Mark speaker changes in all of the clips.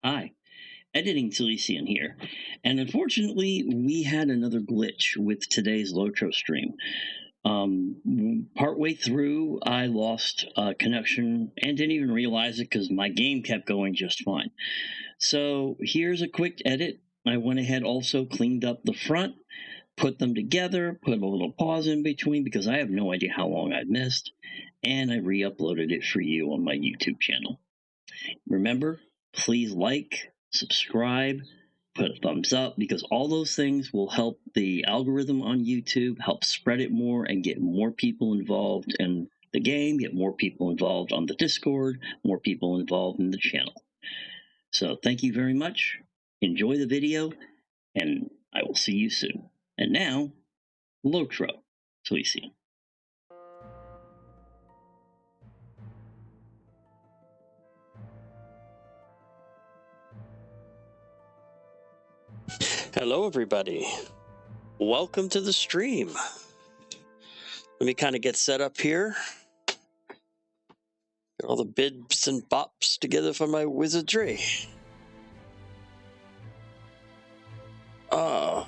Speaker 1: Hi, Editing Silesian here. And unfortunately, we had another glitch with today's LOTRO stream. Partway through, I lost connection and didn't even realize it because my game kept going just fine. So here's a quick edit. I went ahead also cleaned up the front, put them together, put a little pause in between because I have no idea how long I've missed, and I re-uploaded it for you on my YouTube channel. Remember, please like, subscribe, put a thumbs up, because all those things will help the algorithm on YouTube, help spread it more and get more people involved in the game, get more people involved on the Discord, more people involved in the channel. So thank you very much. Enjoy the video, and I will see you soon. And now, LOTRO, Silesian.
Speaker 2: Hello, everybody. Welcome to the stream. Let me kind of get set up here. Get all the bits and bops together for my wizardry. Oh,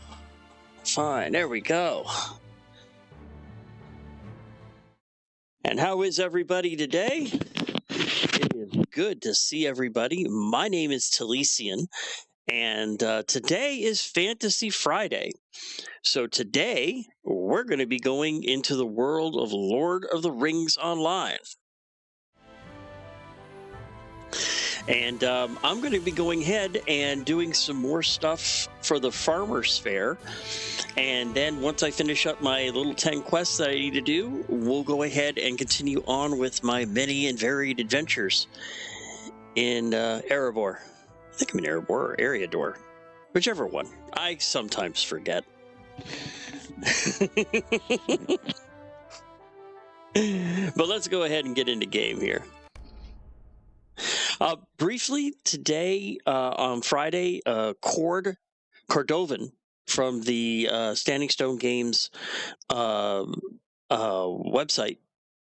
Speaker 2: fine. There we go. And how is everybody today? It is good to see everybody. My name is Silesian, and today is Fantasy Friday. So today, we're going to be going into the world of Lord of the Rings Online. And I'm going to be going ahead and doing some more stuff for the Farmer's Fair. And then once I finish up my little 10 quests that I need to do, we'll go ahead and continue on with my many and varied adventures in Erebor. I think I'm in Erebor or Eriador. Whichever one. I sometimes forget. But let's go ahead and get into game here. Briefly, today on Friday, Cordovan from the Standing Stone Games website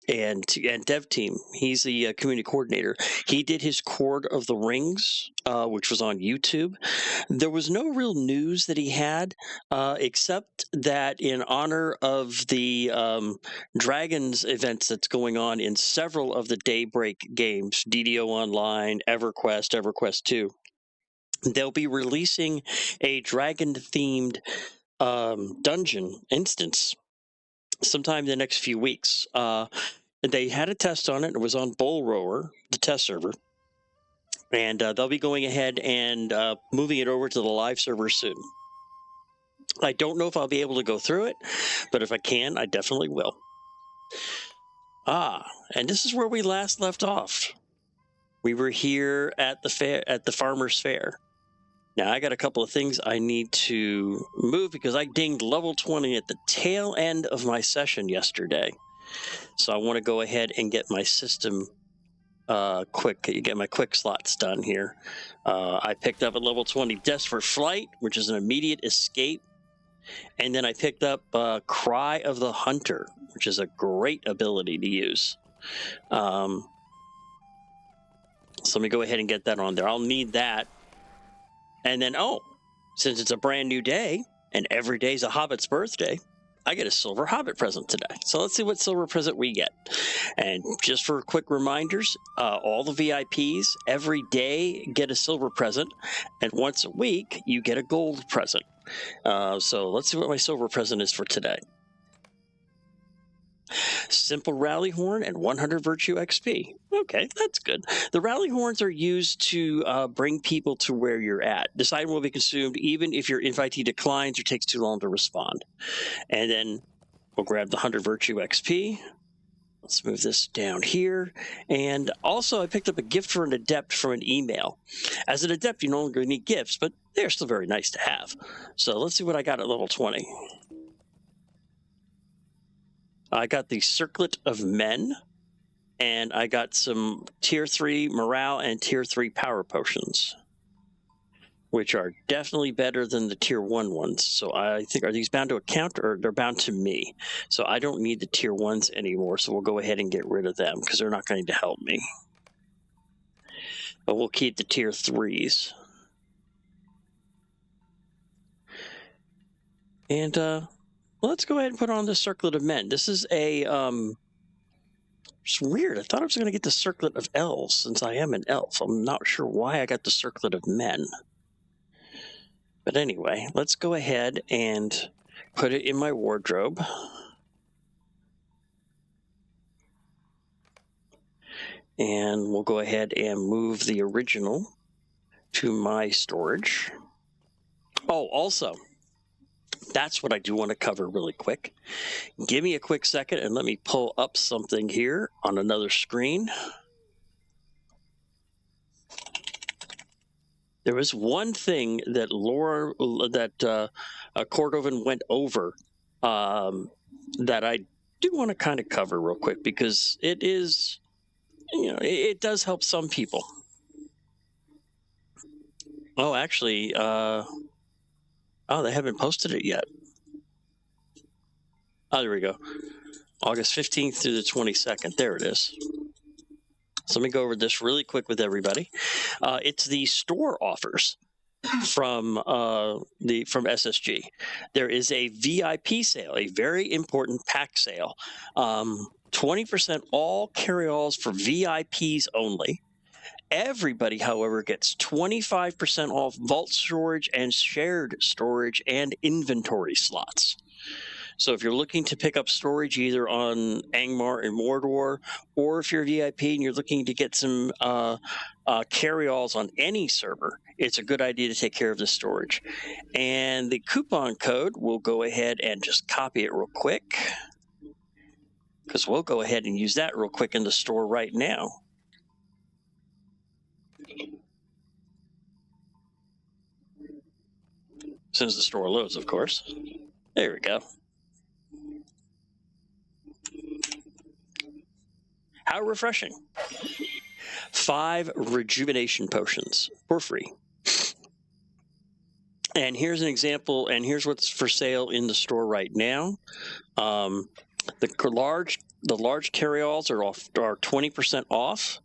Speaker 2: and dev team, he's the community coordinator. He did his Chord of the Rings, which was on YouTube. There was no real news that he had, except that in honor of the Dragons events that's going on in several of the Daybreak games, DDO Online, EverQuest, EverQuest 2, they'll be releasing a dragon-themed dungeon instance sometime in the next few weeks. They had a test on it. It was on Bull Rower, the test server. And they'll be going ahead and moving it over to the live server soon. I don't know if I'll be able to go through it, but if I can, I definitely will. And this is where we last left off. We were here at the fair, at the Farmer's Fair. Now, I got a couple of things I need to move because I dinged level 20 at the tail end of my session yesterday. So I want to go ahead and get my system get my quick slots done here. I picked up at level 20 Desperate Flight, which is an immediate escape. And then I picked up Cry of the Hunter, which is a great ability to use. So let me go ahead and get that on there. I'll need that. And then, since it's a brand new day, and every day's a Hobbit's birthday, I get a silver Hobbit present today. So let's see what silver present we get. And just for quick reminders, all the VIPs every day get a silver present, and once a week you get a gold present. So let's see what my silver present is for today. Simple Rally Horn and 100 Virtue XP. Okay, that's good. The Rally Horns are used to bring people to where you're at. This item will be consumed even if your invitee declines or takes too long to respond. And then we'll grab the 100 Virtue XP. Let's move this down here. And also, I picked up a gift for an adept from an email. As an adept, you no longer need gifts, but they're still very nice to have. So let's see what I got at level 20. I got the Circlet of Men, and I got some Tier 3 Morale and Tier 3 Power Potions, which are definitely better than the Tier 1 ones. So I think, are these bound to account, or they're bound to me? So I don't need the Tier 1s anymore, so we'll go ahead and get rid of them, because they're not going to help me. but we'll keep the tier 3s. And let's go ahead and put on the Circlet of Men. This is a it's weird. I thought I was going to get the Circlet of Elves since I am an elf. I'm not sure why I got the Circlet of Men. But anyway, let's go ahead and put it in my wardrobe. And we'll go ahead and move the original to my storage. Oh, also, that's what I do want to cover really quick. Give me a quick second and let me pull up something here on another screen. There was one thing that Cordovan went over that I do want to kind of cover real quick, because it is, it does help some people. Oh, actually, they haven't posted it yet. Oh, there we go. August 15th through the 22nd. There it is. So let me go over this really quick with everybody. It's the store offers from SSG. There is a VIP sale, a very important pack sale. 20% all carry-alls for VIPs only. Everybody, however, gets 25% off vault storage and shared storage and inventory slots. So if you're looking to pick up storage either on Angmar and Mordor, or if you're a VIP and you're looking to get some carry-alls on any server, it's a good idea to take care of the storage. And the coupon code, we'll go ahead and just copy it real quick, because we'll go ahead and use that real quick in the store right now. As soon as the store loads, of course. There we go. How refreshing. 5 rejuvenation potions for free. And here's an example, and here's what's for sale in the store right now. The large carry-alls are 20% off.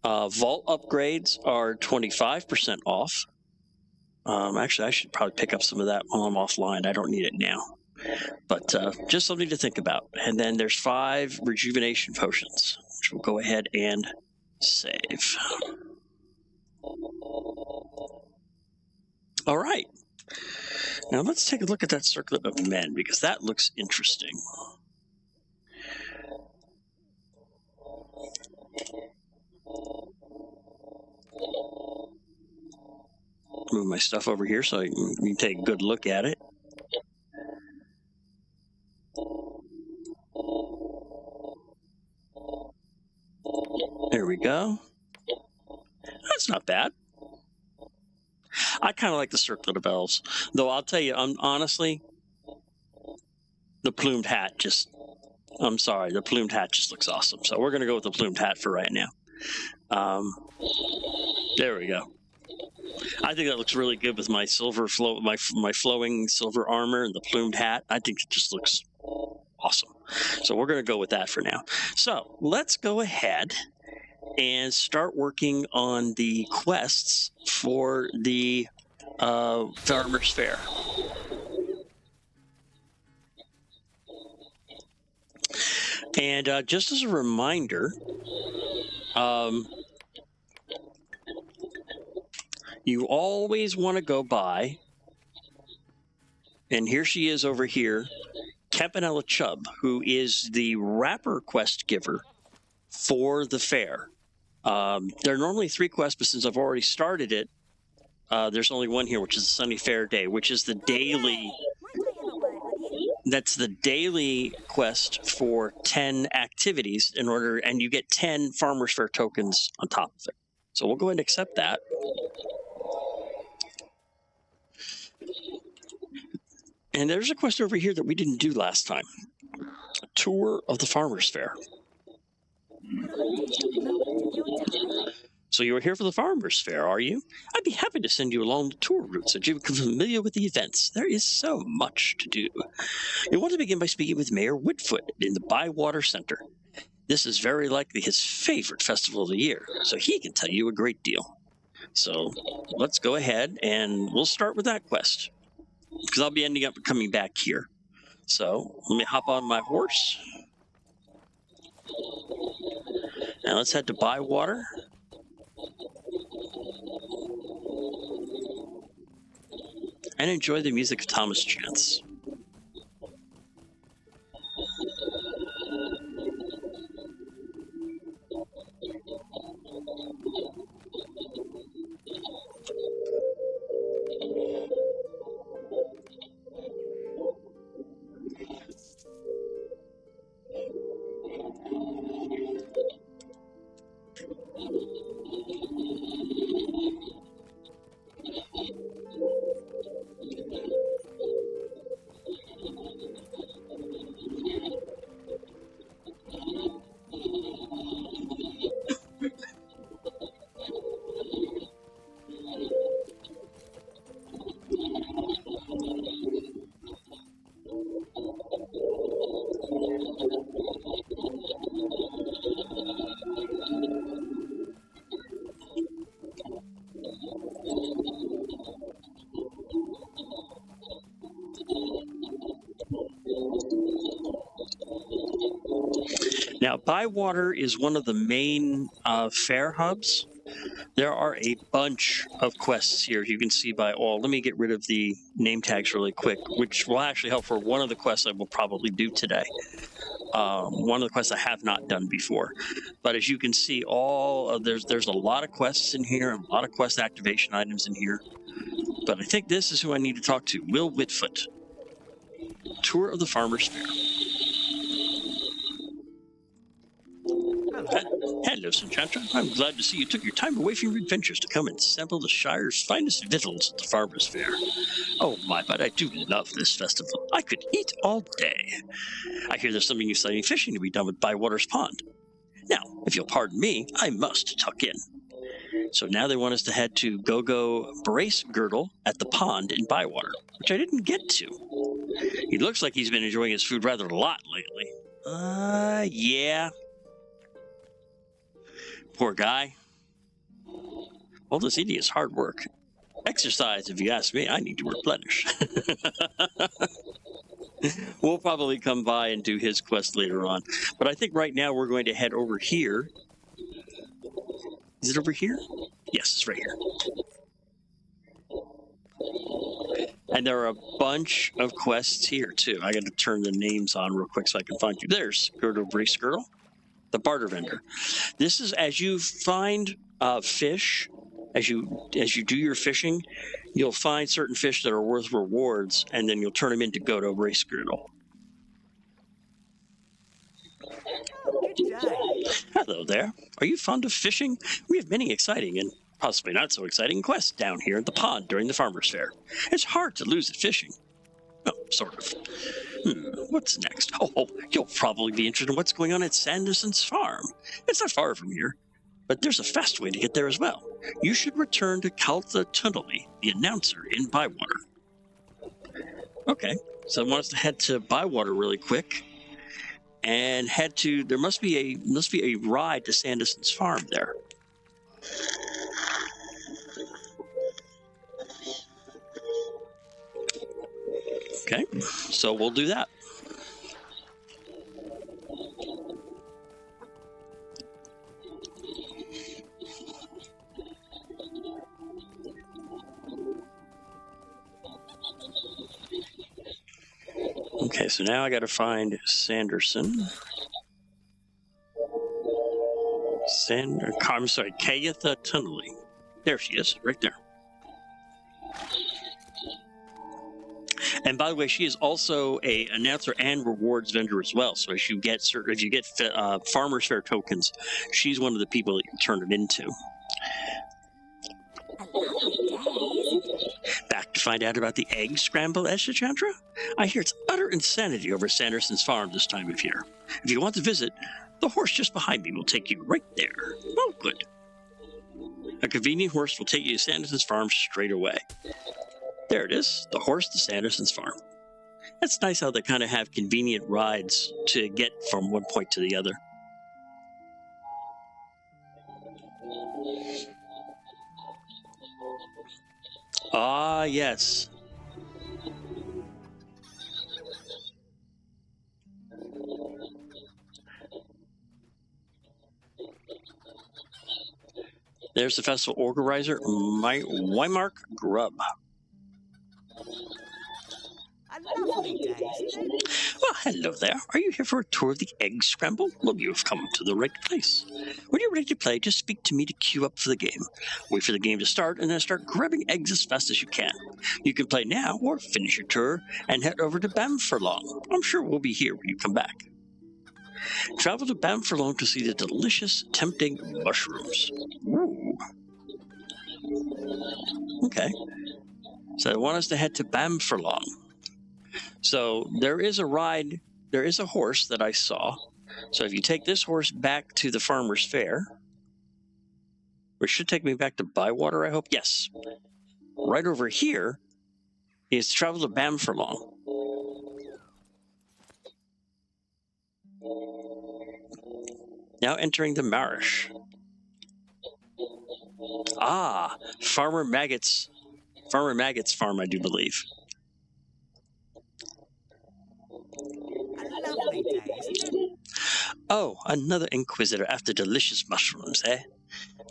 Speaker 2: Vault upgrades are 25% off. Actually, I should probably pick up some of that while I'm offline. I don't need it now. But just something to think about. And then there's 5 rejuvenation potions, which we'll go ahead and save. All right. Now let's take a look at that Circlet of Men, because that looks interesting. Move my stuff over here so you can take a good look at it. There we go. That's not bad. I kind of like the Circlet of Elves, though I'll tell you, honestly, the plumed hat the plumed hat just looks awesome. So we're going to go with the plumed hat for right now. There we go. I think that looks really good with my silver my flowing silver armor and the plumed hat. I think it just looks awesome. So we're going to go with that for now. So let's go ahead and start working on the quests for the Farmer's Fair. And just as a reminder, you always want to go by, and here she is over here, Campanella Chubb, who is the wrapper quest giver for the fair. There are normally 3 quests, but since I've already started it, there's only one here, which is the Sunny Fair Day, which is the daily. That's the daily quest for 10 activities and you get 10 Farmer's Fair tokens on top of it. So we'll go ahead and accept that. And there's a quest over here that we didn't do last time. A tour of the Farmer's Fair. So you are here for the Farmer's Fair, are you? I'd be happy to send you along the tour route so you become familiar with the events. There is so much to do. We want to begin by speaking with Mayor Woodfoot in the Bywater Center. This is very likely his favorite festival of the year, so he can tell you a great deal. So let's go ahead and we'll start with that quest, because I'll be ending up coming back here. So let me hop on my horse. Now let's head to Bywater. And enjoy the music of Thomas Chance. Now, Bywater is one of the main Faire hubs. There are a bunch of quests here you can see by all. Let me get rid of the name tags really quick, which will actually help for one of the quests I will probably do today. One of the quests I have not done before. But as you can see, there's a lot of quests in here, a lot of quest activation items in here. But I think this is who I need to talk to, Will Whitfoot. Tour of the Farmer's Fair. Hello, Sanchanta. I'm glad to see you took your time away from your adventures to come and sample the Shire's finest victuals at the Farmer's Fair. Oh my, but I do love this festival. I could eat all day. I hear there's something exciting fishing to be done with Bywater's Pond. Now, if you'll pardon me, I must tuck in. So now they want us to head to Go-Go Brace Girdle at the pond in Bywater, which I didn't get to. He looks like he's been enjoying his food rather a lot lately. Yeah. Poor guy. All this eating is hard work. Exercise, if you ask me. I need to replenish. We'll probably come by and do his quest later on. But I think right now we're going to head over here. Is it over here? Yes, it's right here. And there are a bunch of quests here, too. I got to turn the names on real quick so I can find you. There's Bree Skirtle, the barter vendor. This is as you find fish, as you do your fishing, you'll find certain fish that are worth rewards, and then you'll turn them into Bree Skirtle. Hello there. Are you fond of fishing? We have many exciting and possibly not so exciting quests down here at the pond during the Farmer's Fair. It's hard to lose at fishing. Oh, sort of. What's next? Oh, you'll probably be interested in what's going on at Sanderson's farm. It's not far from here, but there's a fast way to get there as well. You should return to Caltha Tunnelly, the announcer in Bywater. Okay, so I want us to head to Bywater really quick. And head to, there must be a ride to Sanderson's farm there. Okay, so we'll do that. Okay, so now I got to find Sanderson. I'm sorry, Caltha Tunnelly. There she is, right there. And by the way, she is also an announcer and rewards vendor as well. So if you get Farmer's Fair tokens, she's one of the people that you turn it into. Back to find out about the egg scramble, Chandra? I hear it's utter insanity over Sanderson's farm this time of year. If you want to visit, the horse just behind me will take you right there. Oh, good. A convenient horse will take you to Sanderson's farm straight away. There it is, the horse to Sanderson's farm. It's nice how they kind of have convenient rides to get from one point to the other. Ah, yes. There's the festival organizer, Weimark Grub.
Speaker 3: A lovely day, isn't it?
Speaker 2: Well, hello there. Are you here for a tour of the egg scramble? Well, you've come to the right place. When you're ready to play, just speak to me to queue up for the game. Wait for the game to start and then start grabbing eggs as fast as you can. You can play now or finish your tour and head over to Bamfurlong. I'm sure we'll be here when you come back. Travel to Bamfurlong to see the delicious, tempting mushrooms. Ooh. Okay. So they want us to head to Bamfurlong. So there is a ride, there is a horse that I saw. So if you take this horse back to the Farmer's Fair, which should take me back to Bywater, I hope. Yes. Right over here is travel to Bamfurlong. Now entering the Marish. Ah, Farmer Maggot's farm, I do believe.
Speaker 3: A lovely day, isn't it?
Speaker 2: Oh, another inquisitor after delicious mushrooms, eh?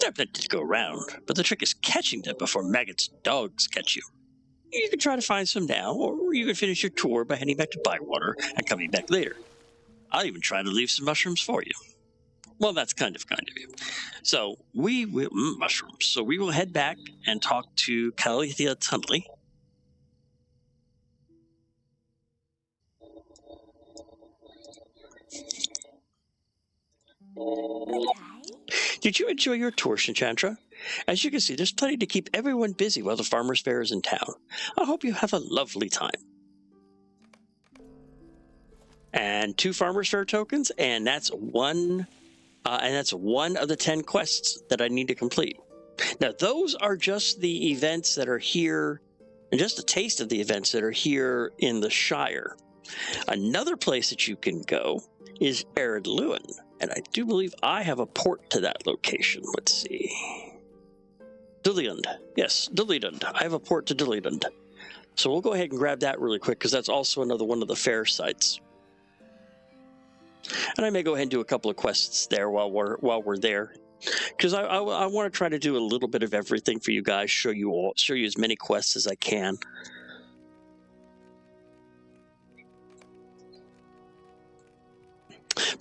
Speaker 2: There are plenty to go around, but the trick is catching them before Maggot's dogs catch you. You can try to find some now, or you can finish your tour by heading back to Bywater and coming back later. I'll even try to leave some mushrooms for you. Well, that's kind of you. So we will mushrooms. So we will head back and talk to Calithia Tunley.
Speaker 3: Okay.
Speaker 2: Did you enjoy your tour, Shinchantra? As you can see, there's plenty to keep everyone busy while the Farmer's Fair is in town. I hope you have a lovely time. And 2 Farmer's Fair tokens, and that's one of the 10 quests that I need to complete. Now, those are just the events that are here, and just a taste of the events that are here in the Shire. Another place that you can go is Ered Lewin, and I do believe I have a port to that location. Let's see. Dulliand. Yes, Dulliand. I have a port to Dulliand. So we'll go ahead and grab that really quick, because that's also another one of the fair sites. And I may go ahead and do a couple of quests there while we're there, because I want to try to do a little bit of everything for you guys. Show you as many quests as I can.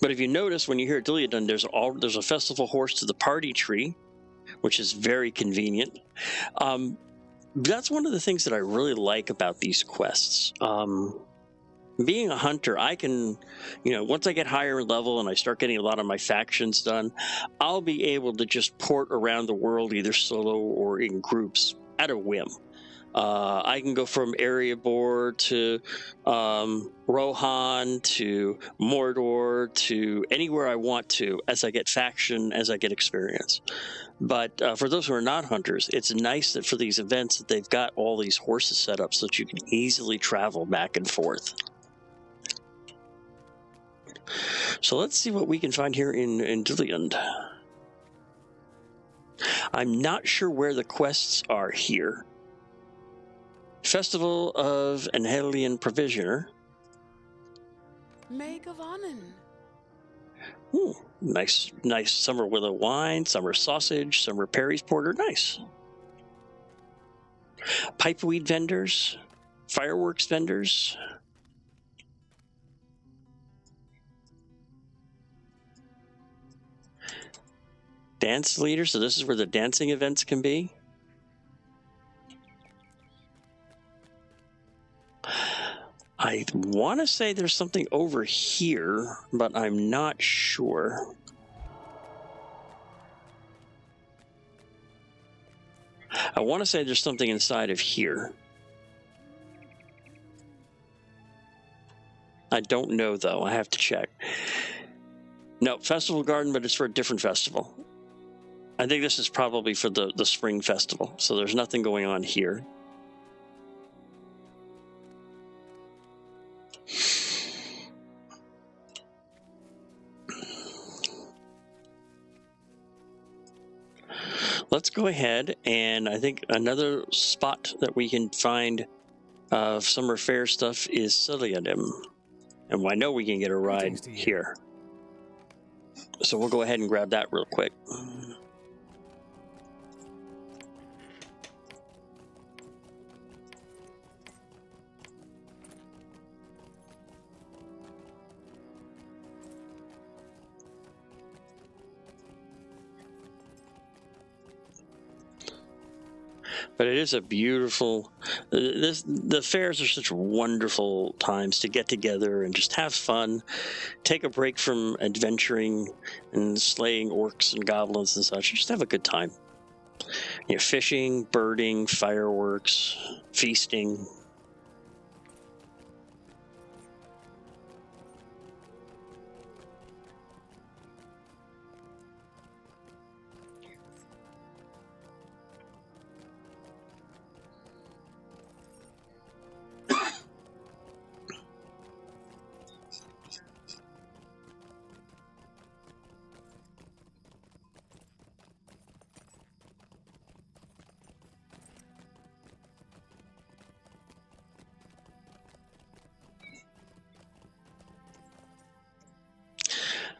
Speaker 2: But if you notice, when you hear Diliadun, there's a festival horse to the party tree, which is very convenient. That's one of the things that I really like about these quests. Being a hunter, I can, once I get higher in level and I start getting a lot of my factions done, I'll be able to just port around the world either solo or in groups at a whim. I can go from Erebor to Rohan to Mordor to anywhere I want to as I get faction, as I get experience. But for those who are not hunters, it's nice that for these events that they've got all these horses set up so that you can easily travel back and forth. So let's see what we can find here in Diliand. I'm not sure where the quests are here. Festival of Anhelian Provisioner.
Speaker 3: Meg of Annen.
Speaker 2: Ooh, nice summer willow wine, summer sausage, summer Perry's porter. Nice. Pipeweed vendors, fireworks vendors. Dance leader, so this is where the dancing events can be. I want to say there's something over here, but I'm not sure. I want to say there's something inside of here. I don't know, though. I have to check. No, Festival Garden, but it's for a different festival. I think this is probably for the Spring Festival, so there's nothing going on here. Let's go ahead, and I think another spot that we can find summer fair stuff is Ciliadem. And I know we can get a ride here. So we'll go ahead and grab that real quick. But it is a beautiful. The fairs are such wonderful times to get together and just have fun, take a break from adventuring and slaying orcs and goblins and such. Just have a good time. You know, fishing, birding, fireworks, feasting.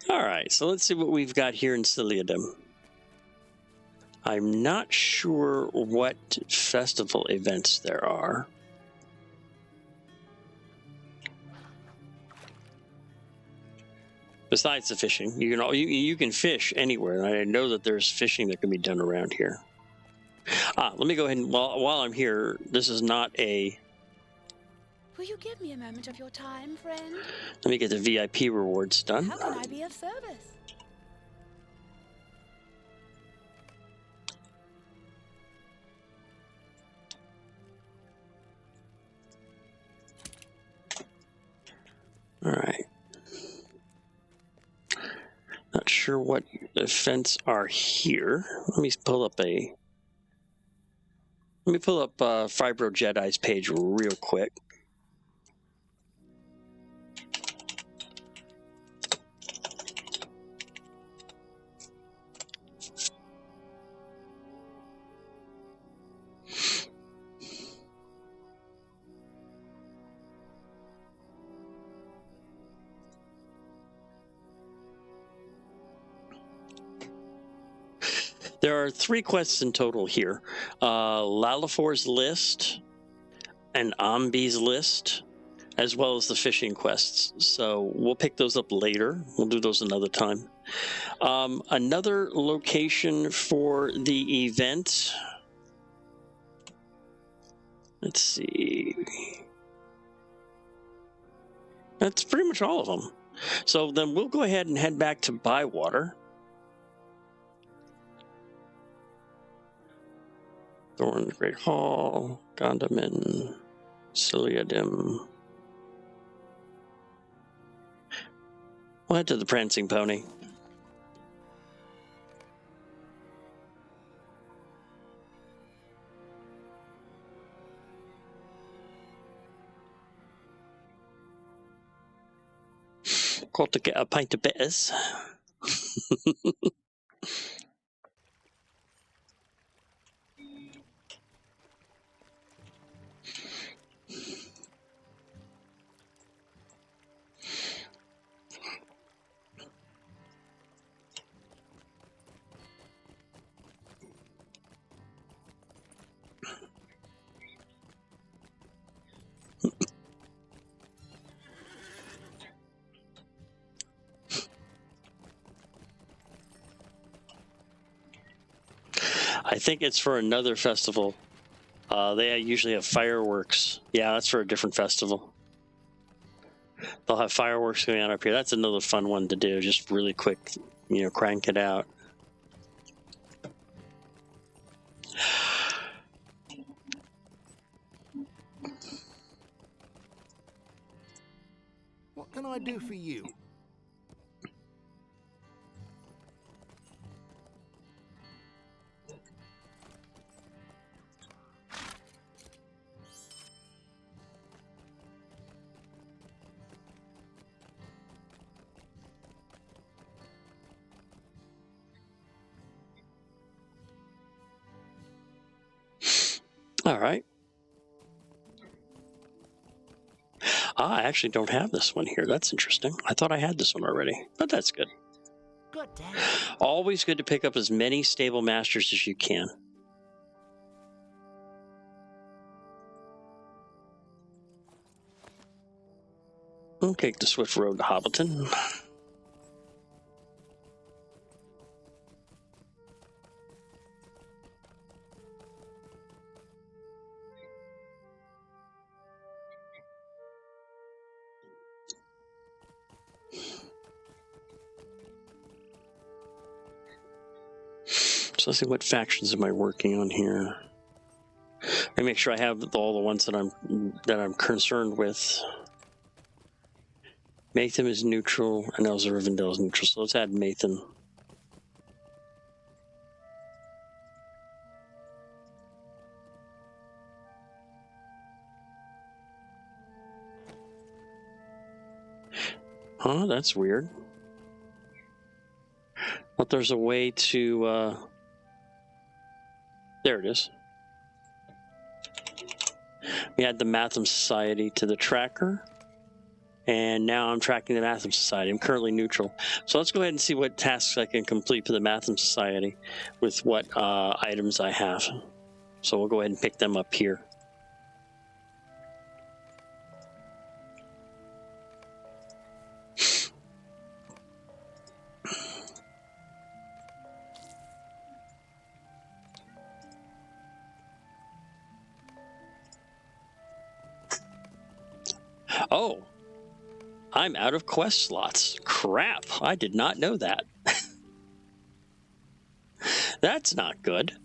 Speaker 2: All right, so let's see what we've got here in Ciliadem. I'm not sure what festival events there are. Besides the fishing, you can fish anywhere. I know that there's fishing that can be done around here. Let me go ahead and while I'm here, this is not a.
Speaker 4: Will you give me a moment of your time, friend?
Speaker 2: Let me get the VIP rewards done.
Speaker 4: How can I be of service?
Speaker 2: All right. Not sure what events are here. Let me pull up Fibro Jedi's page real quick. There are 3 quests in total here. Lalafor's list, and Ambi's list, as well as the fishing quests. So we'll pick those up later. We'll do those another time. Another location for the event. Let's see. That's pretty much all of them. So then we'll go ahead and head back to Bywater. Thorn Great Hall, Gondamin, Ciliadem. We'll head to the Prancing Pony. Called to get a pint of bitters. I think it's for another festival. They usually have fireworks. Yeah, that's for a different festival. They'll have fireworks going on up here. That's another fun one to do. Just really quick, crank it out.
Speaker 5: What can I do for you?
Speaker 2: All right. I actually don't have this one here. That's interesting. I thought I had this one already, but that's good.
Speaker 3: Good day.
Speaker 2: Always good to pick up as many stable masters as you can. Okay, the swift road to Hobbleton. So let's see, what factions am I working on here? I make sure I have all the ones that I'm concerned with. Matham is neutral, and Elsa Rivendell is neutral. So let's add Matham. Huh? That's weird. But there's a way to. There it is. We add the Matham Society to the tracker. And now I'm tracking the Matham Society. I'm currently neutral. So let's go ahead and see what tasks I can complete for the Matham Society with what items I have. So we'll go ahead and pick them up here. Oh, I'm out of quest slots. Crap, I did not know that. That's not good.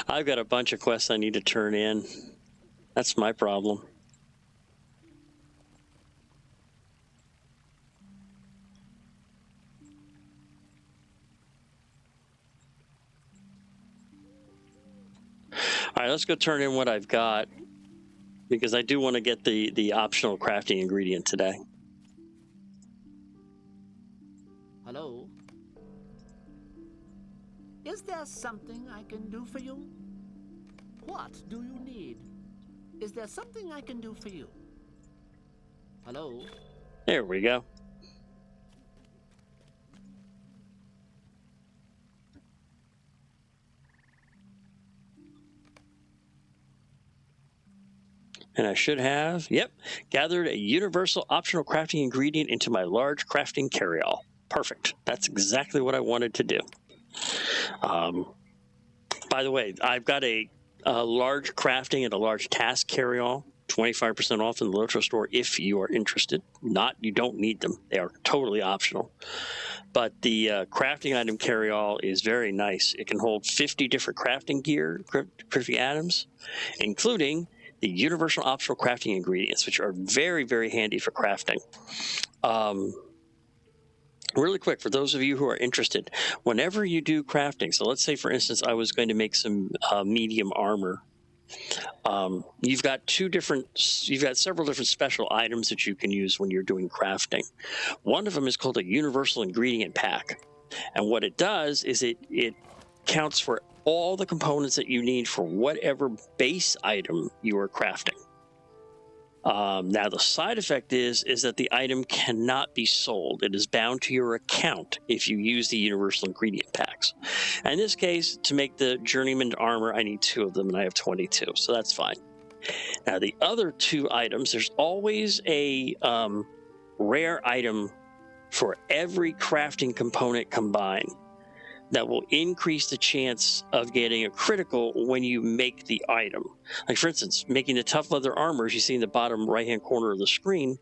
Speaker 2: I've got a bunch of quests I need to turn in. That's my problem. All right, let's go turn in what I've got, because I do want to get the optional crafting ingredient today.
Speaker 3: Hello? Is there something I can do for you? What do you need? Is there something I can do for you? Hello?
Speaker 2: There we go. And I should have, yep, gathered a universal optional crafting ingredient into my large crafting carryall. Perfect. That's exactly what I wanted to do. By the way, I've got a large crafting and a large task carryall, 25% off in the LOTRO store if you are interested. You don't need them. They are totally optional. But the crafting item carryall is very nice. It can hold 50 different crafting gear, crafting items, including the universal optional crafting ingredients, which are very, very handy for crafting. Really quick, for those of you who are interested, whenever you do crafting, so let's say, for instance, I was going to make some medium armor. You've got several different special items that you can use when you're doing crafting. One of them is called a universal ingredient pack. And what it does is it counts for all the components that you need for whatever base item you are crafting. Now, the side effect is that the item cannot be sold. It is bound to your account if you use the universal ingredient packs. And in this case, to make the journeyman armor, I need 2 of them, and I have 22, so that's fine. Now, the other 2 items, there's always a rare item for every crafting component combined that will increase the chance of getting a critical when you make the item. Like, for instance, making the tough leather armor, as you see in the bottom right-hand corner of the screen,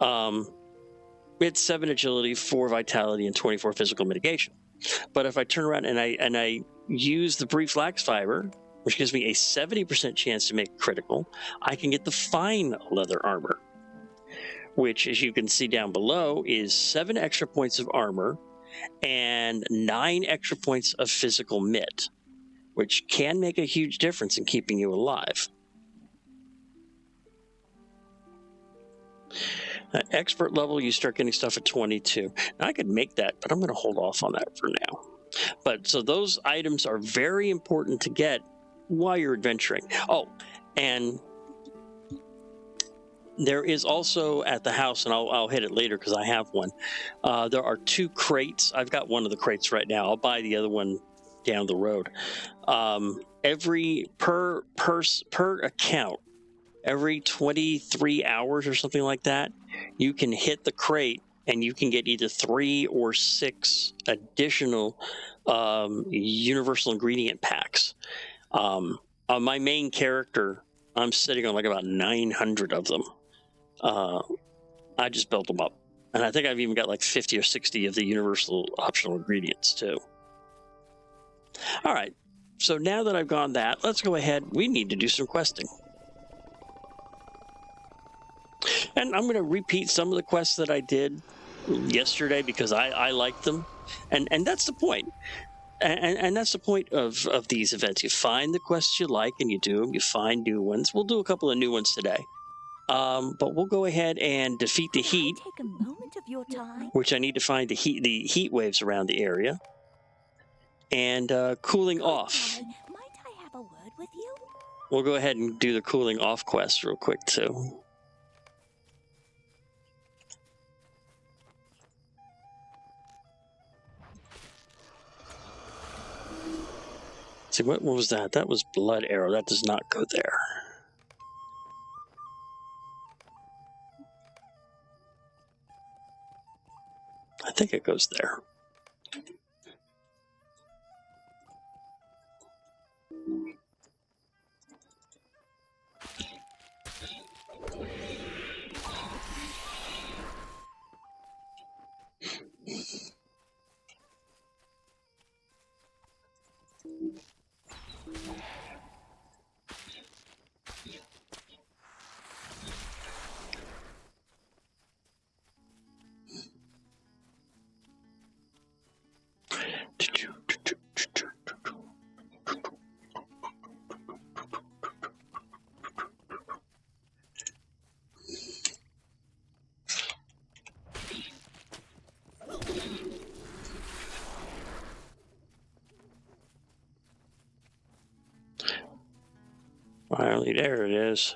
Speaker 2: it's 7 agility, 4 vitality, and 24 physical mitigation. But if I turn around and I use the Bree flax fiber, which gives me a 70% chance to make critical, I can get the fine leather armor, which, as you can see down below, is 7 extra points of armor and 9 extra points of physical mit, which can make a huge difference in keeping you alive. At expert level, you start getting stuff at 22. Now, I could make that, but I'm going to hold off on that for now. But so those items are very important to get while you're adventuring. Oh, and there is also at the house, and I'll hit it later because I have one. There are 2 crates. I've got one of the crates right now. I'll buy the other one down the road. Every per account, every 23 hours or something like that, you can hit the crate and you can get either 3 or 6 additional universal ingredient packs. On my main character, I'm sitting on like about 900 of them. I just built them up. And I think I've even got like 50 or 60 of the universal optional ingredients too. All right. So now that I've gone that, let's go ahead. We need to do some questing. And I'm going to repeat some of the quests that I did yesterday because I liked them. And that's the point. And that's the point of these events. You find the quests you like and you do them. You find new ones. We'll do a couple of new ones today. But we'll go ahead and defeat the heat.
Speaker 5: Take a moment of your time.
Speaker 2: Which I need to find the heat waves around the area. And cooling off.
Speaker 5: Might I have a word with you?
Speaker 2: We'll go ahead and do the cooling off quest real quick too. See, what was that? That was Blood Arrow. That does not go there. I think it goes there. Finally, there it is.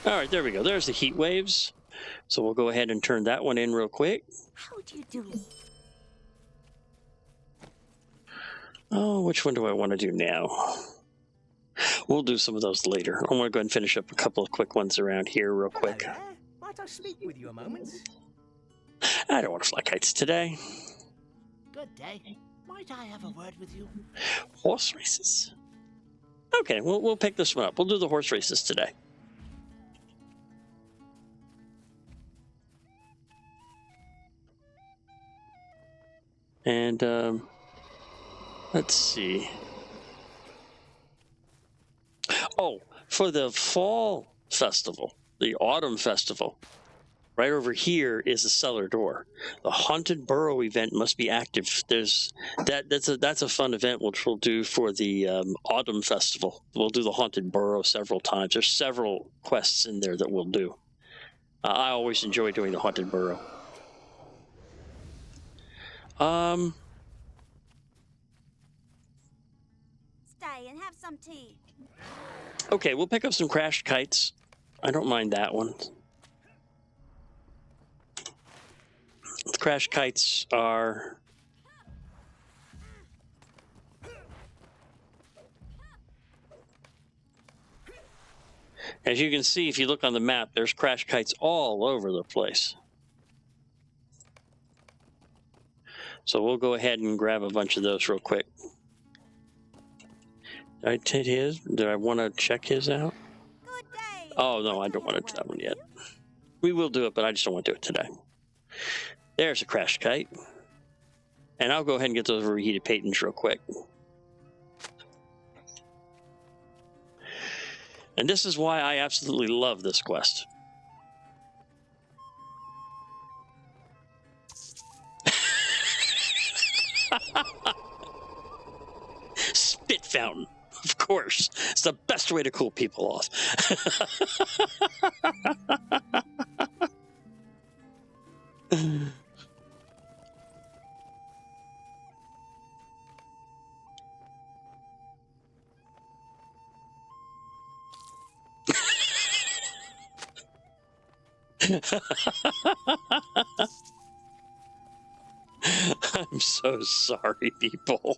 Speaker 2: All right, there we go. There's the heat waves. So we'll go ahead and turn that one in real quick.
Speaker 5: How do you do?
Speaker 2: Oh, which one do I want to do now? We'll do some of those later. I want to go ahead and finish up a couple of quick ones around here real quick.
Speaker 6: Hello there. Might I speak with you a moment?
Speaker 2: I don't want to fly kites today.
Speaker 3: Good day. Might I have a word with you?
Speaker 2: Horse races. Okay, we'll pick this one up. We'll do the horse races today. And let's see. Oh, for the fall festival, the autumn festival, right over here is the cellar door. The Haunted Barrow event must be active. That's a fun event which we'll do for the autumn festival. We'll do the Haunted Barrow several times. There's several quests in there that we'll do. I always enjoy doing the Haunted Barrow.
Speaker 5: Stay and have some tea.
Speaker 2: Okay, we'll pick up some crashed kites. I don't mind that one. The crashed kites are... As you can see, if you look on the map, there's crashed kites all over the place. So we'll go ahead and grab a bunch of those real quick. Did I take his? Do I want to check his out?
Speaker 5: Good day.
Speaker 2: Oh, no, I don't want to do that one yet. We will do it, but I just don't want to do it today. There's a crashed kite. And I'll go ahead and get those reheated patents real quick. And this is why I absolutely love this quest. Spit fountain, of course. course. It's the best way to cool people off. I'm so sorry, people.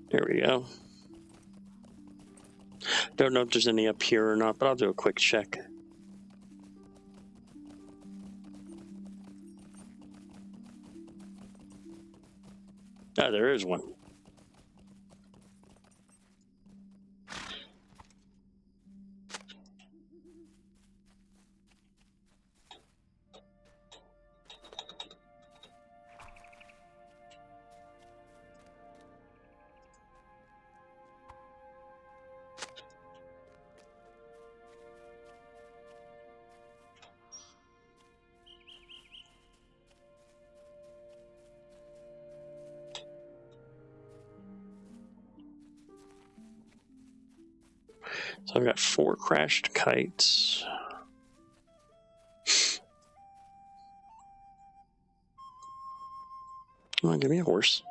Speaker 2: There we go. Don't know if there's any up here or not, but I'll do a quick check. Ah, there is one. So I've got 4 crashed kites. Come on, give me a horse.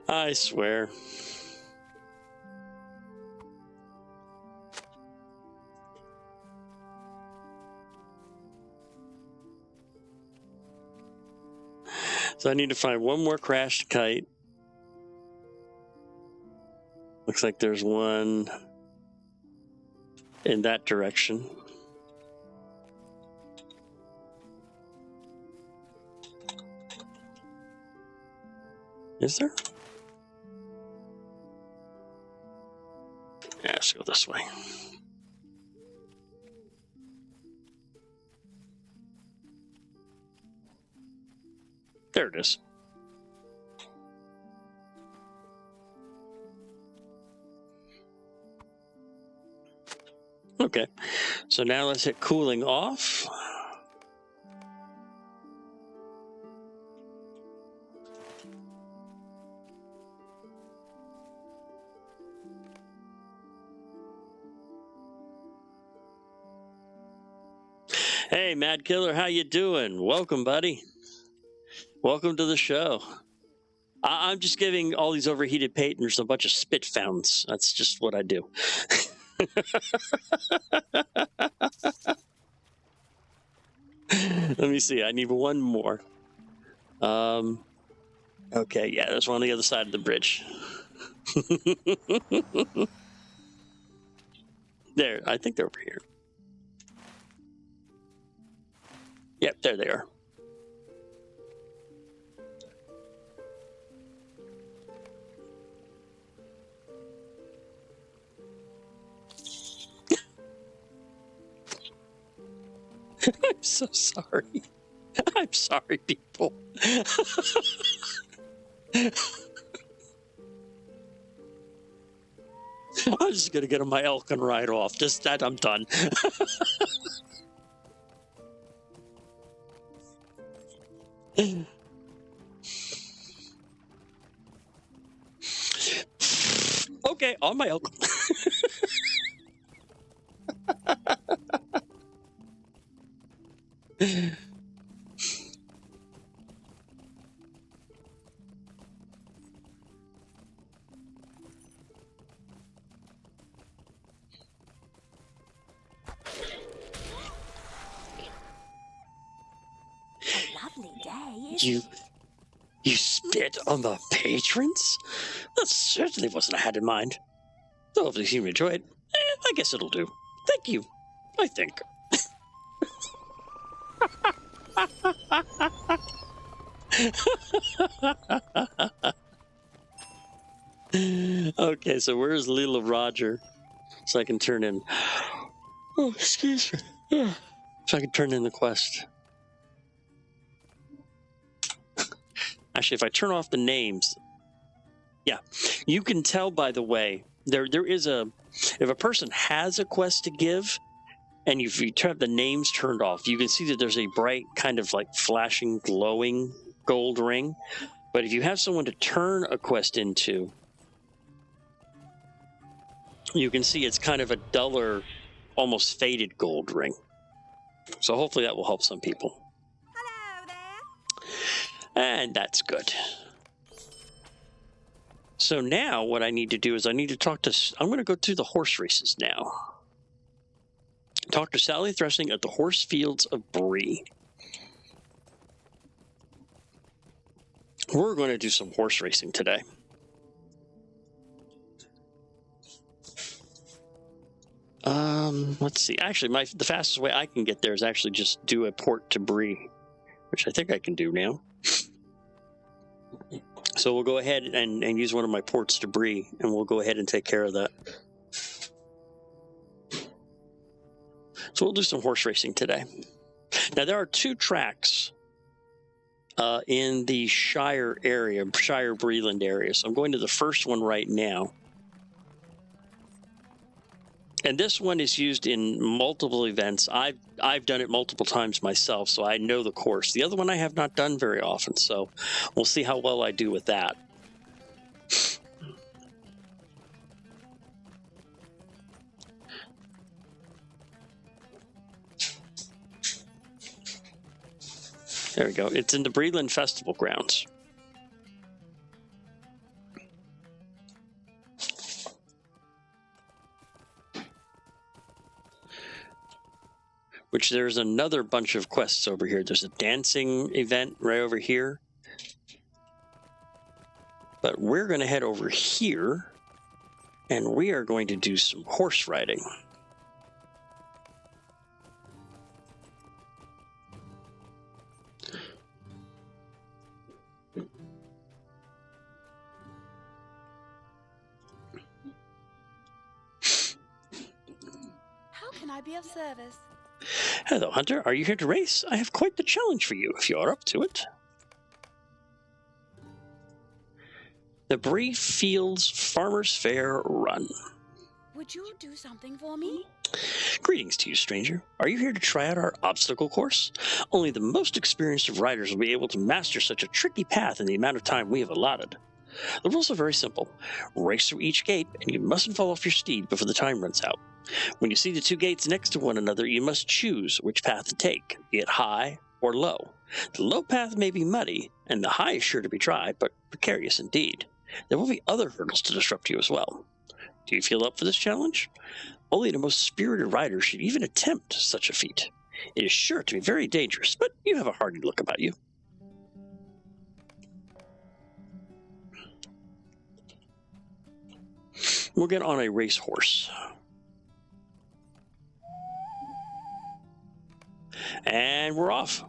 Speaker 2: I swear. So I need to find one more crashed kite. Looks like there's one in that direction. Is there? Yeah, let's go this way. There it is. Okay, so now let's hit cooling off. Hey, Mad Killer, how you doing? Welcome, buddy. Welcome to the show. I'm just giving all these overheated painters a bunch of spit fountains. That's just what I do. Let me see. I need one more. Okay, yeah, there's one on the other side of the bridge. There, I think they're over here. Yep, there they are. I'm so sorry. I'm sorry, people. I'm just gonna get on my elk and ride off. Just that, I'm done. Okay, on my own.
Speaker 5: A lovely day, isn't
Speaker 2: You
Speaker 5: it?
Speaker 2: you spit on the patrons? That certainly wasn't I had in mind. Though if they seem to enjoy it, I guess it'll do. Thank you. I think. Okay, so where's Lila Roger? So I can turn in. Oh, excuse me. So I can turn in the quest. Actually, if I turn off the names, yeah, you can tell by the way there is a. If a person has a quest to give, and if you have the names turned off, you can see that there's a bright kind of like flashing, glowing gold ring. But if you have someone to turn a quest into, you can see it's kind of a duller, almost faded gold ring. So hopefully that will help some people.
Speaker 5: Hello there.
Speaker 2: And that's good. So now what I need to do is I need to talk to... I'm going to go to the horse races now. Talk to Sally Threshing at the horse fields of Bree. We're going to do some horse racing today. Let's see. Actually, the fastest way I can get there is actually just do a port to Bree, which I think I can do now. So we'll go ahead and use one of my ports to Bree, and we'll go ahead and take care of that. So we'll do some horse racing today. Now, there are 2 tracks in the Shire area, Shire Breeland area. So I'm going to the first one right now. And this one is used in multiple events. I've done it multiple times myself, so I know the course. The other one I have not done very often, so we'll see how well I do with that. There we go. It's in the Breeland Festival grounds. Which there's another bunch of quests over here. There's a dancing event right over here. But we're going to head over here, and we are going to do some horse riding.
Speaker 4: How can I be of service?
Speaker 2: Hello, Hunter. Are you here to race? I have quite the challenge for you, if you are up to it. The Bree Fields Farmers Fair Run.
Speaker 4: Would you do something for me?
Speaker 2: Greetings to you, stranger. Are you here to try out our obstacle course? Only the most experienced of riders will be able to master such a tricky path in the amount of time we have allotted. The rules are very simple. Race through each gate, and you mustn't fall off your steed before the time runs out. When you see the 2 gates next to one another, you must choose which path to take, be it high or low. The low path may be muddy, and the high is sure to be dry, but precarious indeed. There will be other hurdles to disrupt you as well. Do you feel up for this challenge? Only the most spirited rider should even attempt such a feat. It is sure to be very dangerous, but you have a hardy look about you. We'll get on a racehorse. And we're off.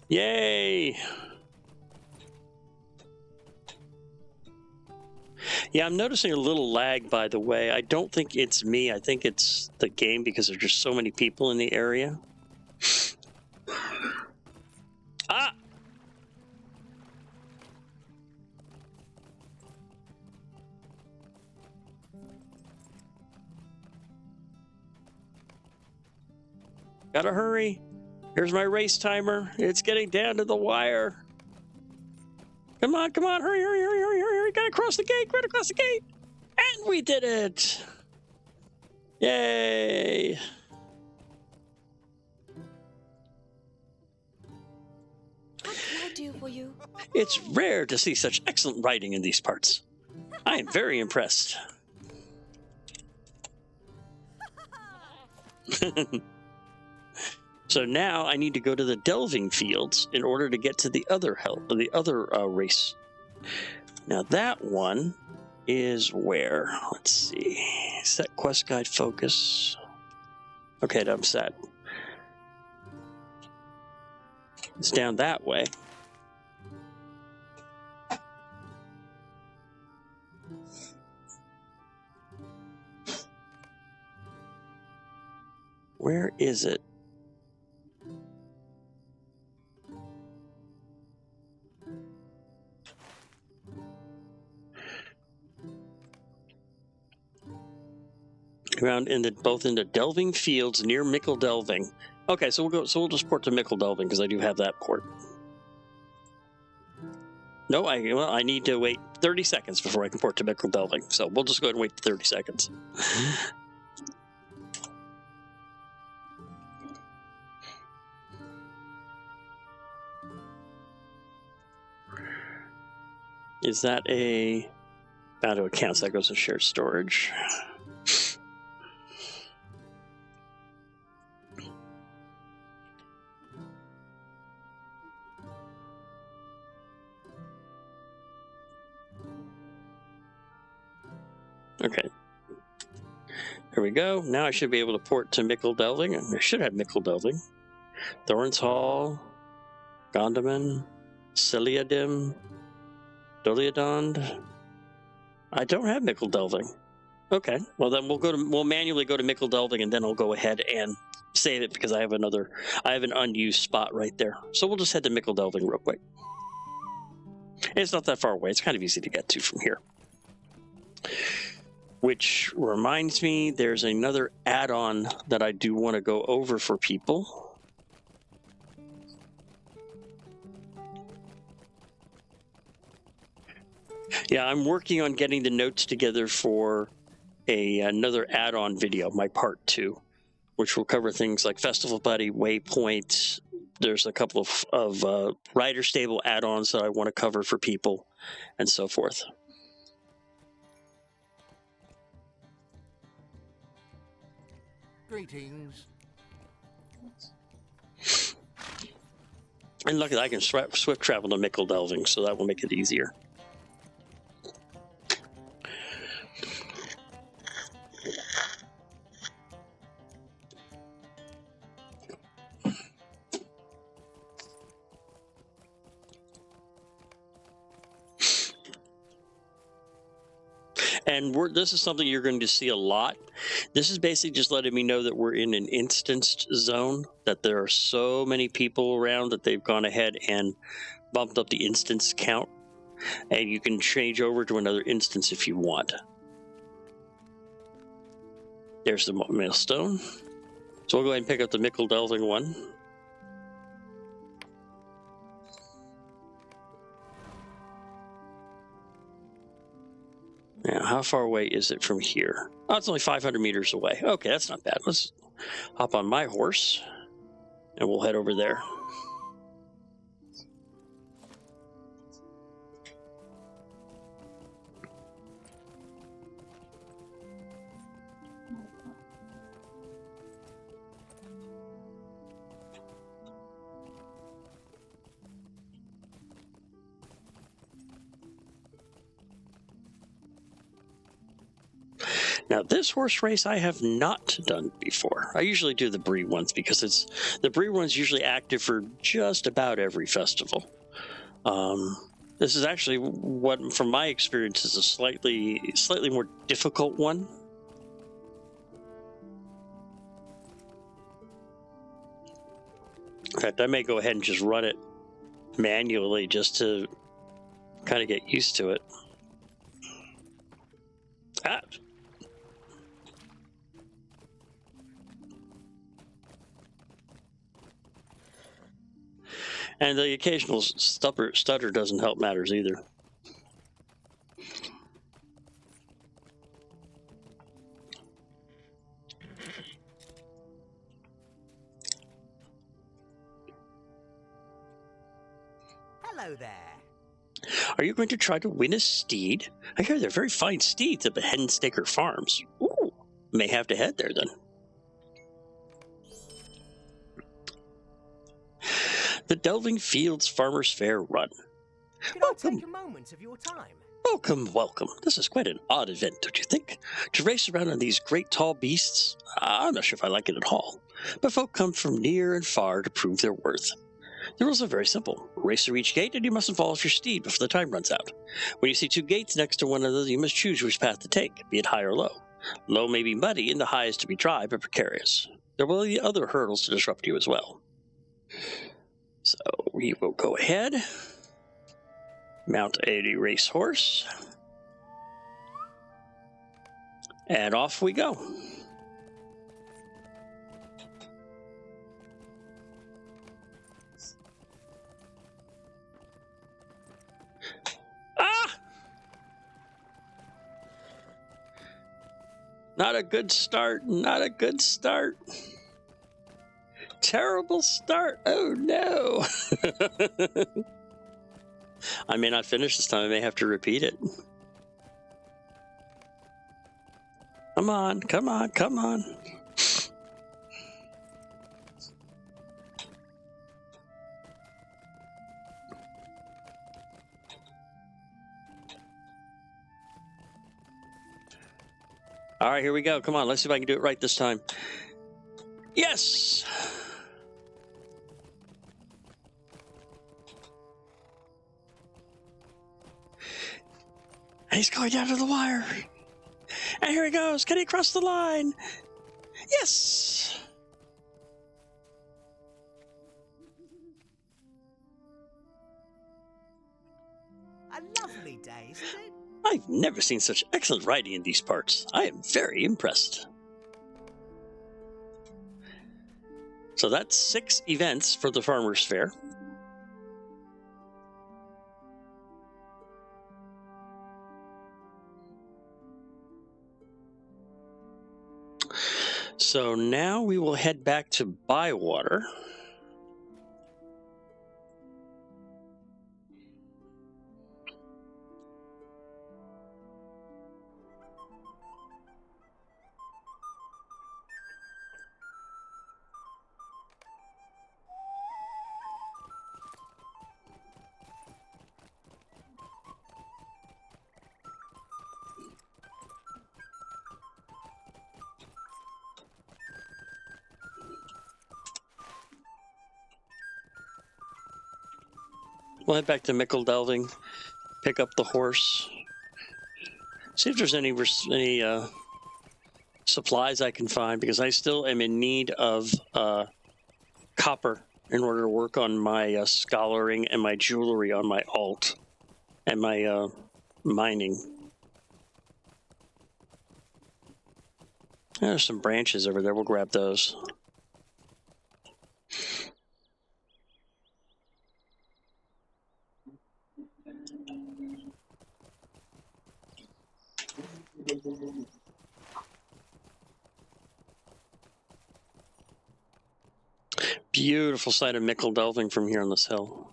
Speaker 2: Yay! Yeah, I'm noticing a little lag, by the way. I don't think it's me. I think it's the game because there's just so many people in the area. Ah! Gotta hurry. Here's my race timer. It's getting down to the wire. Come on, come on. Hurry, hurry, hurry, hurry, hurry. Gotta cross the gate. Gotta cross the gate. And we did it. Yay.
Speaker 4: What can I do for you?
Speaker 2: It's rare to see such excellent writing in these parts. I am very impressed. So now I need to go to the delving fields in order to get to the other race. Now that one is where? Let's see. Set quest guide focus. Okay, I'm set. It's down that way. Where is it? Around both in the delving fields near Mickle Delving. Okay, so we'll just port to Mickle Delving because I do have that port. No, I need to wait 30 seconds before I can port to Mickle Delving. So we'll just go ahead and wait 30 seconds. Is that a bound to accounts? That goes to shared storage. Okay. There we go. Now I should be able to port to Mickle Delving. I should have Mickle Delving. Thorns Hall, Gondaman, Ciliadim, Doliadond. I don't have Mickle Delving. Okay. Well, then we'll manually go to Mickle Delving, and then I'll go ahead and save it because I have an unused spot right there. So we'll just head to Mickle Delving real quick. It's not that far away. It's kind of easy to get to from here. Which reminds me, there's another add-on that I do want to go over for people. Yeah, I'm working on getting the notes together for another add-on video, my part 2, which will cover things like Festival Buddy, Waypoint. There's a couple of rider stable add-ons that I want to cover for people, and so forth.
Speaker 3: Greetings.
Speaker 2: And luckily I can swift travel to Mickle Delving, so that will make it easier. And this is something you're going to see a lot. This is basically just letting me know that we're in an instanced zone, that there are so many people around that they've gone ahead and bumped up the instance count. And you can change over to another instance if you want. There's the millstone. So we'll go ahead and pick up the Mickle Delving one. Now, how far away is it from here? Oh, it's only 500 meters away. Okay, that's not bad. Let's hop on my horse, and we'll head over there. Now, this horse race I have not done before. I usually do the Bree ones because the Bree one's usually active for just about every festival. This is actually what, from my experience, is a slightly more difficult one. In fact, I may go ahead and just run it manually just to kind of get used to it. Ah! And the occasional stutter doesn't help matters either.
Speaker 6: Hello there.
Speaker 2: Are you going to try to win a steed? I hear they're very fine steeds at the Henstaker Farms. Ooh, may have to head there then. The Delving Fields Farmers Fair Run.
Speaker 6: Could I take a moment of your time?
Speaker 2: Welcome, welcome. This is quite an odd event, don't you think? To race around on these great tall beasts? I'm not sure if I like it at all. But folk come from near and far to prove their worth. The rules are very simple. Race through each gate and you mustn't fall off your steed before the time runs out. When you see two gates next to one another, you must choose which path to take, be it high or low. Low may be muddy and the high is to be dry but precarious. There will be other hurdles to disrupt you as well. So we will go ahead, mount a racehorse, and off we go. Ah! Not a good start, not a good start. Terrible start. Oh no. I may not finish this time. I may have to repeat it. Come on, come on, come on. All right, here we go. Come on, let's see if I can do it right this time. Yes! And he's going down to the wire. And here he goes. Can he cross the line? Yes!
Speaker 6: A lovely day, isn't it?
Speaker 2: I've never seen such excellent riding in these parts. I am very impressed. So that's 6 events for the Farmers Fair. So now we will head back to Bywater. We'll head back to Mickle Delving, pick up the horse, see if there's any supplies I can find, because I still am in need of copper in order to work on my scholaring and my jewelry on my alt and my mining. There's some branches over there. We'll grab those. Beautiful sight of Mickle Delving from here on this hill.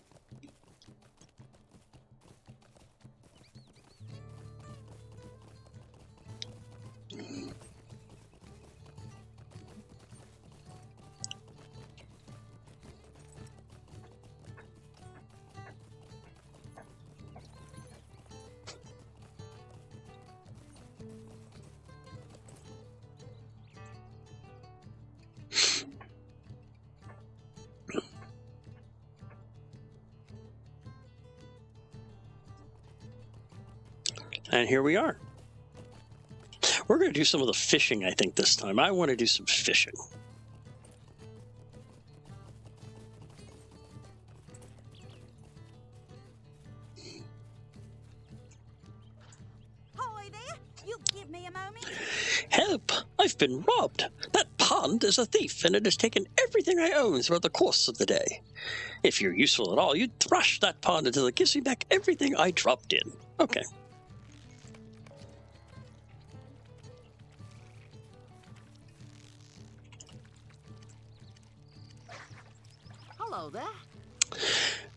Speaker 2: And here we are. We're going to do some of the fishing, I think, this time. I want to do some fishing.
Speaker 5: Hi there. You give me a moment?
Speaker 2: Help! I've been robbed. That pond is a thief, and it has taken everything I own throughout the course of the day. If you're useful at all, you'd thrash that pond until it gives me back everything I dropped in. Okay.
Speaker 3: Hello there.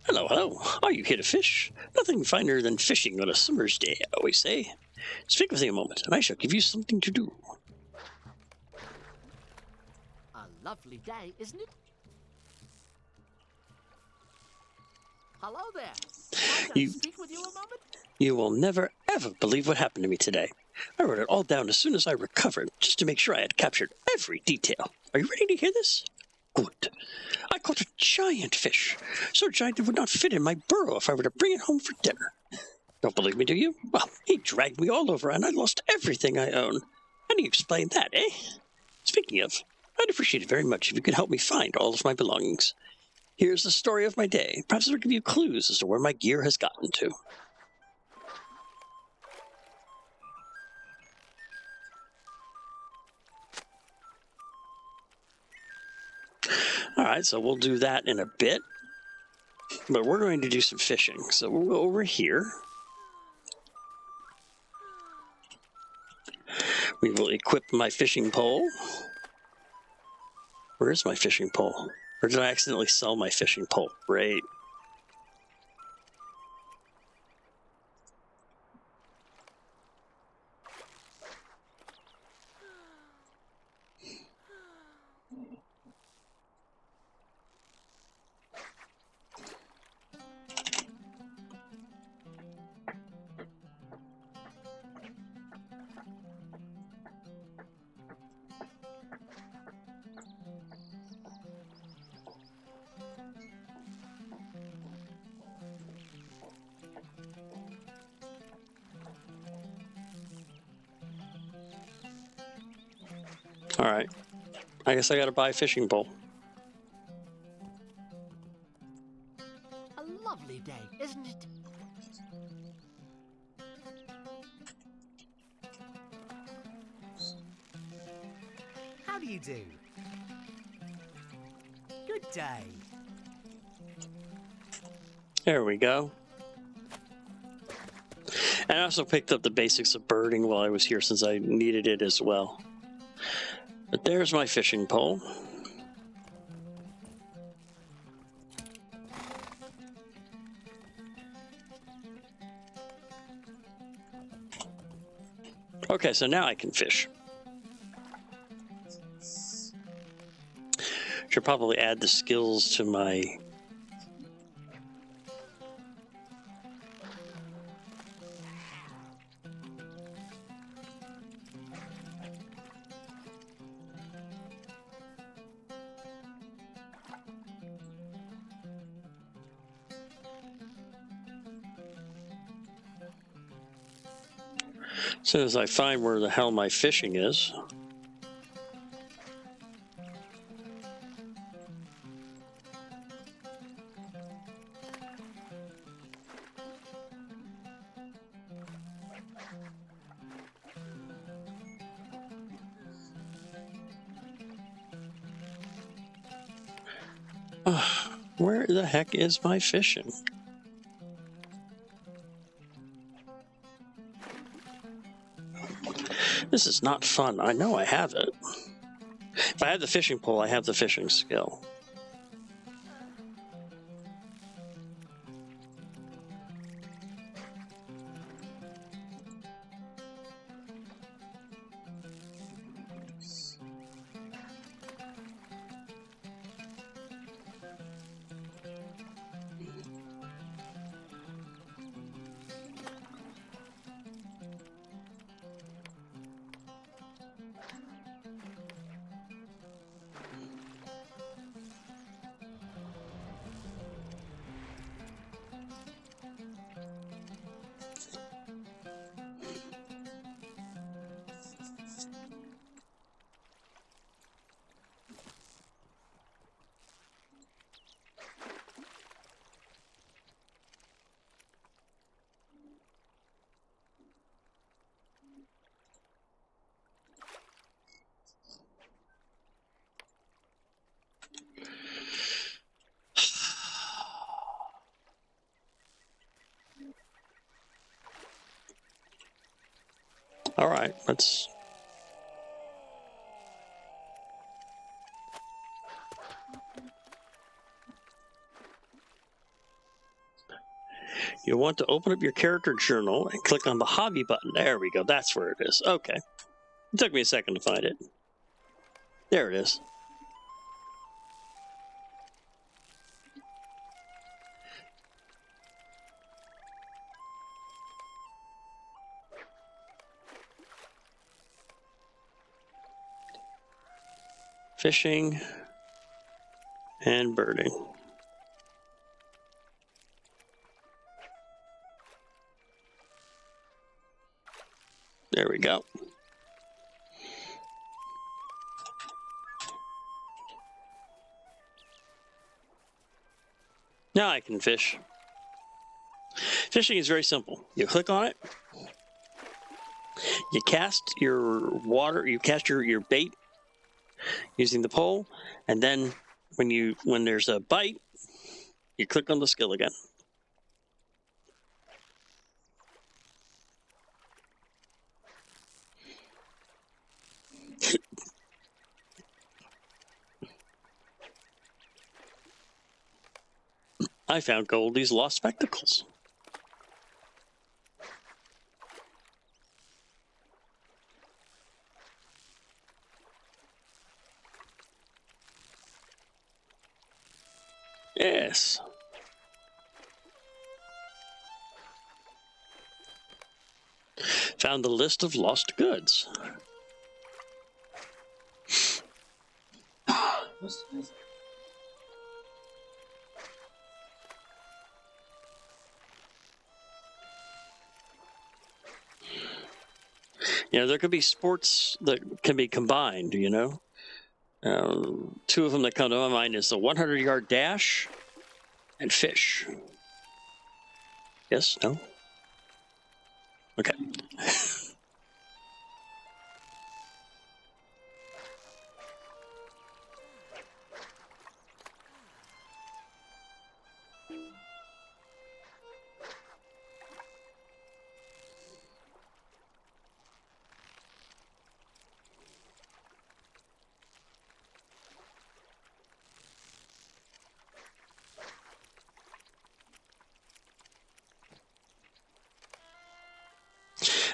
Speaker 2: Hello, hello. Are you here to fish? Nothing finer than fishing on a summer's day, I always say. Speak with me a moment, and I shall give you something to do.
Speaker 3: A lovely day, isn't it? Hello there. Can I speak with you a moment?
Speaker 2: You will never, ever believe what happened to me today. I wrote it all down as soon as I recovered, just to make sure I had captured every detail. Are you ready to hear this? Good. I caught a giant fish. So giant it would not fit in my burrow if I were to bring it home for dinner. Don't believe me, do you? Well, he dragged me all over and I lost everything I own. How do you explain that, eh? Speaking of, I'd appreciate it very much if you could help me find all of my belongings. Here's the story of my day. Perhaps it'll give you clues as to where my gear has gotten to. All right, so we'll do that in a bit. But we're going to do some fishing. So we'll go over here. We will equip my fishing pole. Where is my fishing pole? Or did I accidentally sell my fishing pole? Great. All right. I guess I gotta buy a fishing pole.
Speaker 3: A lovely day, isn't it?
Speaker 6: How do you do? Good day.
Speaker 2: There we go. And I also picked up the basics of birding while I was here since I needed it as well. But there's my fishing pole. Okay, so now I can fish. Should probably add the skills to my... As soon as I find where the hell my fishing is. Where the heck is my fishing? This is not fun. I know I have it. If I have the fishing pole, I have the fishing skill. All right, let's. You want to open up your character journal and click on the hobby button. There we go. That's where it is. Okay. It took me a second to find it. There it is. Fishing and birding. There we go. Now I can fish. Fishing is very simple. You click on it. You cast your water. You cast your bait using the pole, and then when there's a bite, you click on the skill again. I found Goldie's lost spectacles. Yes. Found the list of lost goods. There could be sports that can be combined, Two of them that come to my mind is the 100-yard dash and fish. Yes? No? Okay.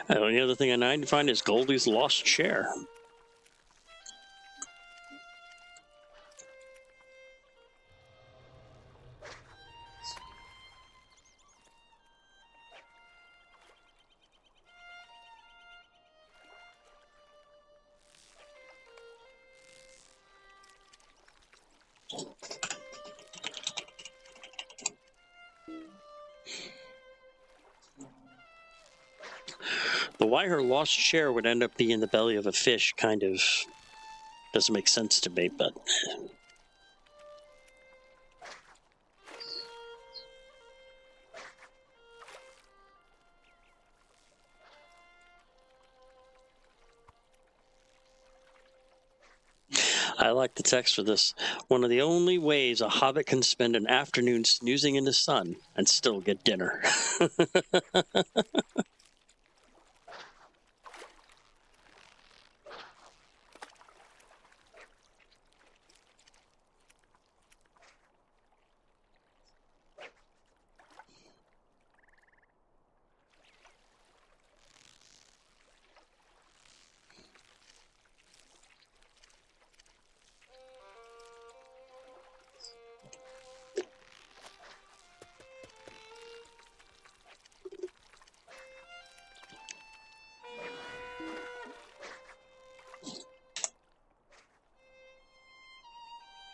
Speaker 2: The only other thing I need to find is Goldie's lost chair. But why her lost chair would end up being in the belly of a fish kind of doesn't make sense to me, but... I like the text for this. One of the only ways a hobbit can spend an afternoon snoozing in the sun and still get dinner.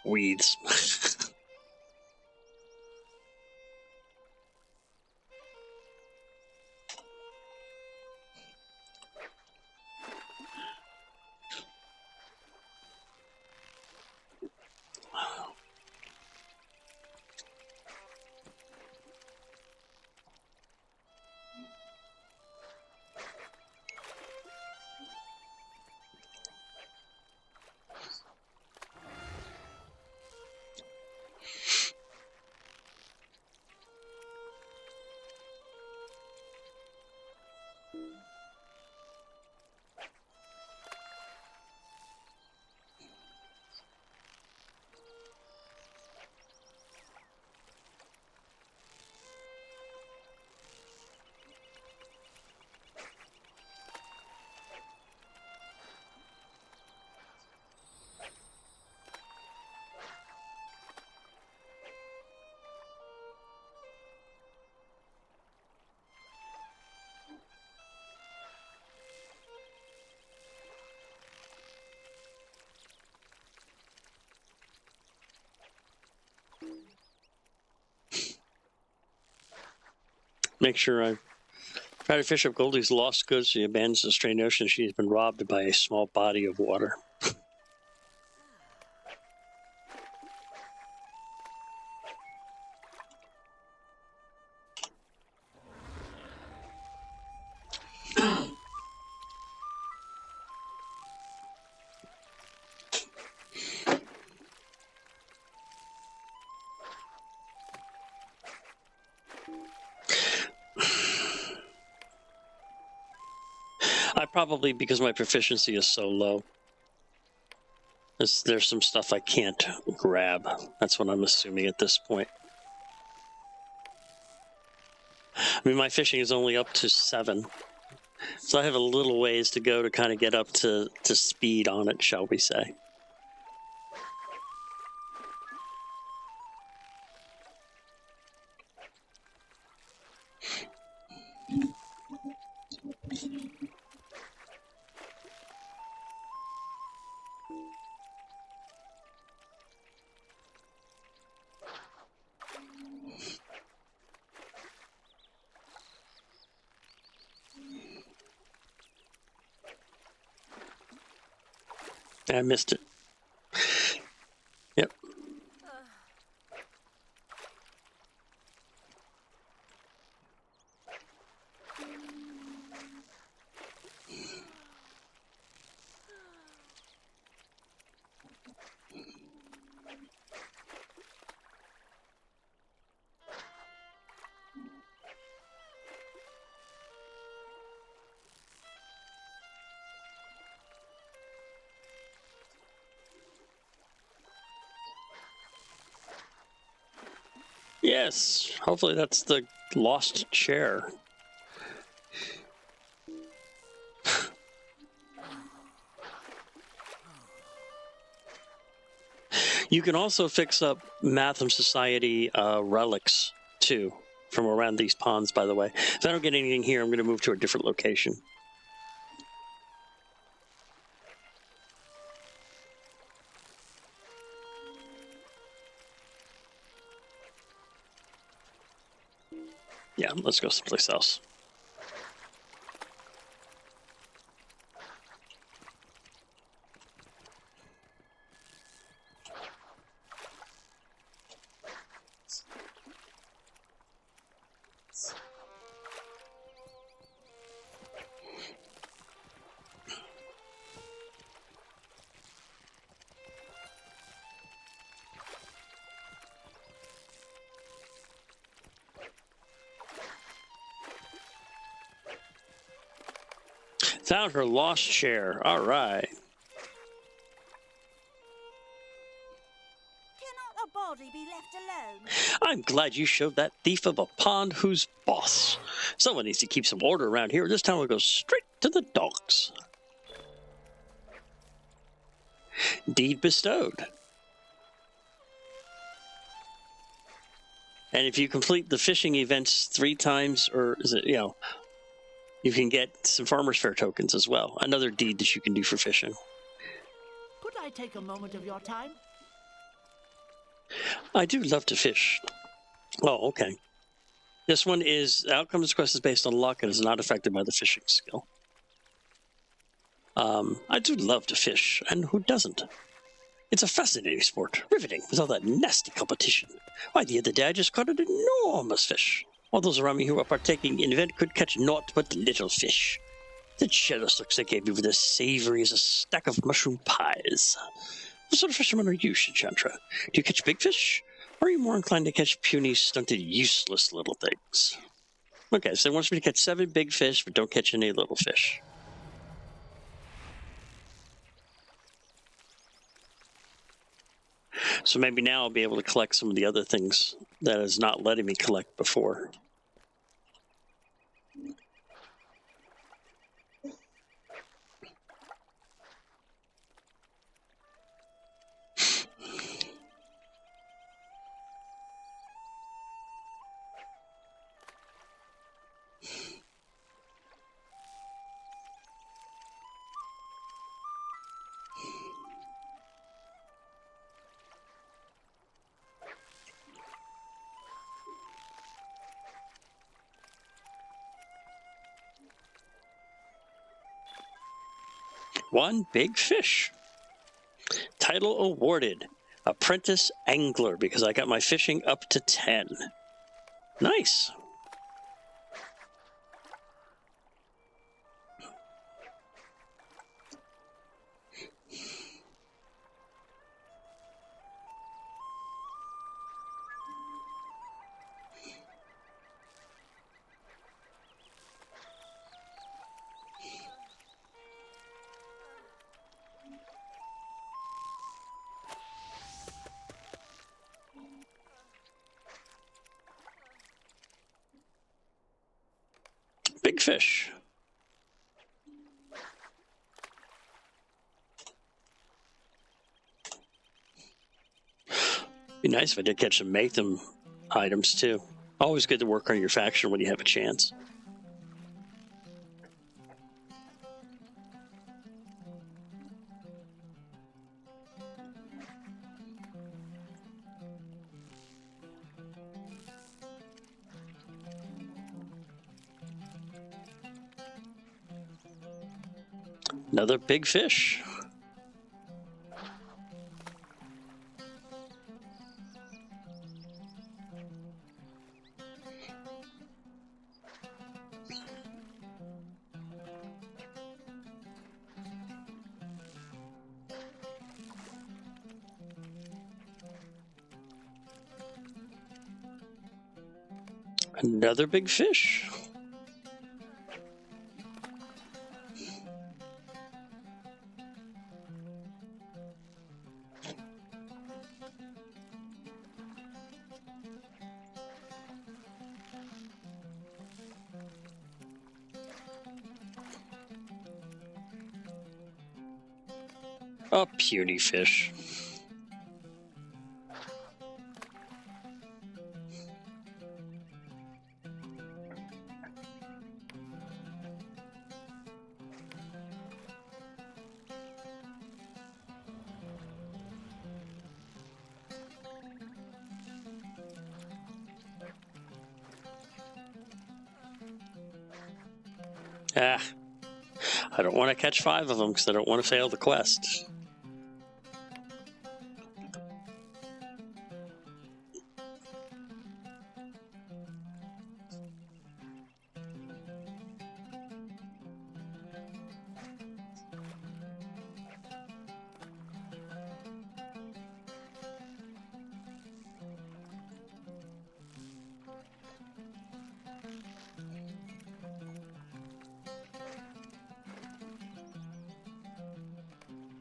Speaker 2: Weeds. make sure I try to fish up Goldie's lost goods. She abandons the strange ocean. She has been robbed by a small body of water. I probably, because my proficiency is so low, there's some stuff I can't grab. That's what I'm assuming at this point. I mean, my fishing is only up to 7. So I have a little ways to go to kind of get up to speed on it, shall we say. I missed it. Yep. Yes, hopefully that's the lost chair. You can also fix up Matham Society relics, too, from around these ponds, by the way. If I don't get anything here, I'm going to move to a different location. Yeah, let's go someplace else. Found her lost chair. All right.
Speaker 5: Cannot a body be left alone?
Speaker 2: I'm glad you showed that thief of a pond who's boss. Someone needs to keep some order around here. This time we'll go straight to the dogs. Deed bestowed. And if you complete the fishing events 3 times, or is it, you can get some Farmer's Fair tokens as well. Another deed that you can do for fishing.
Speaker 3: Could I take a moment of your time?
Speaker 2: I do love to fish. Oh, okay. This one is, outcomes quest is based on luck and is not affected by the fishing skill. I do love to fish, and who doesn't? It's a fascinating sport, riveting, with all that nasty competition. Why, the other day I just caught an enormous fish. All those around me who were partaking in the event could catch naught but little fish. The jealous looks they gave me were as savory as a stack of mushroom pies. What sort of fisherman are you, Shinchantra? Do you catch big fish? Or are you more inclined to catch puny, stunted, useless little things? Okay, so it wants me to catch 7 big fish, but don't catch any little fish. So maybe now I'll be able to collect some of the other things that is not letting me collect before. One big fish. Title awarded. Apprentice Angler, because I got my fishing up to 10. Nice. Big fish. Be nice if I did catch some make them items too. Always good to work on your faction when you have a chance. Another big fish. Another big fish. A puny fish. I don't want to catch 5 of them because I don't want to fail the quest.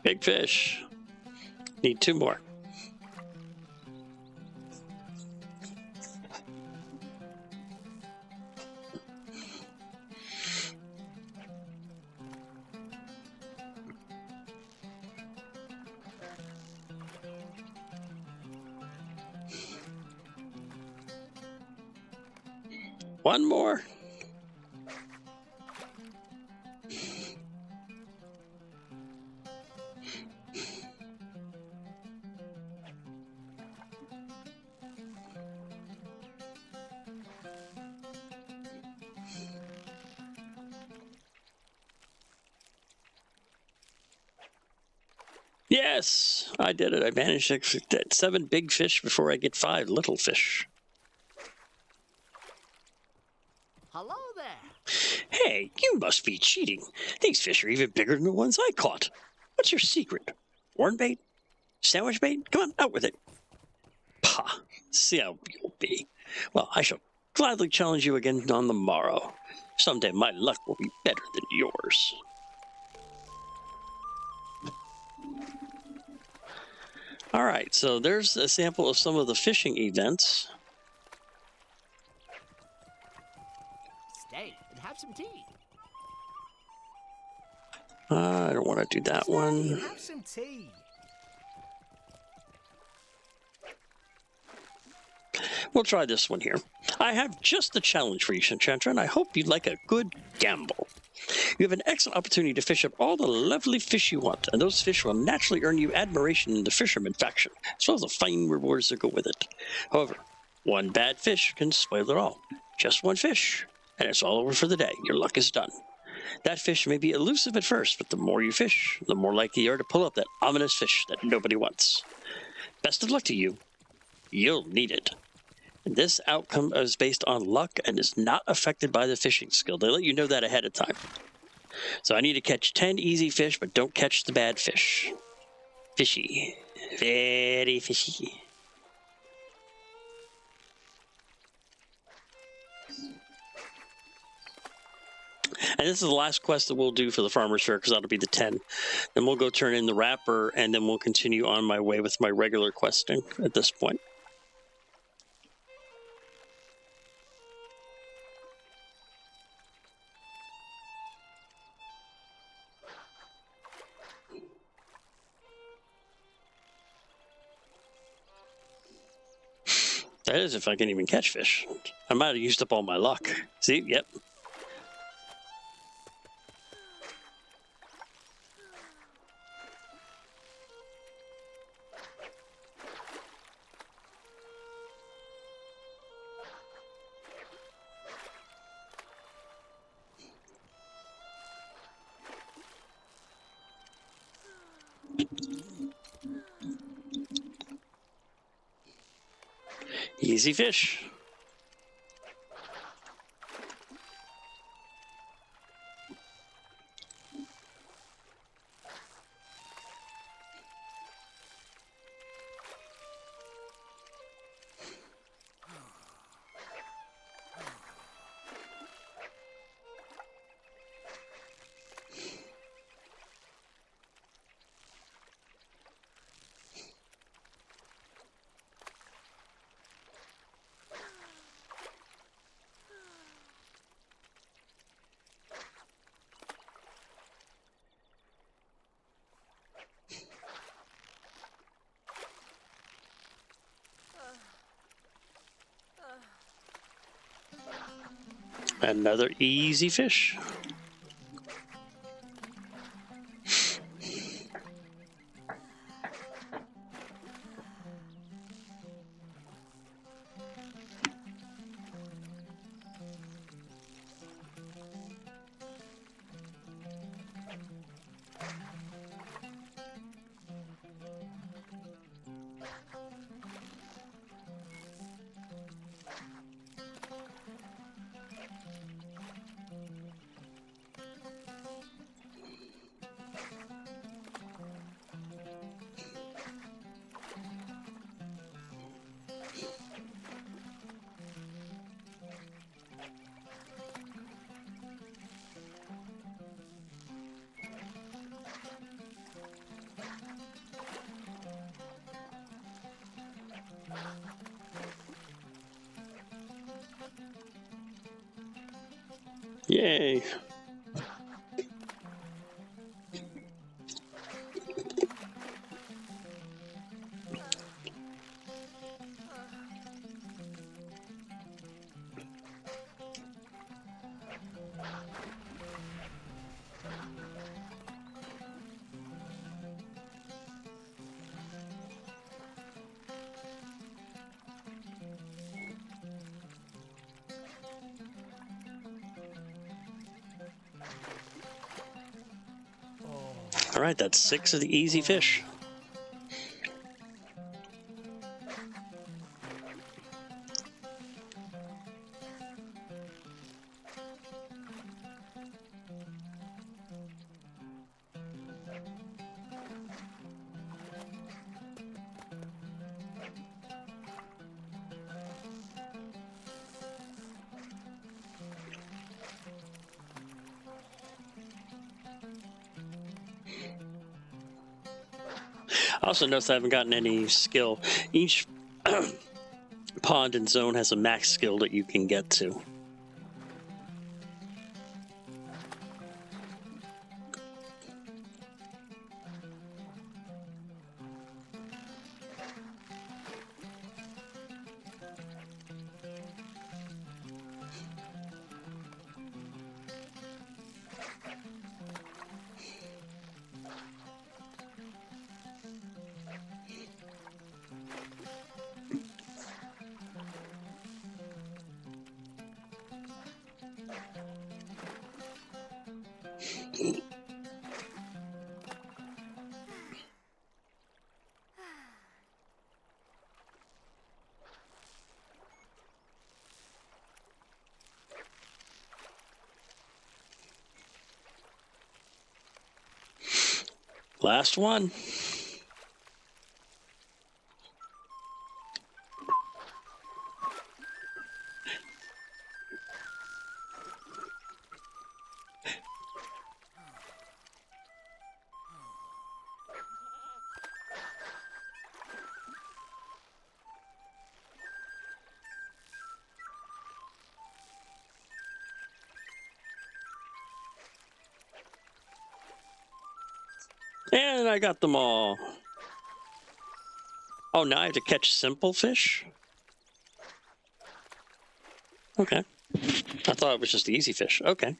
Speaker 2: Big fish. Need 2 more. One more. Yes, I did it. I managed to get 7 big fish before I get 5 little fish.
Speaker 3: Hello there.
Speaker 2: Hey, you must be cheating. These fish are even bigger than the ones I caught. What's your secret? Worm bait? Sandwich bait? Come on, out with it. Pah, see how you'll be. Well, I shall gladly challenge you again on the morrow. Someday my luck will be better than yours. All right, so there's a sample of some of the fishing events.
Speaker 3: Stay and have some tea.
Speaker 2: I don't want to do that one.
Speaker 6: Have some tea.
Speaker 2: We'll try this one here. I have just the challenge for you, Enchantra, and I hope you'd like a good gamble. You have an excellent opportunity to fish up all the lovely fish you want, and those fish will naturally earn you admiration in the fisherman faction, as well as the fine rewards that go with it. However, one bad fish can spoil it all. Just one fish, and it's all over for the day. Your luck is done. That fish may be elusive at first, but the more you fish, the more likely you are to pull up that ominous fish that nobody wants. Best of luck to you. You'll need it. And this outcome is based on luck and is not affected by the fishing skill. They let you know that ahead of time. So I need to catch 10 easy fish, but don't catch the bad fish. Fishy. Very fishy. And this is the last quest that we'll do for the Farmer's Fair, because that'll be the 10. Then we'll go turn in the wrapper, and then we'll continue on my way with my regular questing at this point. That is if I can even catch fish. I might have used up all my luck. See? Yep. Easy fish. Another easy fish. Yay. All right, that's 6 of the easy fish. I also noticed I haven't gotten any skill. Each pond and zone has a max skill that you can get to. Last one. And I got them all. Oh, now I have to catch simple fish? Okay. I thought it was just easy fish. Okay.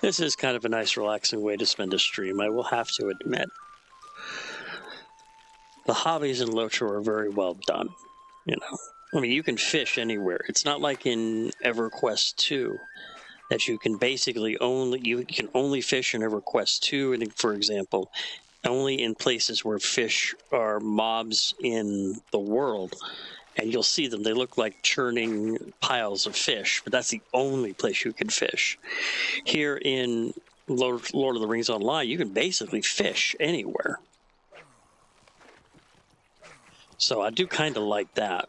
Speaker 2: This is kind of a nice, relaxing way to spend a stream, I will have to admit. The hobbies in LOTRO are very well done, you know. I mean, you can fish anywhere. It's not like in EverQuest 2 that you can basically you can only fish in EverQuest 2, and for example, only in places where fish are mobs in the world. And you'll see them. They look like churning piles of fish, but that's the only place you can fish. Here in Lord of the Rings Online, you can basically fish anywhere. So I do kind of like that.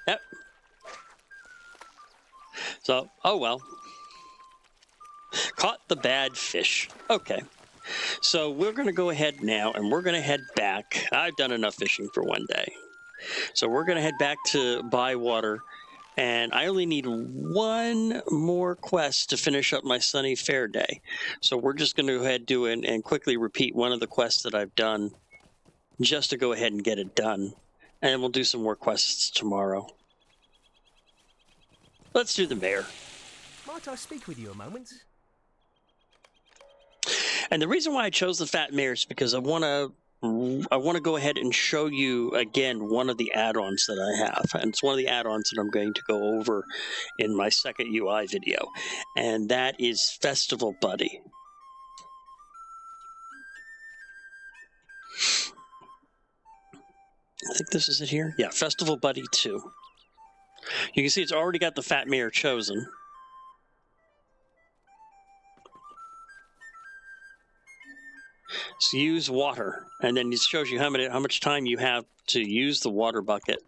Speaker 2: Yep. So, oh well. Caught the bad fish. Okay. So we're going to go ahead now, and we're going to head back. I've done enough fishing for one day. So we're going to head back to Bywater, and I only need one more quest to finish up my sunny Faire day. So we're just going to go ahead and quickly repeat one of the quests that I've done, just to go ahead and get it done. And we'll do some more quests tomorrow. Let's do the mayor.
Speaker 6: Might I speak with you a moment?
Speaker 2: And the reason why I chose the fat mayor is because I want to go ahead and show you again one of the add-ons that I have, and it's one of the add-ons that I'm going to go over in my second UI video, and that is Festival Buddy. I think this is it here. Yeah, Festival Buddy 2. You can see it's already got the fat mayor chosen. So use water, and then it shows you how much time you have to use the water bucket.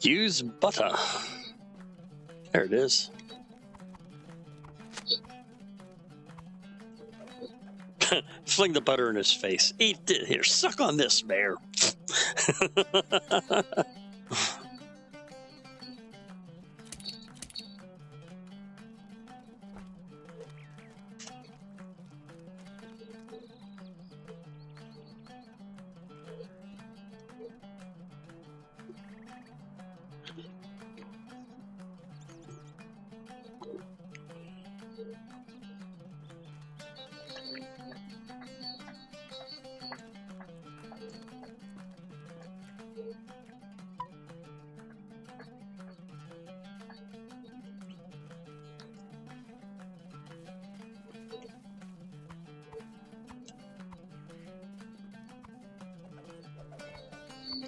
Speaker 2: Use butter. There it is. Fling the butter in his face. Eat it. Here, suck on this, Mayor.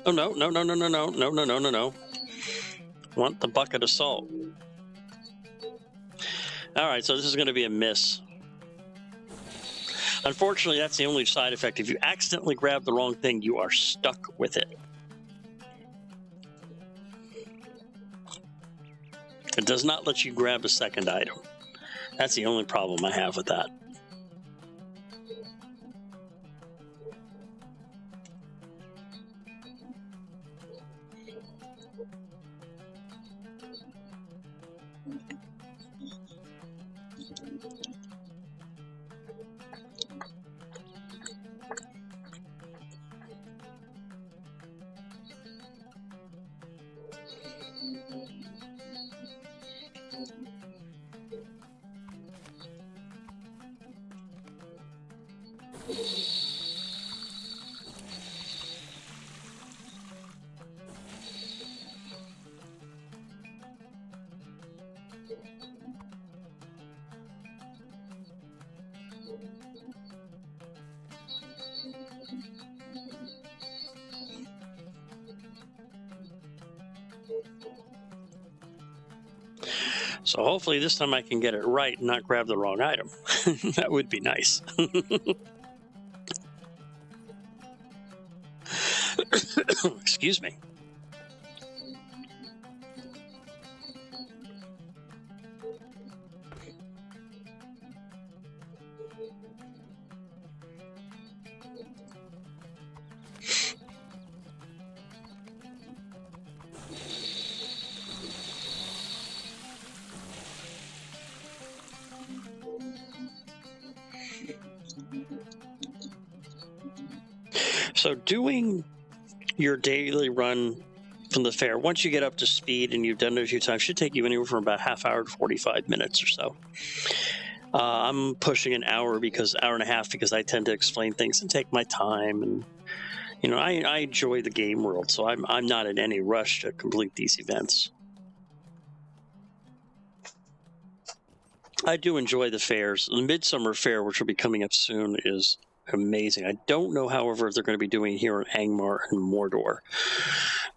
Speaker 2: Oh, no. Want the bucket of salt. All right, so this is going to be a miss. Unfortunately, that's the only side effect. If you accidentally grab the wrong thing, you are stuck with it. It does not let you grab a second item. That's the only problem I have with that. So hopefully this time I can get it right and not grab the wrong item. That would be nice. Excuse me. So doing your daily run from the fair, once you get up to speed and you've done it a few times, should take you anywhere from about half hour to 45 minutes or so. I'm pushing an hour and a half because I tend to explain things and take my time, and I enjoy the game world, so I'm not in any rush to complete these events. I do enjoy the fairs. The Midsummer Fair, which will be coming up soon, is amazing. I don't know, however, if they're going to be doing it here in Angmar and Mordor,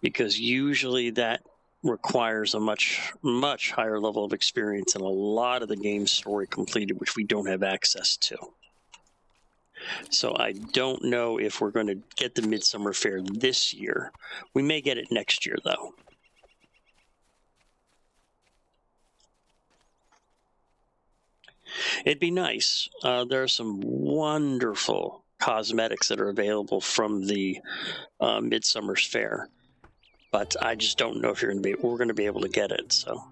Speaker 2: because usually that requires a much, much higher level of experience and a lot of the game's story completed, which we don't have access to. So I don't know if we're going to get the Midsummer Fair this year. We may get it next year, though. It'd be nice. There are some wonderful cosmetics that are available from the Midsummer's Fair, but I just don't know if we're going to be able to get it. So.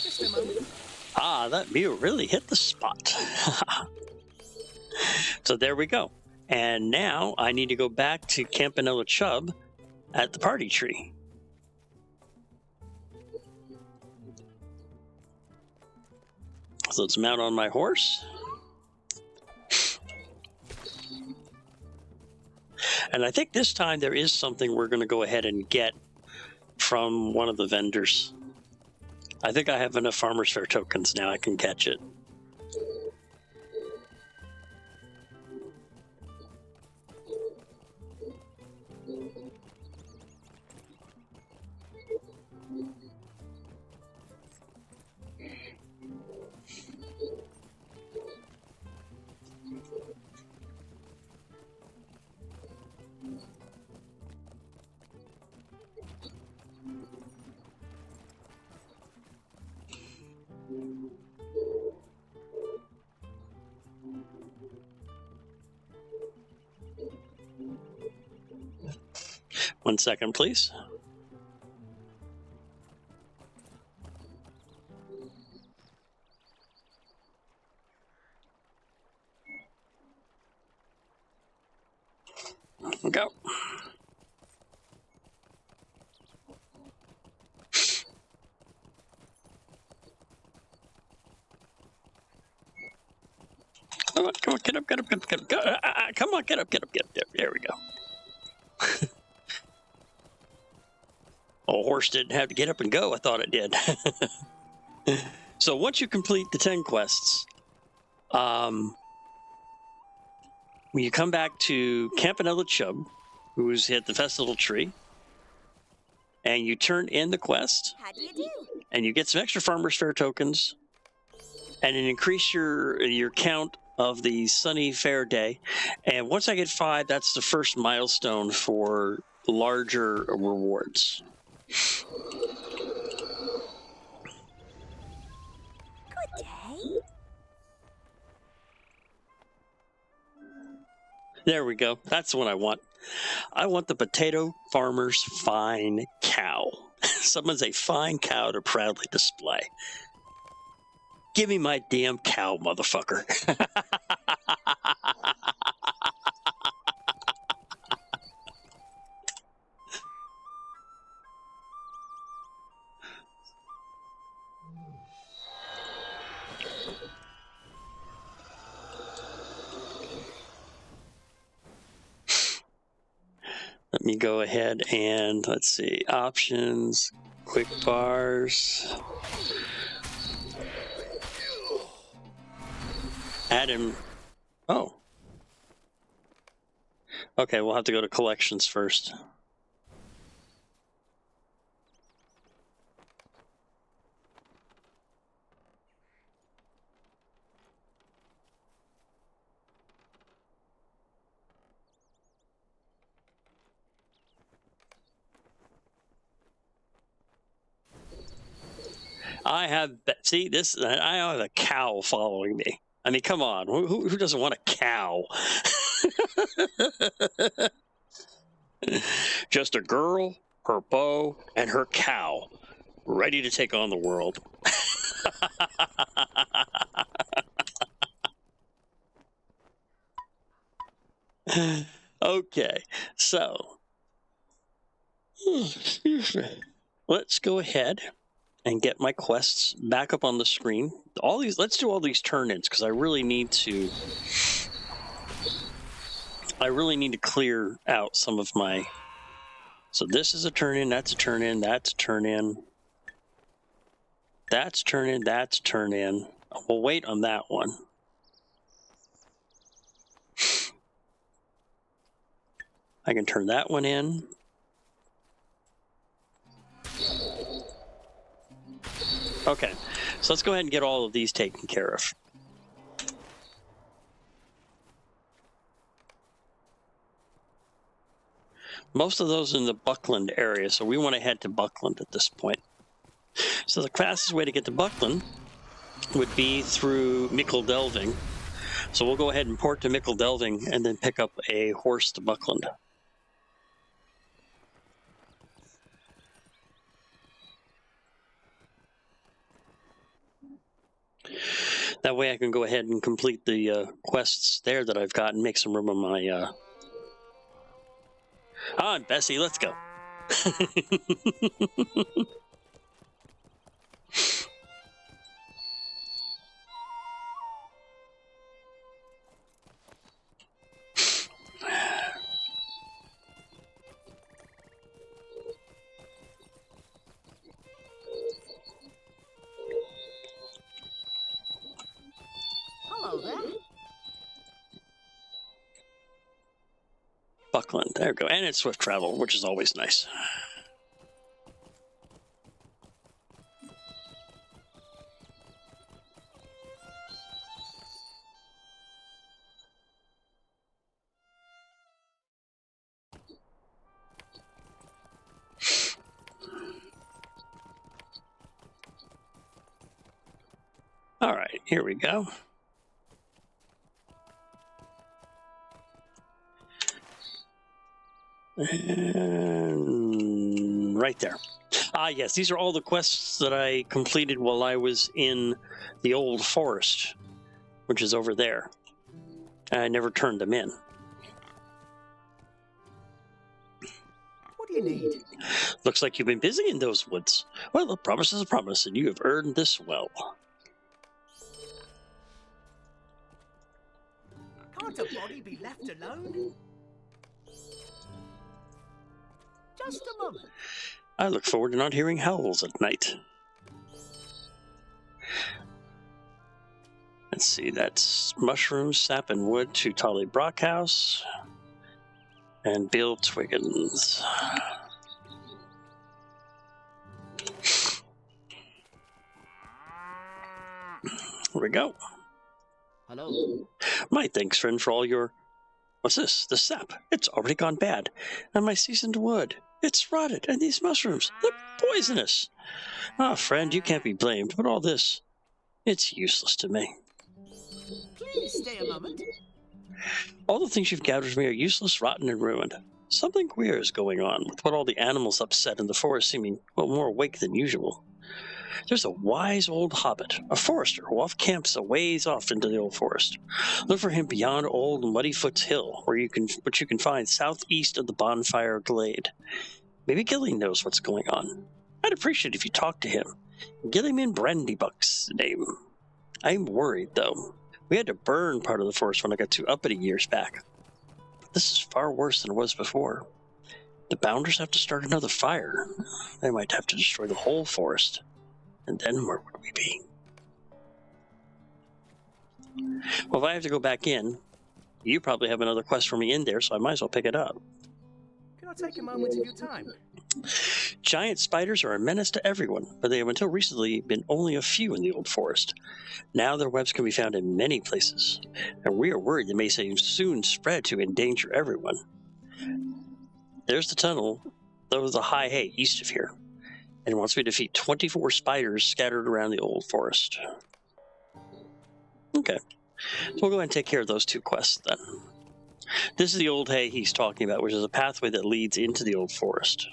Speaker 6: Just a moment.
Speaker 2: Ah, that meal really hit the spot. So there we go. And now I need to go back to Campanella Chubb at the party tree. So let's mount on my horse. And I think this time there is something we're going to go ahead and get from one of the vendors. I think I have enough Farmer's Fair tokens now I can catch it. One second, please. we go. Come on, get up, get up, get up, get up. Come on, get up, get up, get up. There we go. Oh, horse didn't have to get up and go. I thought it did. So once you complete the 10 quests, when you come back to Campanella Chubb, who's hit the festival tree, and you turn in the quest,
Speaker 5: How do you do?
Speaker 2: and you get some extra Farmer's Fair tokens, and it increase your count of the sunny fair day. And once I get 5, that's the first milestone for larger rewards.
Speaker 5: Good day.
Speaker 2: There we go. That's the one I want. I want the Potato Farmer's Fine Cow. Someone's a fine cow to proudly display. Give me my damn cow, motherfucker. Let me go ahead and let's see. Options, quick bars. Add him. Oh. Okay, we'll have to go to collections first. I have, see this, I have a cow following me. I mean, come on, who doesn't want a cow? Just a girl, her bow, and her cow, ready to take on the world. Okay, so let's go ahead and get my quests back up on the screen. Let's do all these turn-ins because I really need to clear out some of my. So this is a turn-in, that's a turn-in, that's a turn-in, that's turn-in, that's turn-in. We'll wait on that one. I can turn that one in. Okay, so let's go ahead and get all of these taken care of. Most of those in the Buckland area, so we want to head to Buckland at this point. So the fastest way to get to Buckland would be through Mickle Delving. So we'll go ahead and port to Mickle Delving and then pick up a horse to Buckland. That way I can go ahead and complete the quests there that I've got and make some room on my... On, Bessie, let's go.
Speaker 3: Hello there.
Speaker 2: Buckland, there we go. And it's swift travel, which is always nice. All right, here we go. And right there. Yes, these are all the quests that I completed while I was in the old forest, which is over there. I never turned them in.
Speaker 6: do you need?
Speaker 2: Looks like you've been busy in those woods. Well, a promise is a promise, and you have earned this well.
Speaker 6: Can't a body be left alone? Just a moment.
Speaker 2: I look forward to not hearing howls at night. Let's see, that's mushrooms, sap, and wood to Tolly Brockhouse. And Bill Twiggins. Here we go.
Speaker 3: Hello?
Speaker 2: My thanks, friend, for all your... What's this? The sap. It's already gone bad. And my seasoned wood. It's rotted. And these mushrooms, they're poisonous. Ah, friend, you can't be blamed. But all this, it's useless to me.
Speaker 3: Please stay a moment.
Speaker 2: All the things you've gathered for me are useless, rotten, and ruined. Something queer is going on, with what all the animals upset and the forest seeming, well, more awake than usual. There's a wise old hobbit, a forester, who off camps a ways off into the old forest. Look for him beyond old Muddyfoot's Hill, which you can find southeast of the bonfire glade. Maybe Gilly knows what's going on. I'd appreciate if you talked to him. Gillyman Brandybuck's name. I'm worried, though. We had to burn part of the forest when I got too uppity years back. But this is far worse than it was before. The Bounders have to start another fire. They might have to destroy the whole forest. And then where would we be? Well, if I have to go back in, you probably have another quest for me in there, so I might as well pick it up.
Speaker 6: Can I take a moment of your time?
Speaker 2: Giant spiders are a menace to everyone, but they have until recently been only a few in the old forest. Now their webs can be found in many places, and we are worried they may soon spread to endanger everyone. There's the tunnel, though the high hay east of here, and once we defeat 24 spiders scattered around the old forest. Okay, so we'll go ahead and take care of those two quests then. This is the old hay he's talking about, which is a pathway that leads into the old forest.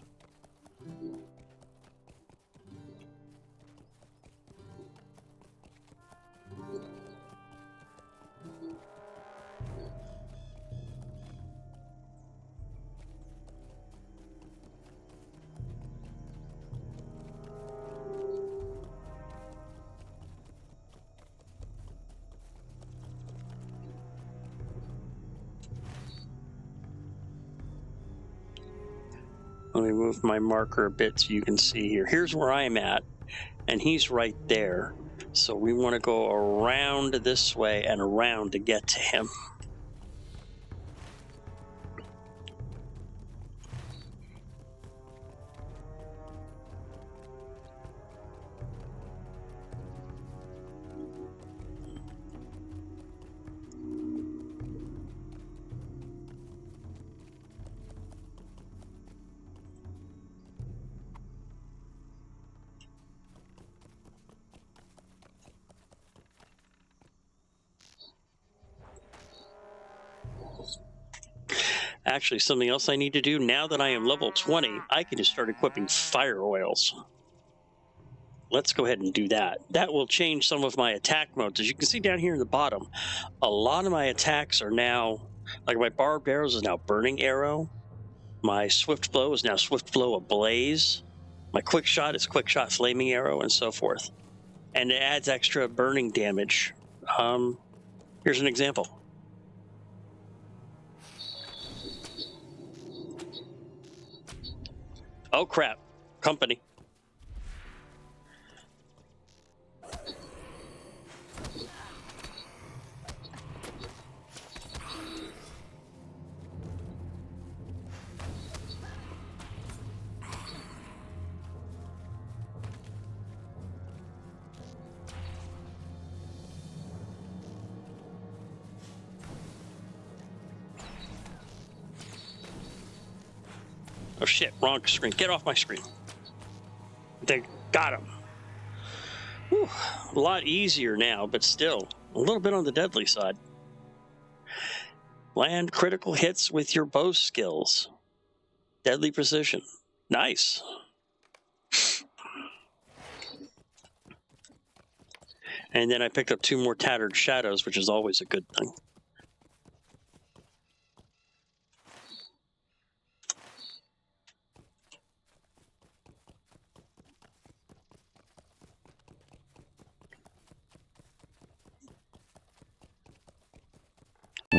Speaker 2: Let me move my marker a bit so you can see here. Here's where I'm at, and he's right there. So we want to go around this way and around to get to him. Actually, something else I need to do, now that I am level 20, I can just start equipping fire oils. Let's go ahead and do that. That will change some of my attack modes. As you can see down here in the bottom, a lot of my attacks are now, like my barbed arrows is now burning arrow. My swift blow is now swift blow ablaze. My quick shot is quick shot flaming arrow, and so forth. And it adds extra burning damage. Here's an example. Oh crap, company. Oh shit, wrong screen. Get off my screen. They got him. Whew, a lot easier now, but still a little bit on the deadly side. Land critical hits with your bow skills. Deadly precision. Nice. And then I picked up 2 more tattered shadows, which is always a good thing.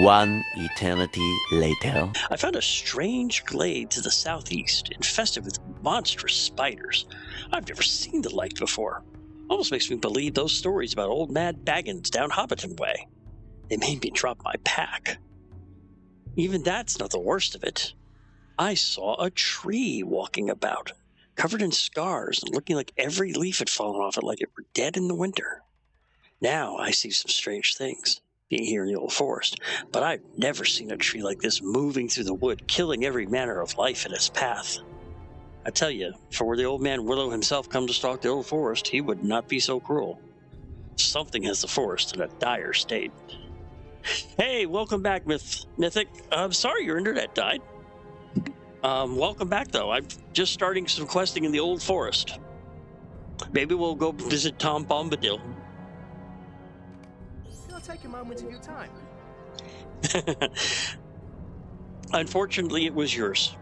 Speaker 7: One eternity later.
Speaker 2: I found a strange glade to the southeast, infested with monstrous spiders. I've never seen the like before. Almost makes me believe those stories about old Mad Baggins down Hobbiton way. They made me drop my pack. Even that's not the worst of it. I saw a tree walking about, covered in scars and looking like every leaf had fallen off it like it were dead in the winter. Now I see some strange things, being here in the old forest, but I've never seen a tree like this moving through the wood, killing every manner of life in its path. I tell you, for were the old man Willow himself come to stalk the old forest, he would not be so cruel. Something has the forest in a dire state. Hey, welcome back, Mythic. I'm sorry your internet died. Welcome back, though. I'm just starting some questing in the old forest. Maybe we'll go visit Tom Bombadil.
Speaker 6: Can I take a moment of your time?
Speaker 2: Unfortunately, it was yours.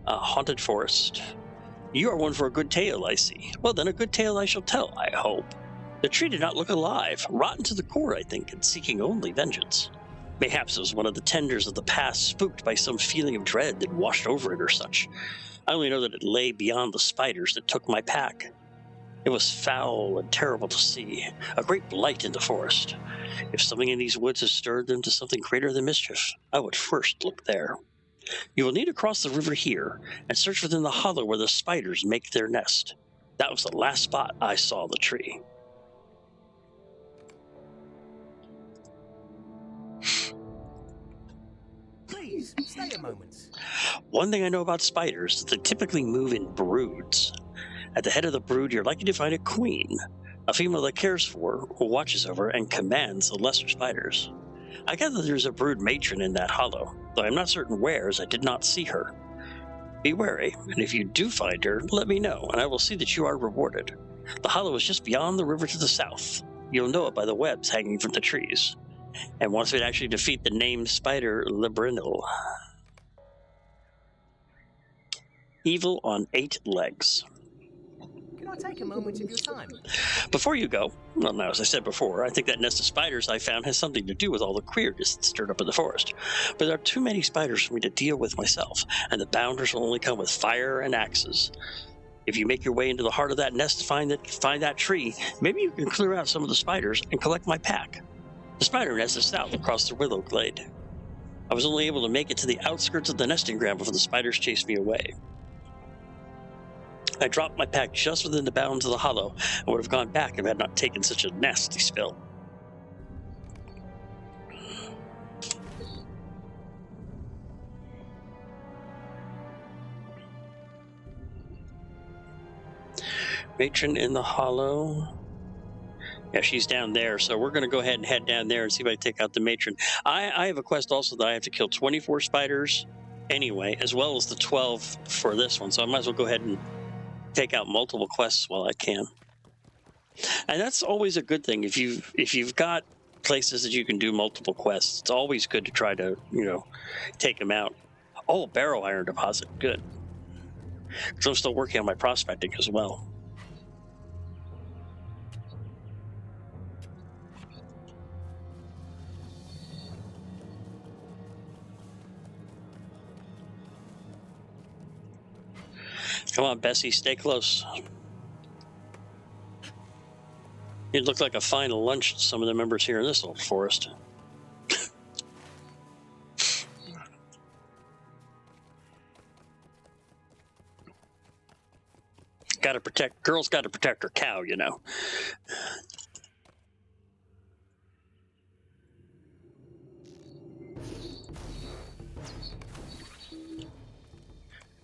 Speaker 2: A haunted forest. You are one for a good tale, I see. Well, then a good tale I shall tell, I hope. The tree did not look alive, rotten to the core, I think, and seeking only vengeance. Mayhaps it was one of the tenders of the past, spooked by some feeling of dread that washed over it or such. I only know that it lay beyond the spiders that took my pack. It was foul and terrible to see, a great blight in the forest. If something in these woods has stirred them to something greater than mischief, I would first look there. You will need to cross the river here and search within the hollow where the spiders make their nest. That was the last spot I saw the tree.
Speaker 6: Please, stay a moment.
Speaker 2: One thing I know about spiders is that they typically move in broods. At the head of the brood, you're likely to find a queen, a female that cares for, who watches over, and commands the lesser spiders. I gather there's a brood matron in that hollow, though I'm not certain where, as I did not see her. Be wary, and if you do find her, let me know, and I will see that you are rewarded. The hollow is just beyond the river to the south. You'll know it by the webs hanging from the trees. And once we actually defeat the named spider Librinil. Evil on 8 legs.
Speaker 6: Can I take a moment of your time?
Speaker 2: Before you go, well, now, as I said before, I think that nest of spiders I found has something to do with all the queerness that stirred up in the forest. But there are too many spiders for me to deal with myself, and the bounders will only come with fire and axes. If you make your way into the heart of that nest to find that tree, maybe you can clear out some of the spiders and collect my pack. The spider nest is south across the willow glade. I was only able to make it to the outskirts of the nesting ground before the spiders chased me away. I dropped my pack just within the bounds of the hollow and would have gone back if I had not taken such a nasty spill. Matron in the hollow. Yeah, she's down there, so we're going to go ahead and head down there and see if I can take out the matron. I have a quest also that I have to kill 24 spiders anyway, as well as the 12 for this one, so I might as well go ahead and take out multiple quests while I can. And that's always a good thing. If you've got places that you can do multiple quests, it's always good to try to, take them out. Oh, Barrow iron deposit. Good. Because I'm still working on my prospecting as well. Come on, Bessie, stay close. It looked like a final lunch to some of the members here in this little forest. Girls gotta protect her cow,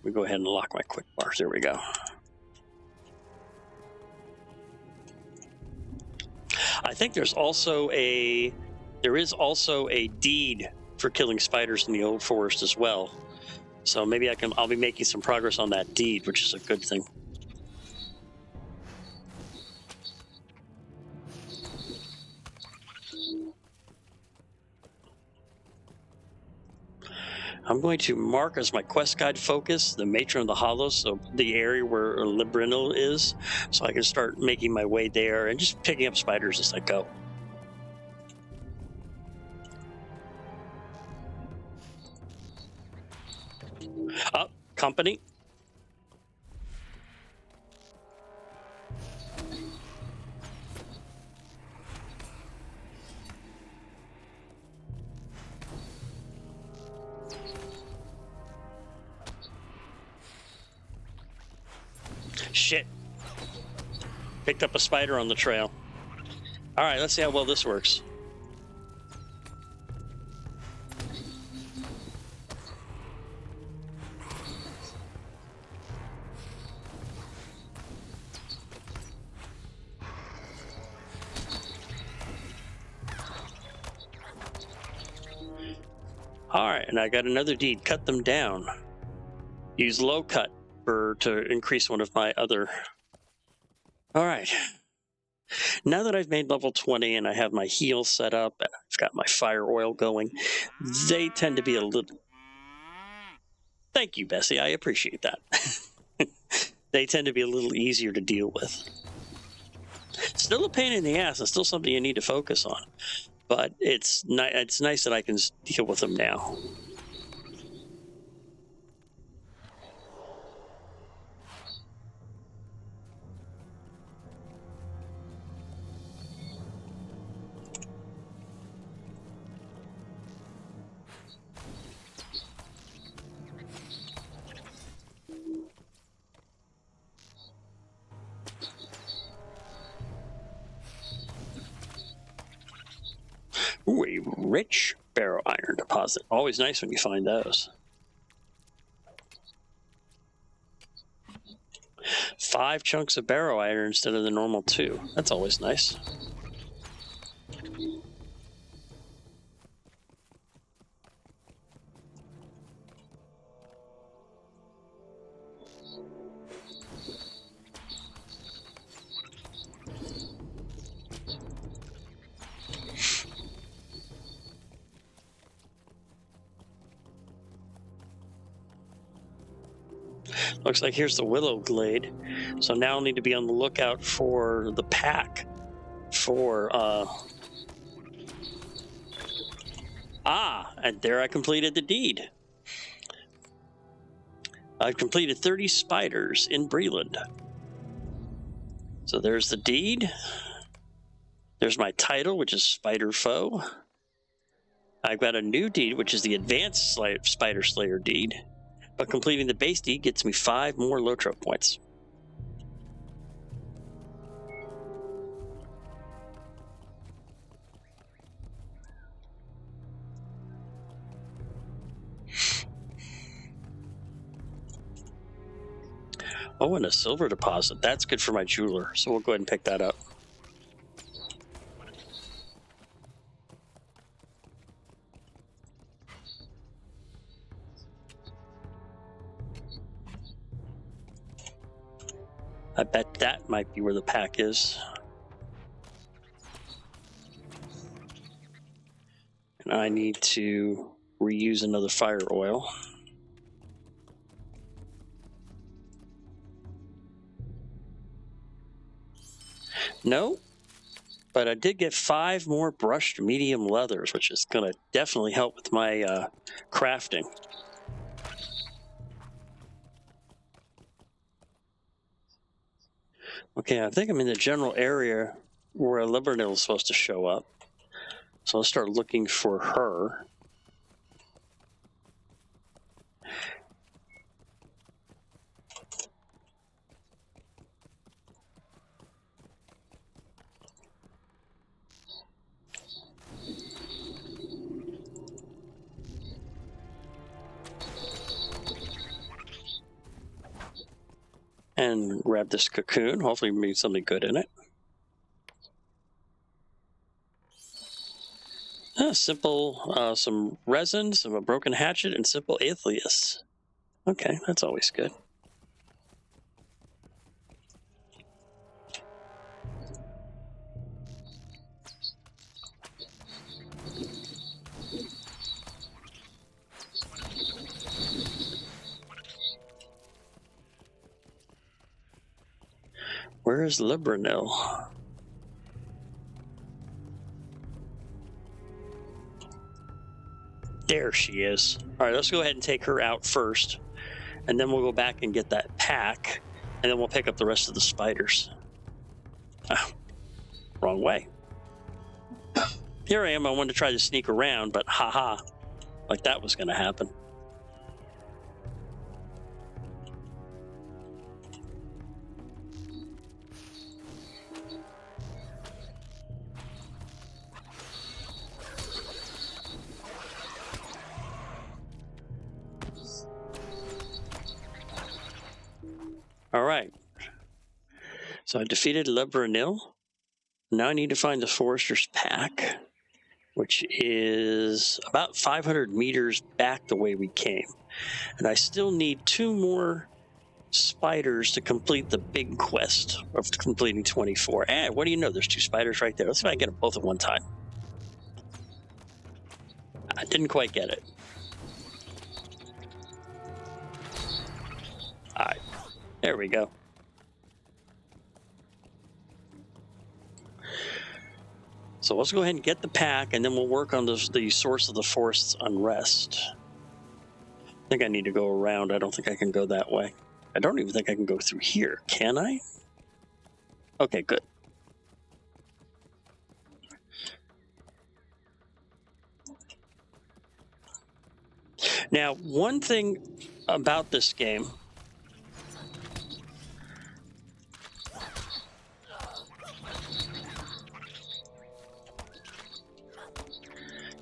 Speaker 2: We go ahead and lock my quick bars. There we go. I think there is also a deed for killing spiders in the old forest as well. So maybe I'll be making some progress on that deed, which is a good thing. I'm going to mark as my quest guide focus the Matron of the Hollow, so the area where Librinil is, so I can start making my way there and just picking up spiders as I go. company. Shit. Picked up a spider on the trail. All right, let's see how well this works. All right, and I got another deed. Cut them down. Use low cut to increase one of my other. All right. Now that I've made level 20 and I have my heal set up, and I've got my fire oil going, they tend to be a little. Thank you, Bessie. I appreciate that. They tend to be a little easier to deal with. Still a pain in the ass and still something you need to focus on. But it's nice that I can deal with them now. Ooh, a rich Barrow iron deposit. Always nice when you find those. 5 chunks of Barrow iron instead of the normal 2. That's always nice. Looks like here's the Willow Glade. So now I'll need to be on the lookout for the pack for and there I completed the deed. I've completed 30 spiders in Breeland. So there's the deed. There's my title, which is Spider Foe. I've got a new deed, which is the Advanced Spider Slayer deed. But completing the base deed gets me 5 more LOTRO points. Oh, and a silver deposit. That's good for my jeweler, so we'll go ahead and pick that up. I bet that might be where the pack is. And I need to reuse another fire oil. No, but I did get 5 more brushed medium leathers, which is going to definitely help with my crafting. Okay, I think I'm in the general area where a Libernil is supposed to show up. So I'll start looking for her. And grab this cocoon. Hopefully we need something good in it. Simple, some resin, a broken hatchet, and simple aethleus. Okay, that's always good. Where is Libernil? There she is. All right, let's go ahead and take her out first. and then we'll go back and get that pack, and then we'll pick up the rest of the spiders. Ah, wrong way. Here I am. I wanted to try to sneak around, but haha, like that was going to happen. All right. So I defeated Lebranil. Now I need to find the Forester's Pack, which is about 500 meters back the way we came. And I still need 2 more spiders to complete the big quest of completing 24. And what do you know? There's 2 spiders right there. Let's see if I can get them both at one time. I didn't quite get it. All right. There we go. So let's go ahead and get the pack, and then we'll work on the source of the forest's unrest. I think I need to go around. I don't think I can go that way. I don't even think I can go through here. Can I? Okay, good. Now, one thing about this game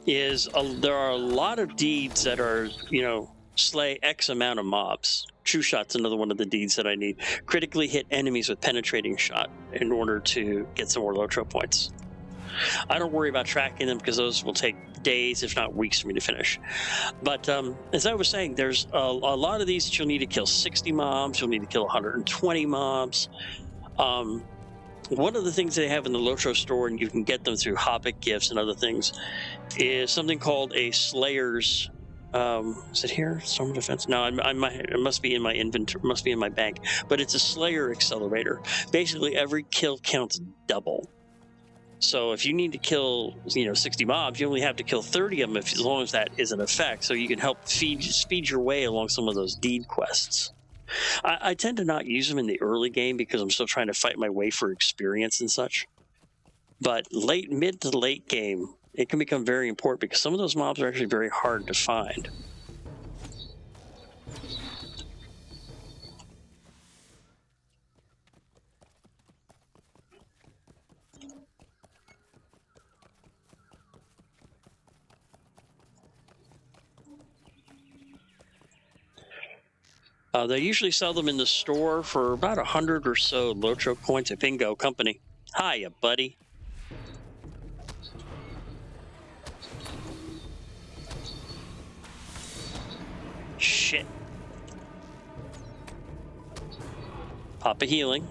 Speaker 2: is there are a lot of deeds that are, slay X amount of mobs. True Shot's another one of the deeds that I need. Critically hit enemies with penetrating shot in order to get some more LOTRO points. I don't worry about tracking them because those will take days, if not weeks, for me to finish. But as I was saying, there's a lot of these that you'll need to kill 60 mobs. You'll need to kill 120 mobs. One of the things they have in the LOTRO store, and you can get them through Hobbit gifts and other things, is something called a Slayer's. Is it here? Storm Defense? No, it must be in my inventory. Must be in my bank. But it's a Slayer accelerator. Basically, every kill counts double. So if you need to kill, 60 mobs, you only have to kill 30 of them as long as that is an effect. So you can help speed your way along some of those deed quests. I tend to not use them in the early game because I'm still trying to fight my way for experience and such. But mid to late game, it can become very important because some of those mobs are actually very hard to find. They usually sell them in the store for about 100 or so LOTRO points at Bingo Company. Hiya, buddy. Shit. Pop a healing.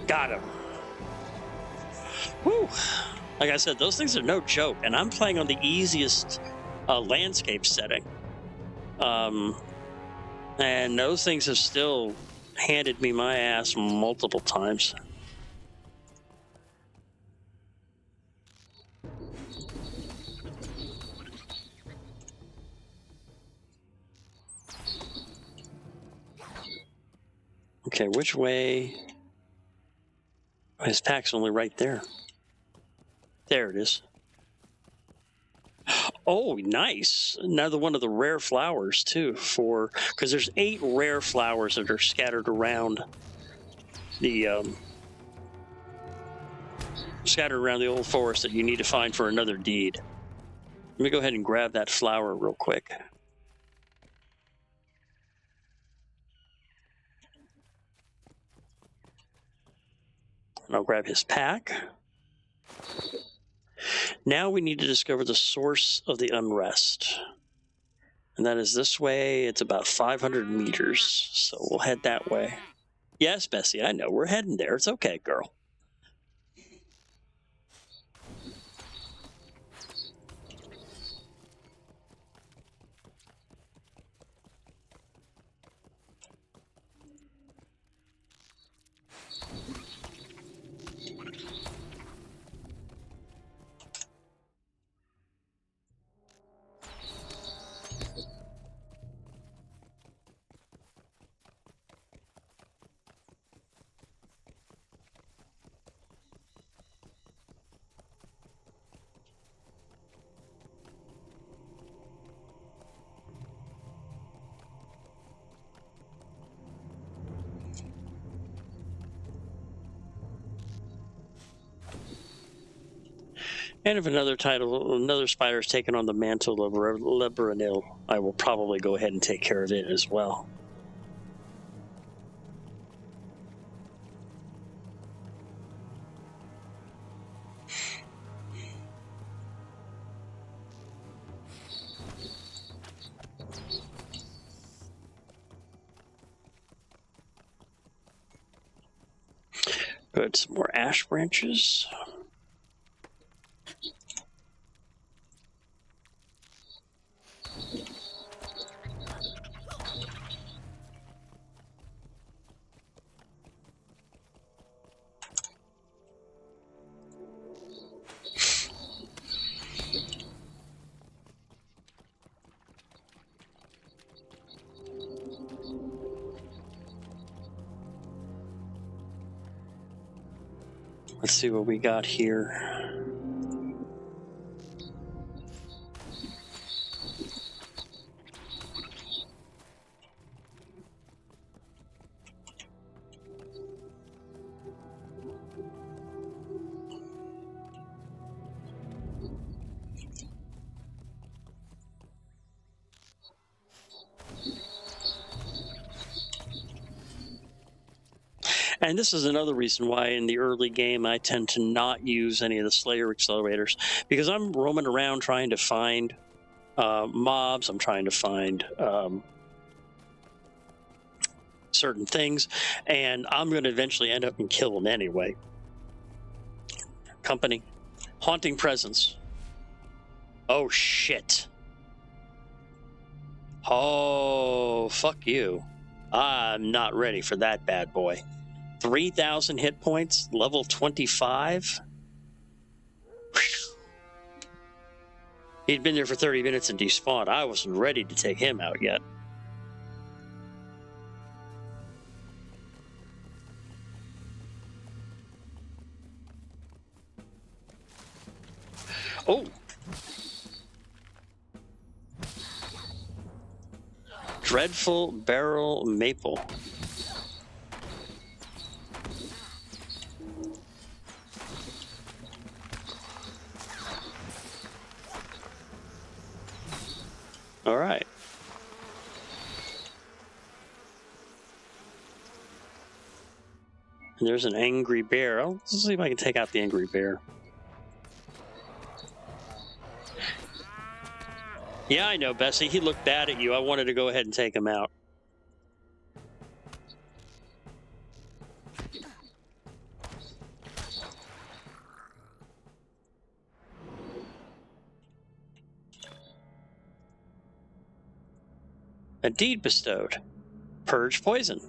Speaker 2: Got him. Whew. Like I said, those things are no joke, and I'm playing on the easiest landscape setting. And those things have still handed me my ass multiple times. Okay, which way? His pack's only right there. There it is. Oh, nice. Another one of the rare flowers, too, because there's 8 rare flowers that are scattered around the old forest that you need to find for another deed. Let me go ahead and grab that flower real quick. And I'll grab his pack. Now we need to discover the source of the unrest. And that is this way. It's about 500 meters. So we'll head that way. Yes, Bessie, I know. We're heading there. It's okay, girl. And if another spider is taken on the mantle of Lebranil, I will probably go ahead and take care of it as well. Good, some more ash branches. Let's see what we got here. And this is another reason why in the early game I tend to not use any of the Slayer accelerators, because I'm roaming around trying to find mobs, I'm trying to find certain things, and I'm going to eventually end up and kill them anyway. Company. Haunting presence. Oh, shit. Oh, fuck you. I'm not ready for that bad boy. 3,000 hit points, level 25. He'd been there for 30 minutes and despawned. I wasn't ready to take him out yet. Oh. Dreadful Barrel Maple. All right. And there's an angry bear. Let's see if I can take out the angry bear. Yeah, I know, Bessie. He looked bad at you. I wanted to go ahead and take him out. A deed bestowed. Purge poison.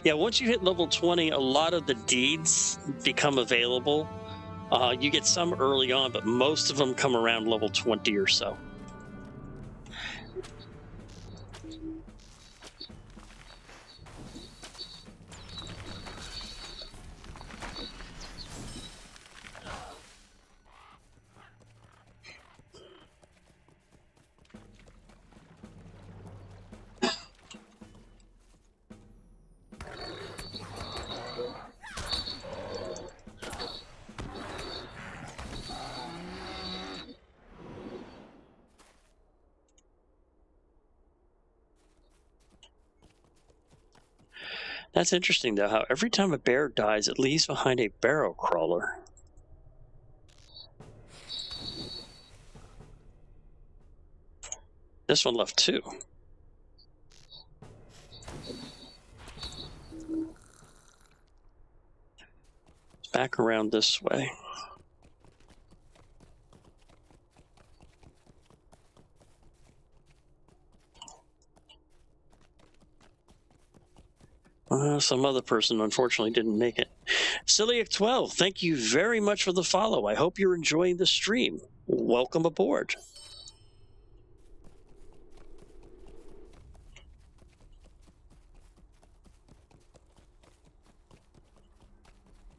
Speaker 2: Yeah, once you hit level 20, a lot of the deeds become available. You get some early on, but most of them come around level 20 or so. That's interesting, though, how every time a bear dies, it leaves behind a barrow crawler. This one left 2. It's back around this way. Some other person, unfortunately, didn't make it. Celiac12, thank you very much for the follow. I hope you're enjoying the stream. Welcome aboard.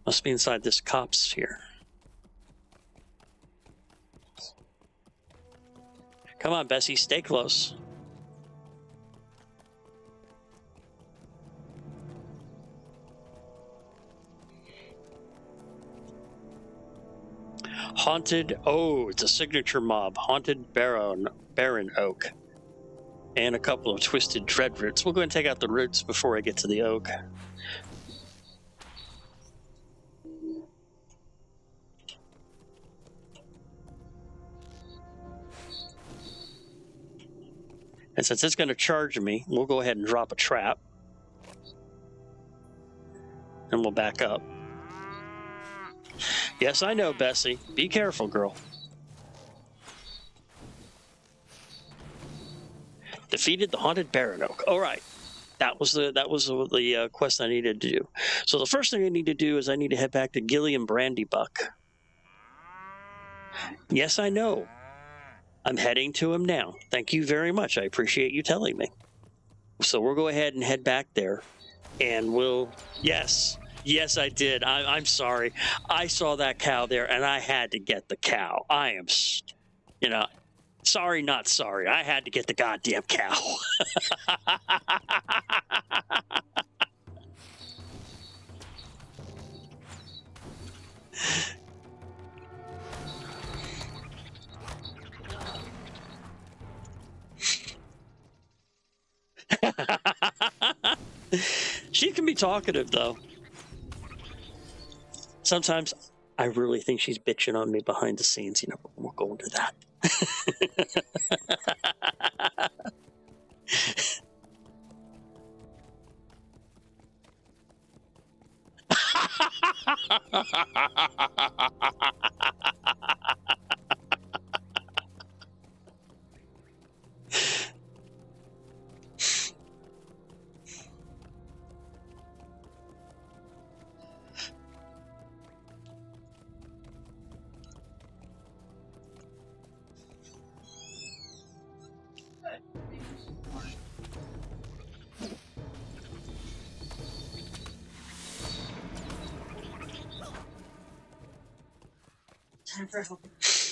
Speaker 2: Must be inside this copse here. Come on, Bessie, stay close. Haunted. Oh, it's a signature mob. Haunted Barron Oak. And a couple of twisted dread roots. We'll go ahead and take out the roots before I get to the oak. And since it's going to charge me, we'll go ahead and drop a trap. And we'll back up. Yes, I know, Bessie. Be careful, girl. Defeated the Haunted Barron Oak. All right. That was the quest I needed to do. So the first thing I need to do is I need to head back to Gilliam Brandybuck. Yes, I know. I'm heading to him now. Thank you very much. I appreciate you telling me. So we'll go ahead and head back there, and we'll... Yes, I did. I'm sorry. I saw that cow there, and I had to get the cow. I am, sorry, not sorry. I had to get the goddamn cow. She can be talkative, though. Sometimes I really think she's bitching on me behind the scenes. We'll go into that.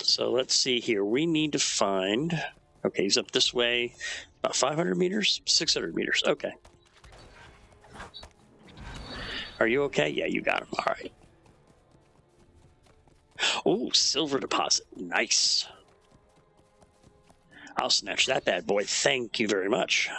Speaker 2: So let's see here. We need to find... Okay, he's up this way. About 500 meters? 600 meters. Okay. Are you okay? Yeah, you got him. All right. Oh, silver deposit. Nice. I'll snatch that bad boy. Thank you very much.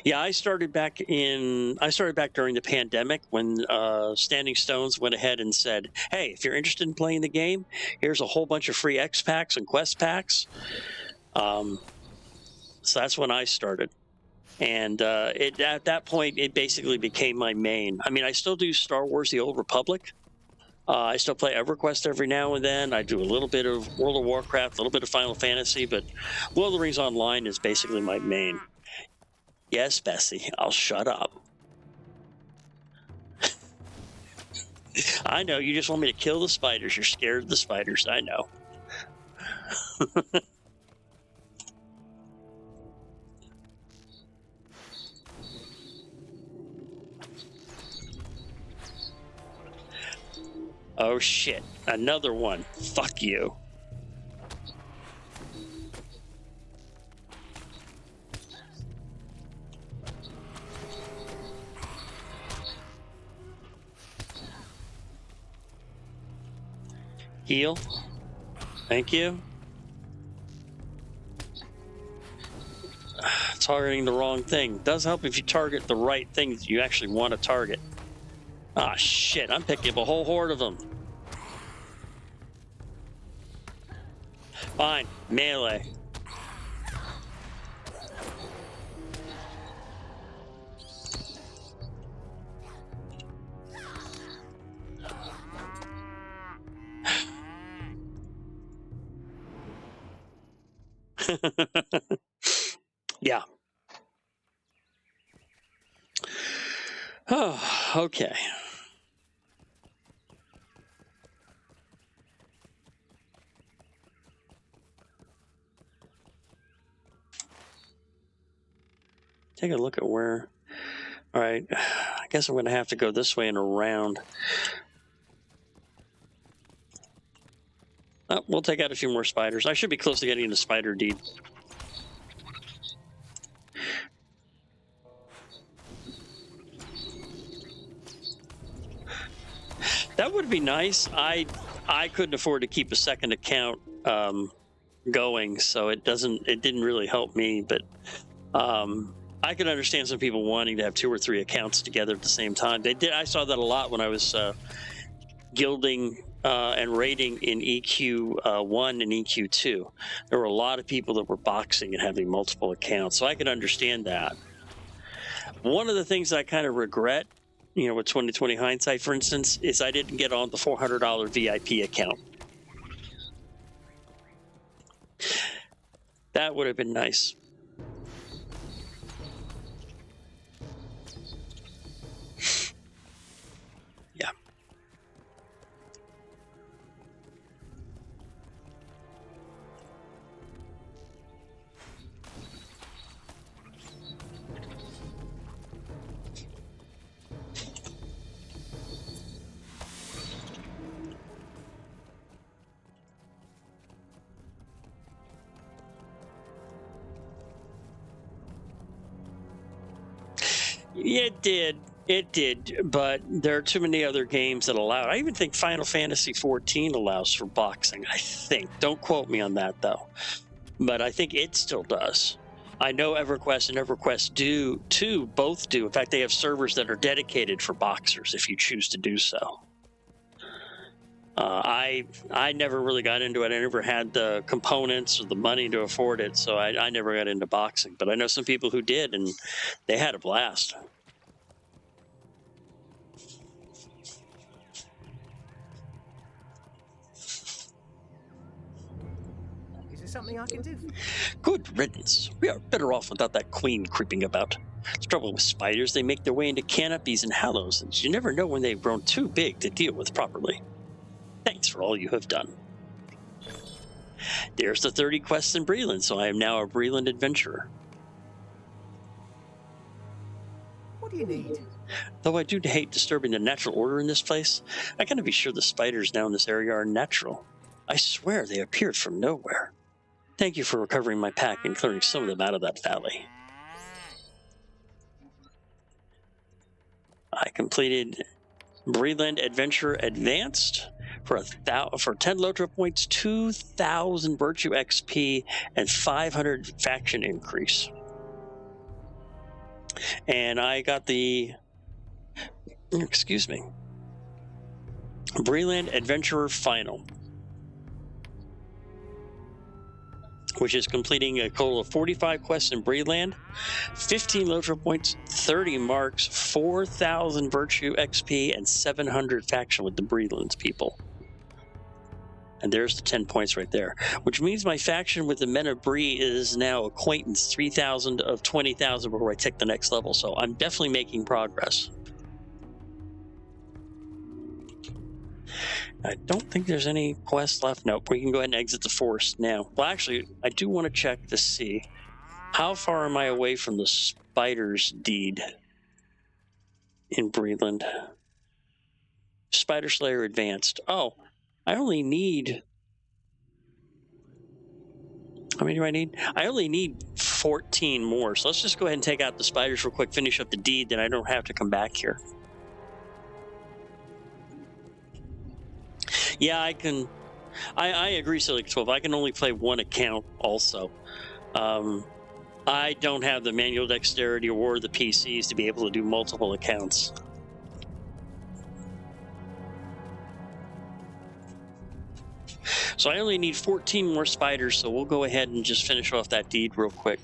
Speaker 2: Yeah, I started back during the pandemic when Standing Stones went ahead and said, hey, if you're interested in playing the game, here's a whole bunch of free X packs and quest packs. So that's when I started. And at that point, it basically became my main. I mean, I still do Star Wars: The Old Republic. I still play EverQuest every now and then. I do a little bit of World of Warcraft, a little bit of Final Fantasy, but Lord of the Rings Online is basically my main. Yes, Bessie, I'll shut up. I know, you just want me to kill the spiders. You're scared of the spiders, I know. Oh shit, another one. Fuck you. Heal. Thank you. Targeting the wrong thing. Does help if you target the right thing that you actually want to target. Ah, shit. I'm picking up a whole horde of them. Fine. Melee. Yeah. Oh, okay. Take a look at where... All right. I guess I'm going to have to go this way and around. Oh, we'll take out a few more spiders. I should be close to getting the spider deed. That would be nice. I couldn't afford to keep a second account going, so it didn't really help me. But I could understand some people wanting to have 2 or 3 accounts together at the same time. They did. I saw that a lot when I was guilding and raiding in EQ1 and EQ2. There were a lot of people that were boxing and having multiple accounts, so I could understand that. One of the things I kind of regret, with 2020 hindsight, for instance, is I didn't get on the $400 VIP account. That would have been nice. Yeah. It did, but there are too many other games that allow it. I even think Final Fantasy XIV allows for boxing, I think. Don't quote me on that, though. But I think it still does. I know EverQuest and EverQuest 2 both do. In fact, they have servers that are dedicated for boxers if you choose to do so. I never really got into it. I never had the components or the money to afford it, so I never got into boxing. But I know some people who did, and they had a blast.
Speaker 6: Is there something I can do for you?
Speaker 2: Good riddance. We are better off without that queen creeping about. The trouble with spiders, they make their way into canopies and hollows, and you never know when they've grown too big to deal with properly. Thanks for all you have done. There's the 30 quests in Breeland, so I am now a Breeland adventurer.
Speaker 6: What do you need?
Speaker 2: Though I do hate disturbing the natural order in this place, I gotta be sure the spiders down this area are natural. I swear they appeared from nowhere. Thank you for recovering my pack and clearing some of them out of that valley. I completed Breeland Adventure Advanced for 10 LOTRO points, 2,000 Virtue XP, and 500 faction increase. And I got the, Breeland Adventurer Final, which is completing a total of 45 quests in Breeland, 15 LOTRO points, 30 marks, 4,000 Virtue XP, and 700 faction with the Breeland people. And there's the 10 points right there, which means my faction with the men of Bree is now acquaintance 3,000 of 20,000 before I take the next level. So I'm definitely making progress. I don't think there's any quests left. Nope, we can go ahead and exit the forest now. Well, actually, I do want to check to see how far am I away from the spider's deed in Breeland. Spider Slayer Advanced. Oh, I only need... How many do I need? I only need 14 more. So let's just go ahead and take out the spiders real quick, finish up the deed, then I don't have to come back here. Yeah, I can... I agree, Silly 12. I can only play one account also. I don't have the manual dexterity or the PCs to be able to do multiple accounts. So I only need 14 more spiders, so we'll go ahead and just finish off that deed real quick.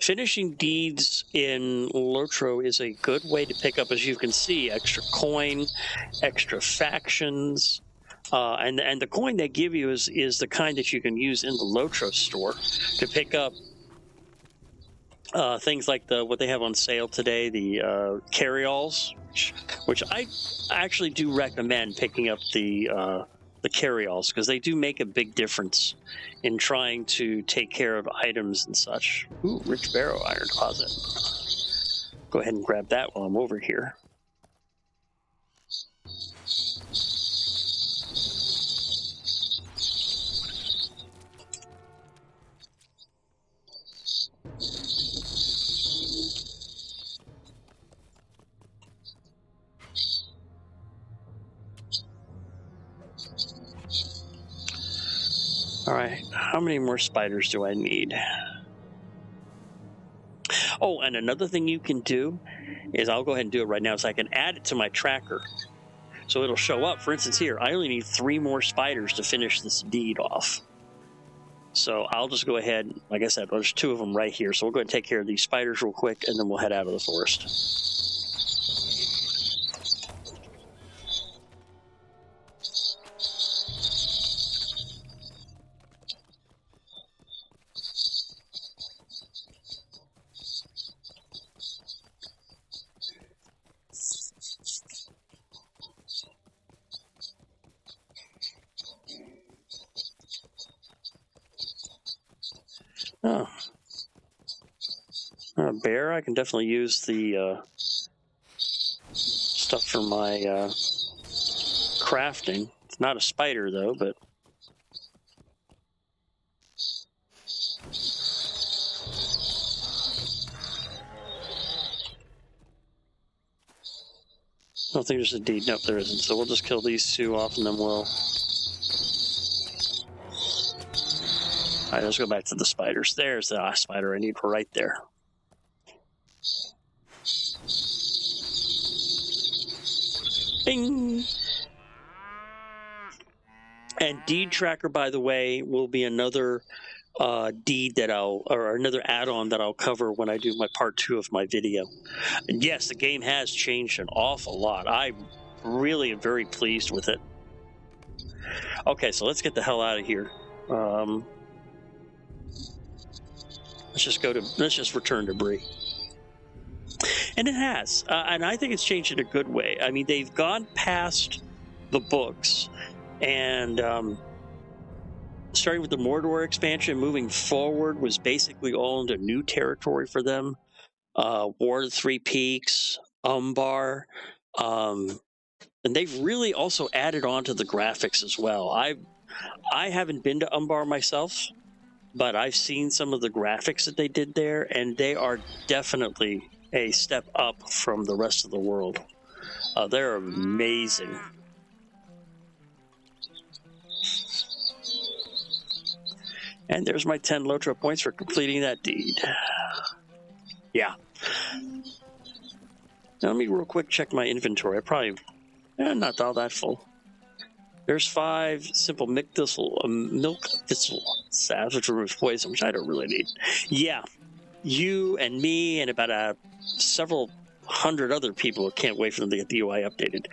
Speaker 2: Finishing deeds in LOTRO is a good way to pick up, as you can see, extra coin, extra factions, And the coin they give you is the kind that you can use in the LOTRO store to pick up things like what they have on sale today, the carry-alls, which I actually do recommend picking up the carry-alls, because they do make a big difference in trying to take care of items and such. Ooh, rich Barrow iron deposit. Go ahead and grab that while I'm over here. All right, how many more spiders do I need? Oh, and another thing you can do is, I'll go ahead and do it right now, so I can add it to my tracker. So it'll show up, for instance, here, I only need 3 more spiders to finish this deed off. So I'll just go ahead, like I said, there's 2 of them right here. So we'll go ahead and take care of these spiders real quick, and then we'll head out of the forest. Oh. Bear, I can definitely use the stuff for my crafting. It's not a spider, though, but... I don't think there's a deed. Nope, there isn't. So we'll just kill these 2 off, and then we'll... All right, let's go back to the spiders. There's the last spider I need for right there. Bing! And deed tracker, by the way, will be another deed that or another add-on that I'll cover when I do my part 2 of my video. And yes, the game has changed an awful lot. I really am very pleased with it. Okay, so let's get the hell out of here. Let's just return to Bree. And it has, and I think it's changed in a good way. I mean, they've gone past the books, and starting with the Mordor expansion, moving forward was basically all into new territory for them. War of the Three Peaks, Umbar, and they've really also added on to the graphics as well. I haven't been to Umbar myself, but I've seen some of the graphics that they did there, and they are definitely a step up from the rest of the world. They're amazing. And there's my 10 LOTRO points for completing that deed. Yeah. Now let me real quick check my inventory. I probably not all that full. There's 5 simple milk thistle salves, which removes poison, which I don't really need. Yeah, you and me and about several hundred other people can't wait for them to get the UI updated.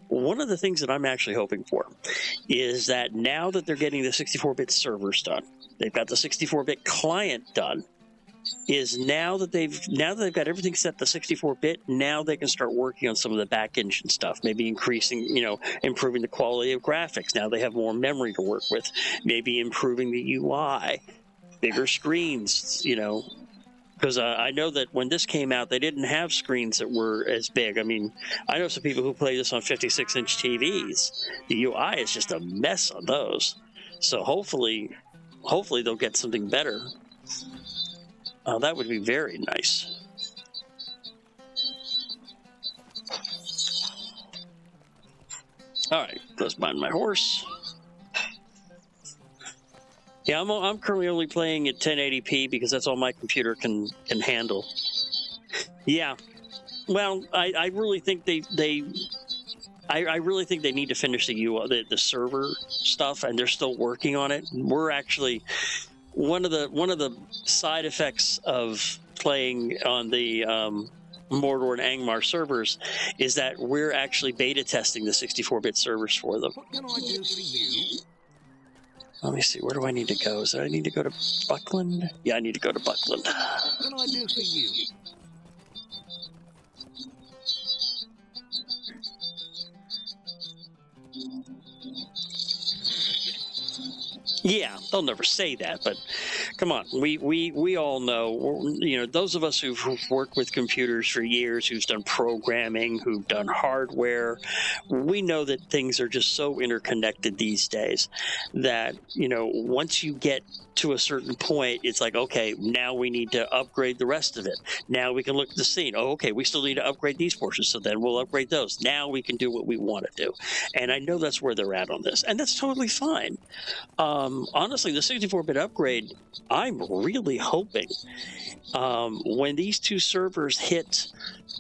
Speaker 2: One of the things that I'm actually hoping for is that now that they're getting the 64-bit servers done, they've got the 64-bit client done, is now that they've got everything set to 64-bit, now they can start working on some of the back engine stuff, maybe increasing, improving the quality of graphics. Now they have more memory to work with, maybe improving the UI, bigger screens, because I know that when this came out, they didn't have screens that were as big. I mean, I know some people who play this on 56-inch TVs. The UI is just a mess on those. So hopefully they'll get something better. That would be very nice. All right, let's bind my horse. Yeah, I'm currently only playing at 1080p because that's all my computer can handle. Yeah, well, I really think I really think they need to finish the server stuff, and they're still working on it. We're actually one of the side effects of playing on the Mordor and Angmar servers is that we're actually beta testing the 64-bit servers for them.
Speaker 3: What can I do for you?
Speaker 2: Let me see, where do I need to go? Do I need to go to Buckland? Yeah, I need to go to Buckland.
Speaker 3: What can I do for you?
Speaker 2: Yeah, they'll never say that, but come on, we all know, you know, those of us who've worked with computers for years, who've done programming, who've done hardware, we know that things are just so interconnected these days that, you know, once you get to a certain point, it's like, okay, now we need to upgrade the rest of it. Now we can look at the scene. Oh, okay, we still need to upgrade these portions, so then we'll upgrade those. Now we can do what we want to do. And I know that's where they're at on this, and that's totally fine. Honestly, the 64-bit upgrade, I'm really hoping when these two servers hit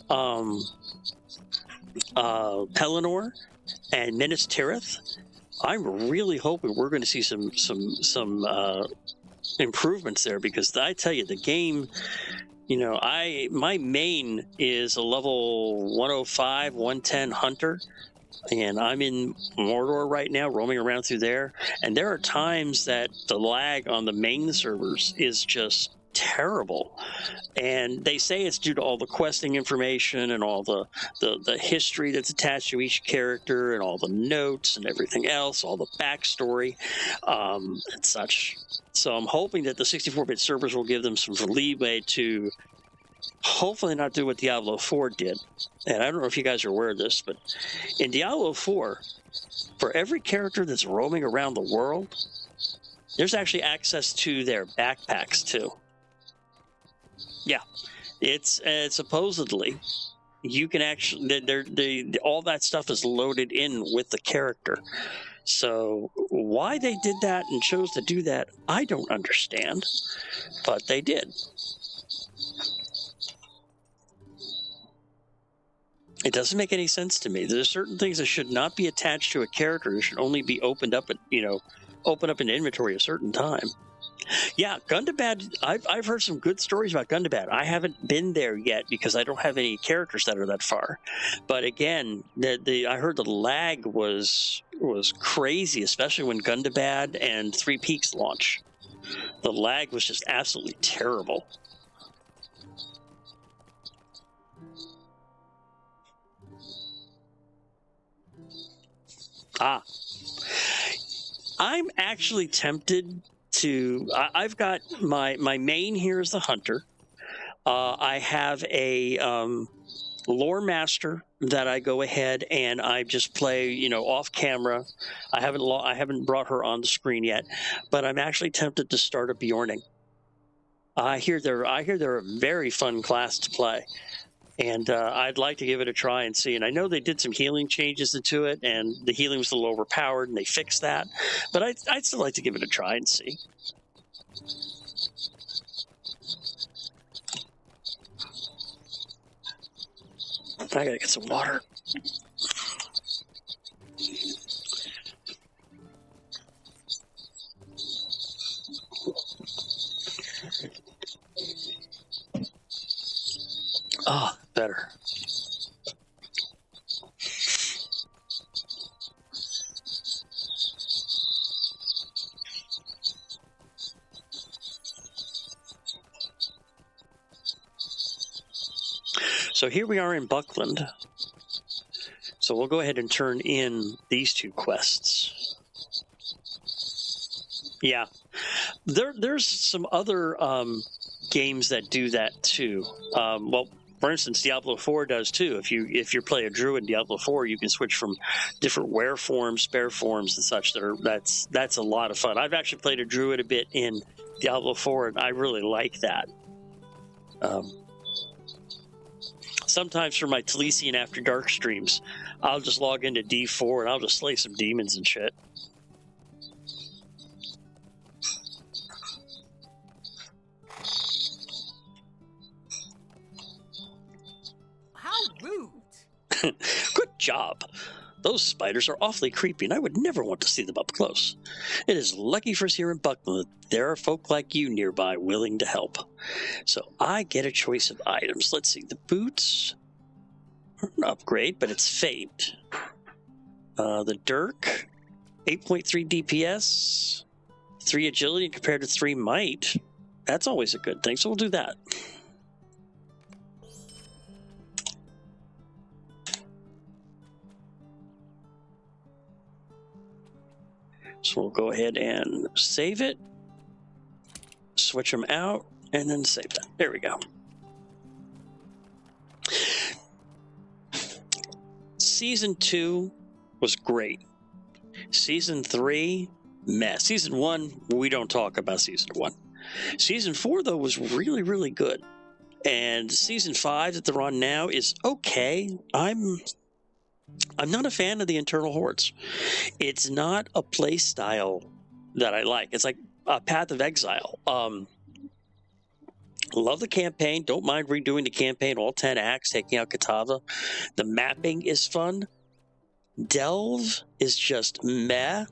Speaker 2: Pelennor and Minas Tirith, I'm really hoping we're going to see some improvements there, because I tell you, the game, you know, my main is a level 105, 110 hunter. And I'm in Mordor right now, roaming around through there. And there are times that the lag on the main servers is just terrible. And they say it's due to all the questing information and all the history that's attached to each character and all the notes and everything else, all the backstory and such. So I'm hoping that the 64-bit servers will give them some leeway to hopefully not do what Diablo 4 did. And I don't know if you guys are aware of this, but in Diablo 4, for every character that's roaming around the world, there's actually access to their backpacks too. Yeah, it's supposedly you can actually all that stuff is loaded in with the character. So why they did that and chose to do that, I don't understand, but they did. It doesn't make any sense to me. There's certain things that should not be attached to a character. It should only be opened up, open up in inventory a certain time. Yeah, Gundabad, I've heard some good stories about Gundabad. I haven't been there yet because I don't have any characters that are that far. But again, I heard the lag was crazy, especially when Gundabad and Three Peaks launch. The lag was just absolutely terrible. I'm actually tempted to. I've got my main here is the hunter. I have a lore master that I go ahead and I just play, off camera. I haven't brought her on the screen yet, but I'm actually tempted to start a Bjorning. I hear they're a very fun class to play. And I'd like to give it a try and see. And I know they did some healing changes into it, and the healing was a little overpowered, and they fixed that. But I'd still like to give it a try and see. I gotta get some water. Ah, better. So here we are in Buckland. So we'll go ahead and turn in these two quests. Yeah, there's some other games that do that too. Well, for instance, Diablo 4 does too. If you play a druid in Diablo 4, you can switch from different were forms, spare forms, and such. That's a lot of fun. I've actually played a druid a bit in Diablo 4, and I really like that. Sometimes for my Talisian After Dark streams, I'll just log into D4 and I'll just slay some demons and shit.
Speaker 6: How rude!
Speaker 2: Good job. Those spiders are awfully creepy, and I would never want to see them up close. It is lucky for us here in Buckland that there are folk like you nearby willing to help. So I get a choice of items. Let's see. The boots are an upgrade, but it's faint. The dirk, 8.3 DPS, 3 agility compared to 3 might. That's always a good thing, so we'll do that. So we'll go ahead and save it, switch them out, and then save that. There we go. Season 2 was great. Season 3, meh. Season 1, we don't talk about Season 1. Season 4, though, was really, really good. And Season 5 that they're on now is okay. I'm not a fan of the internal hordes. It's not a play style that I like. It's like a Path of Exile. Love the campaign. Don't mind redoing the campaign, all 10 acts, taking out Katava. The mapping is fun. Delve is just meh.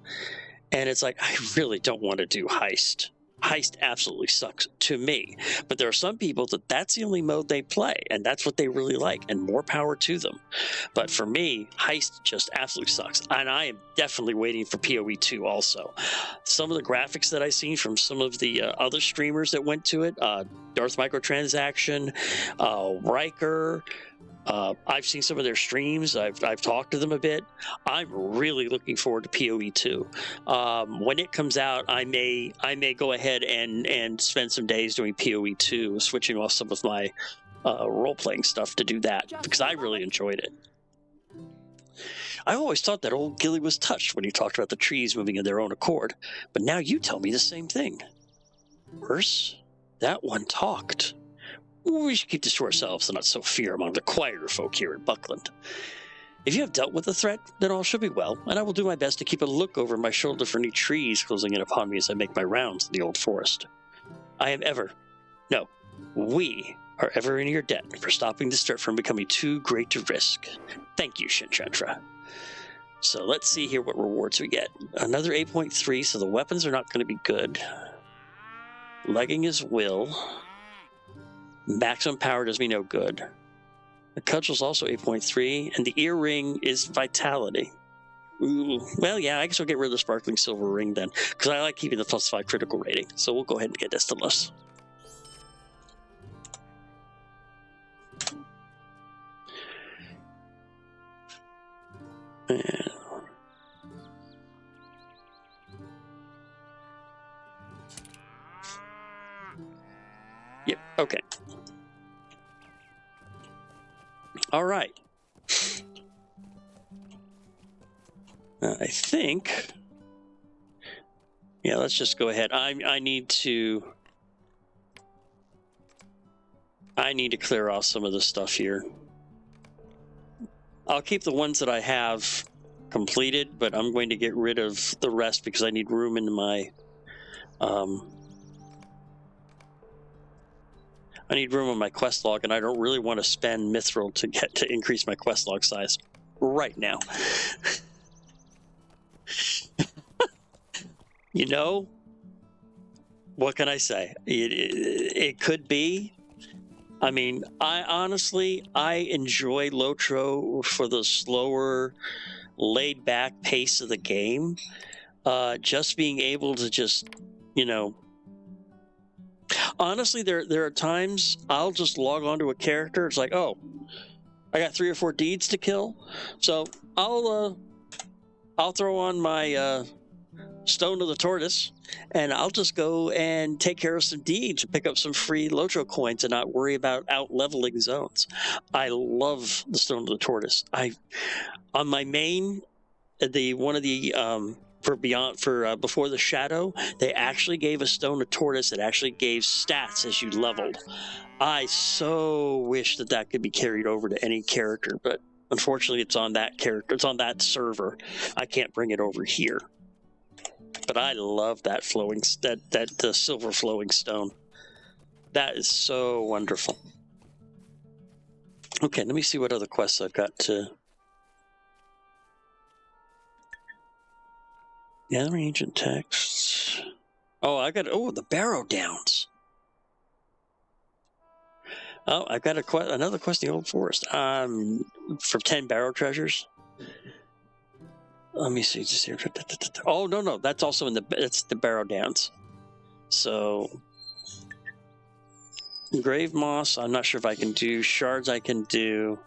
Speaker 2: And it's like, I really don't want to do Heist. Heist absolutely sucks to me. But there are some people that's the only mode they play, and that's what they really like, and more power to them. But for me, Heist just absolutely sucks. And I am definitely waiting for PoE 2 also. Some of the graphics that I've seen from some of the other streamers that went to it, Darth Microtransaction, Riker, I've seen some of their streams. I've talked to them a bit. I'm really looking forward to PoE 2. When it comes out, I may go ahead and spend some days doing PoE 2, switching off some of my role-playing stuff to do that, because I really enjoyed it. I always thought that old Gilly was touched when he talked about the trees moving in their own accord, but now you tell me the same thing. Worse, that one talked. We should keep this to ourselves and not sow fear among the quieter folk here in Buckland. If you have dealt with the threat, then all should be well, and I will do my best to keep a look over my shoulder for any trees closing in upon me as I make my rounds in the old forest. We are ever in your debt for stopping this threat from becoming too great to risk. Thank you, Shinchantra. So let's see here what rewards we get. Another 8.3, so the weapons are not going to be good. Legging is will. Maximum power does me no good. The cudgel's also 8.3, and the earring is vitality. Ooh. Well, yeah, I guess we'll get rid of the sparkling silver ring then, because I like keeping the +5 critical rating. So we'll go ahead and get this to us. Yep, okay. All right. I think... Yeah, let's just go ahead. I need to clear off some of the stuff here. I'll keep the ones that I have completed, but I'm going to get rid of the rest because I need room in my... I need room on my quest log, and I don't really want to spend mithril to increase my quest log size right now. You know, what can I say? It could be. I mean, I enjoy LOTRO for the slower, laid-back pace of the game. Just being able to just, you know... Honestly, there are times I'll just log onto a character. It's like, oh, I got 3 or 4 deeds to kill, so I'll throw on my Stone of the Tortoise, and I'll just go and take care of some deeds, pick up some free LOTRO coins, and not worry about out-leveling zones. I love the Stone of the Tortoise. On my main, before the Shadow, they actually gave a Stone of Tortoise that actually gave stats as you leveled. I so wish that could be carried over to any character, but unfortunately it's on that character, it's on that server. I can't bring it over here. But I love that silver flowing stone. That is so wonderful. Okay, let me see what other quests I've got to... Gathering ancient texts. Oh, I got the Barrow Downs. Oh, I've got another quest in the Old Forest. For 10 Barrow treasures. Let me see. Just here. Oh no, that's also it's the Barrow Downs. So grave moss. I'm not sure if I can do shards. I can do.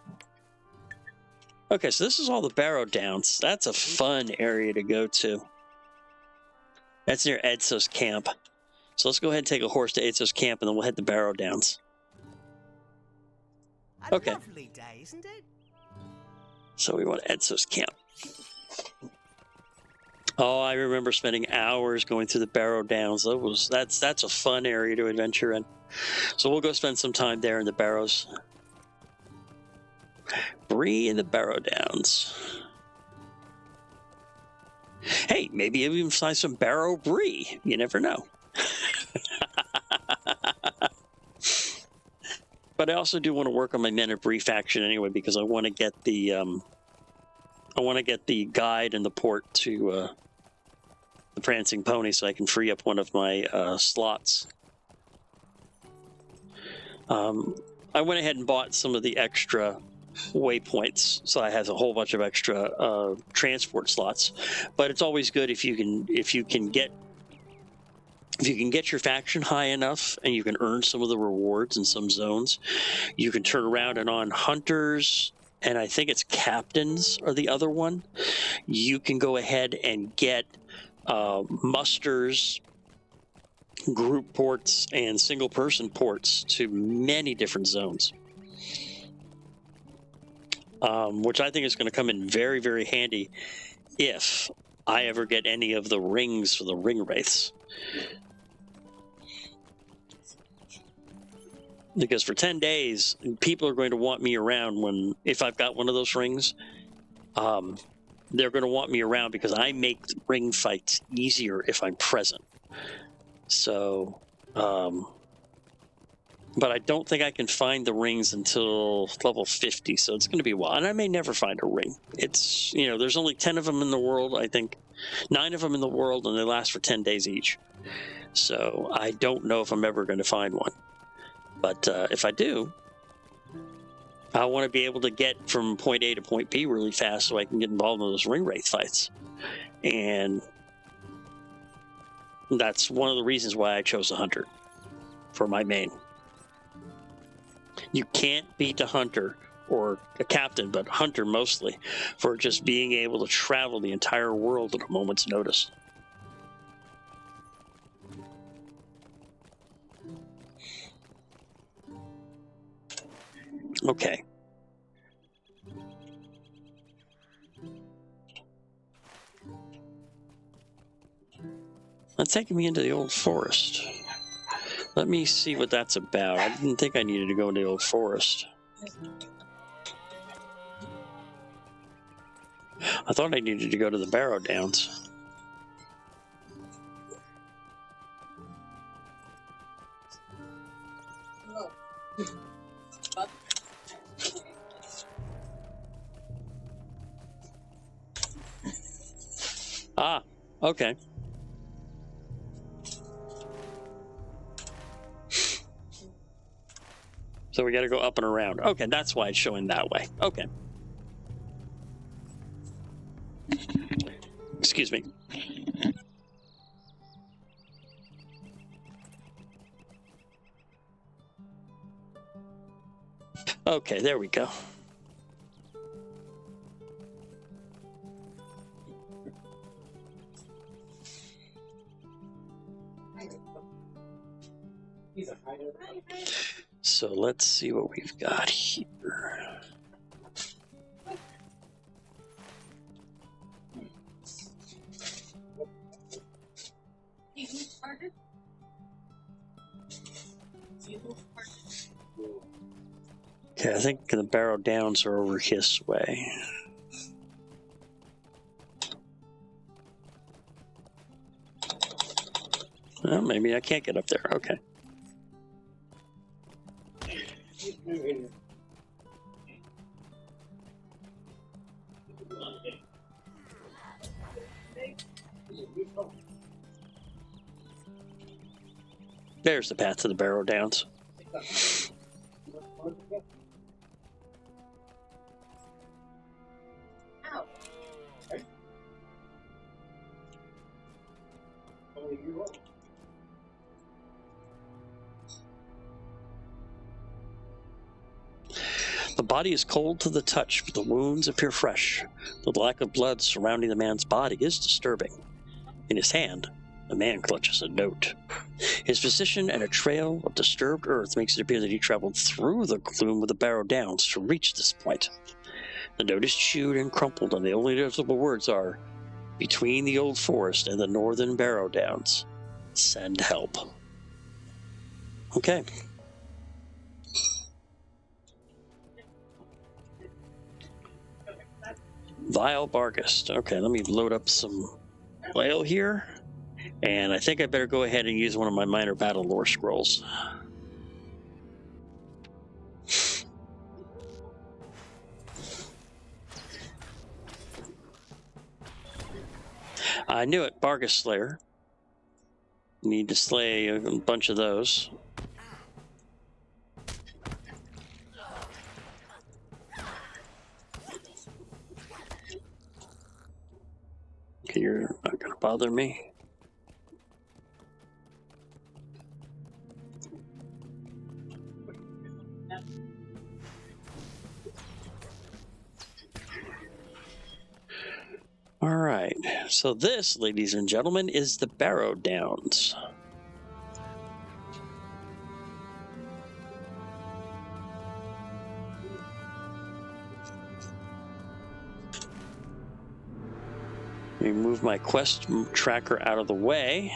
Speaker 2: Okay, so this is all the Barrow Downs. That's a fun area to go to. That's near Edso's camp. So let's go ahead and take a horse to Edso's camp, and then we'll head to Barrow Downs. Okay.
Speaker 6: A lovely day, isn't it?
Speaker 2: So we want Edso's camp. Oh, I remember spending hours going through the Barrow Downs. That's a fun area to adventure in. So we'll go spend some time there in the Barrows. Bree in the Barrow Downs. Hey, maybe you'll even find some Barrow Bree. You never know. But I also do want to work on my Men of Bree faction anyway, because I want to get the guide and the port to the Prancing Pony, so I can free up one of my slots. I went ahead and bought some of the extra waypoints, so I have a whole bunch of extra transport slots. But it's always good if you can get your faction high enough, and you can earn some of the rewards in some zones. You can turn around and on hunters, and I think it's captains are the other one. You can go ahead and get musters, group ports, and single person ports to many different zones, which I think is going to come in very, very handy if I ever get any of the rings for the ring wraiths. Because for 10 days, people are going to want me around if I've got one of those rings. They're going to want me around because I make ring fights easier if I'm present. So, but I don't think I can find the rings until level 50, so it's going to be a while. And I may never find a ring. It's, there's only 10 of them in the world, I think. 9 of them in the world, and they last for 10 days each. So I don't know if I'm ever going to find one. But if I do, I want to be able to get from point A to point B really fast so I can get involved in those ring wraith fights. And that's one of the reasons why I chose a hunter for my main. You can't beat a hunter or a captain, but hunter mostly, for just being able to travel the entire world at a moment's notice. Okay. That's taking me into the Old Forest. Let me see what that's about. I didn't think I needed to go into the Old Forest. I thought I needed to go to the Barrow Downs. Ah, okay. So we got to go up and around. Okay, that's why it's showing that way. Okay. Excuse me. Okay, there we go. So let's see what we've got here. Okay, I think the Barrow Downs are over his way. Well, maybe I can't get up there. Okay. There's the path to the Barrow Downs. The body is cold to the touch, but the wounds appear fresh. The lack of blood surrounding the man's body is disturbing. In his hand, the man clutches a note. His position and a trail of disturbed earth makes it appear that he traveled through the gloom of the Barrow Downs to reach this point. The note is chewed and crumpled, and the only noticeable words are, "Between the old forest and the northern Barrow Downs, send help." Okay. Vile Bargist. Okay, let me load up some oil here. And I think I better go ahead and use one of my minor battle lore scrolls. I knew it, Bargist Slayer. Need to slay a bunch of those. Okay, you're not gonna bother me. All right, so this, ladies and gentlemen, is the Barrow Downs. Let me move my quest tracker out of the way.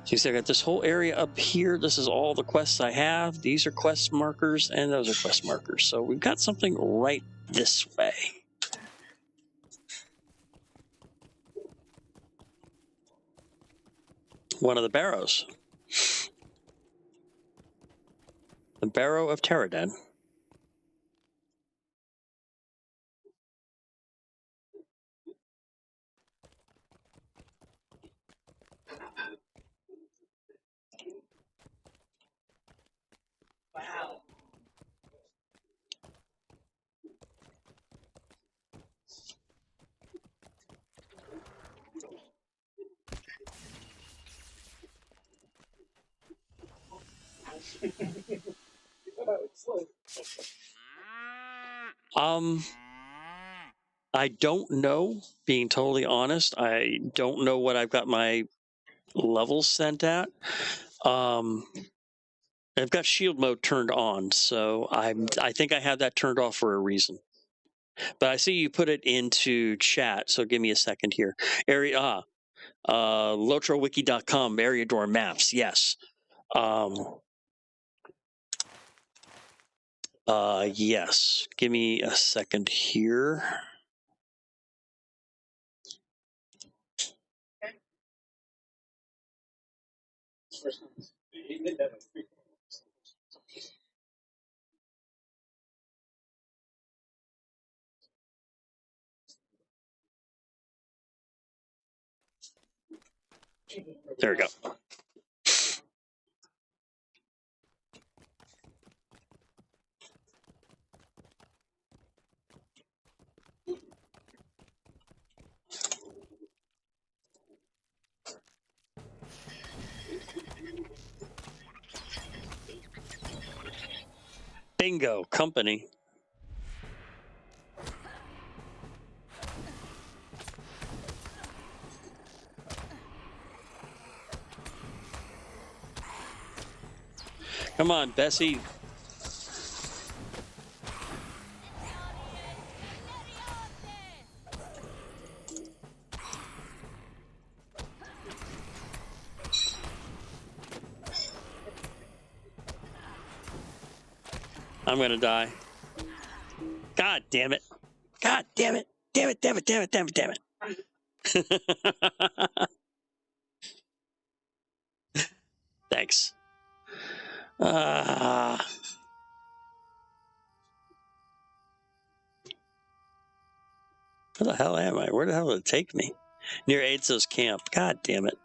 Speaker 2: So you see, I got this whole area up here. This is all the quests I have. These are quest markers, and those are quest markers. So we've got something right this way. One of the barrows. The Barrow of Terraden. Wow. I don't know, being totally honest. I don't know what I've got my levels sent at. I've got shield mode turned on, so I think I have that turned off for a reason. But I see you put it into chat, so give me a second here. LOTROwiki.com, area door maps, yes. Yes. Give me a second here. There we go. Bingo, company. Come on, Bessie. I'm gonna die. God damn it. God damn it. Damn it, damn it, damn it, damn it, damn it. Thanks. Where the hell am I? Where the hell did it take me? Near Aidso's camp. God damn it.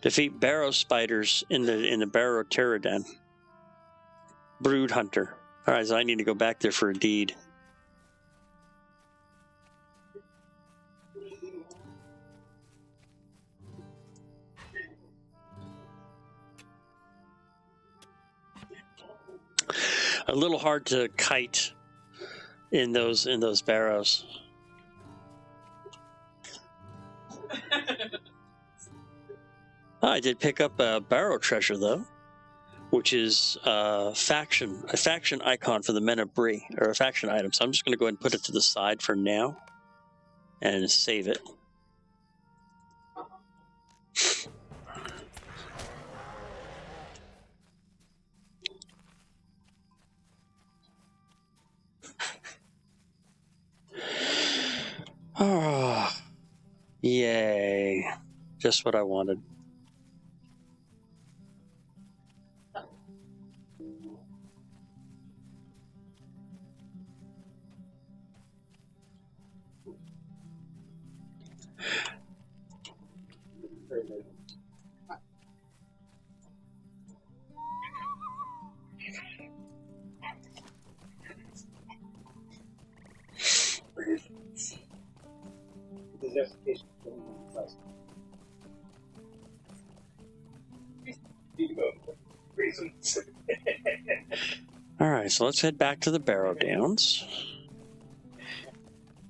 Speaker 2: Defeat Barrow spiders in the Barrow terror den. Brood hunter. All right, so I need to go back there for a deed. A little hard to kite in those barrows. I did pick up a Barrow treasure though, which is a faction icon for the men of Bree, or a faction item. So I'm just going to go ahead and put it to the side for now and save it. Oh, yay. Just what I wanted. All right, so let's head back to the Barrow Downs.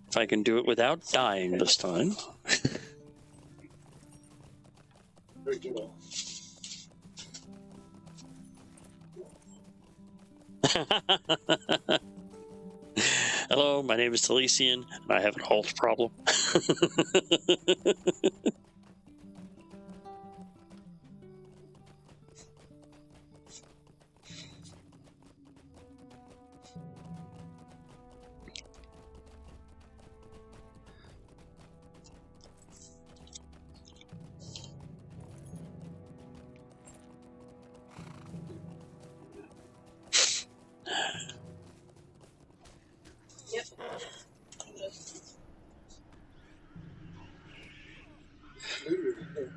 Speaker 2: If I can do it without dying this time. Hello, my name is Talesian, and I have a health problem.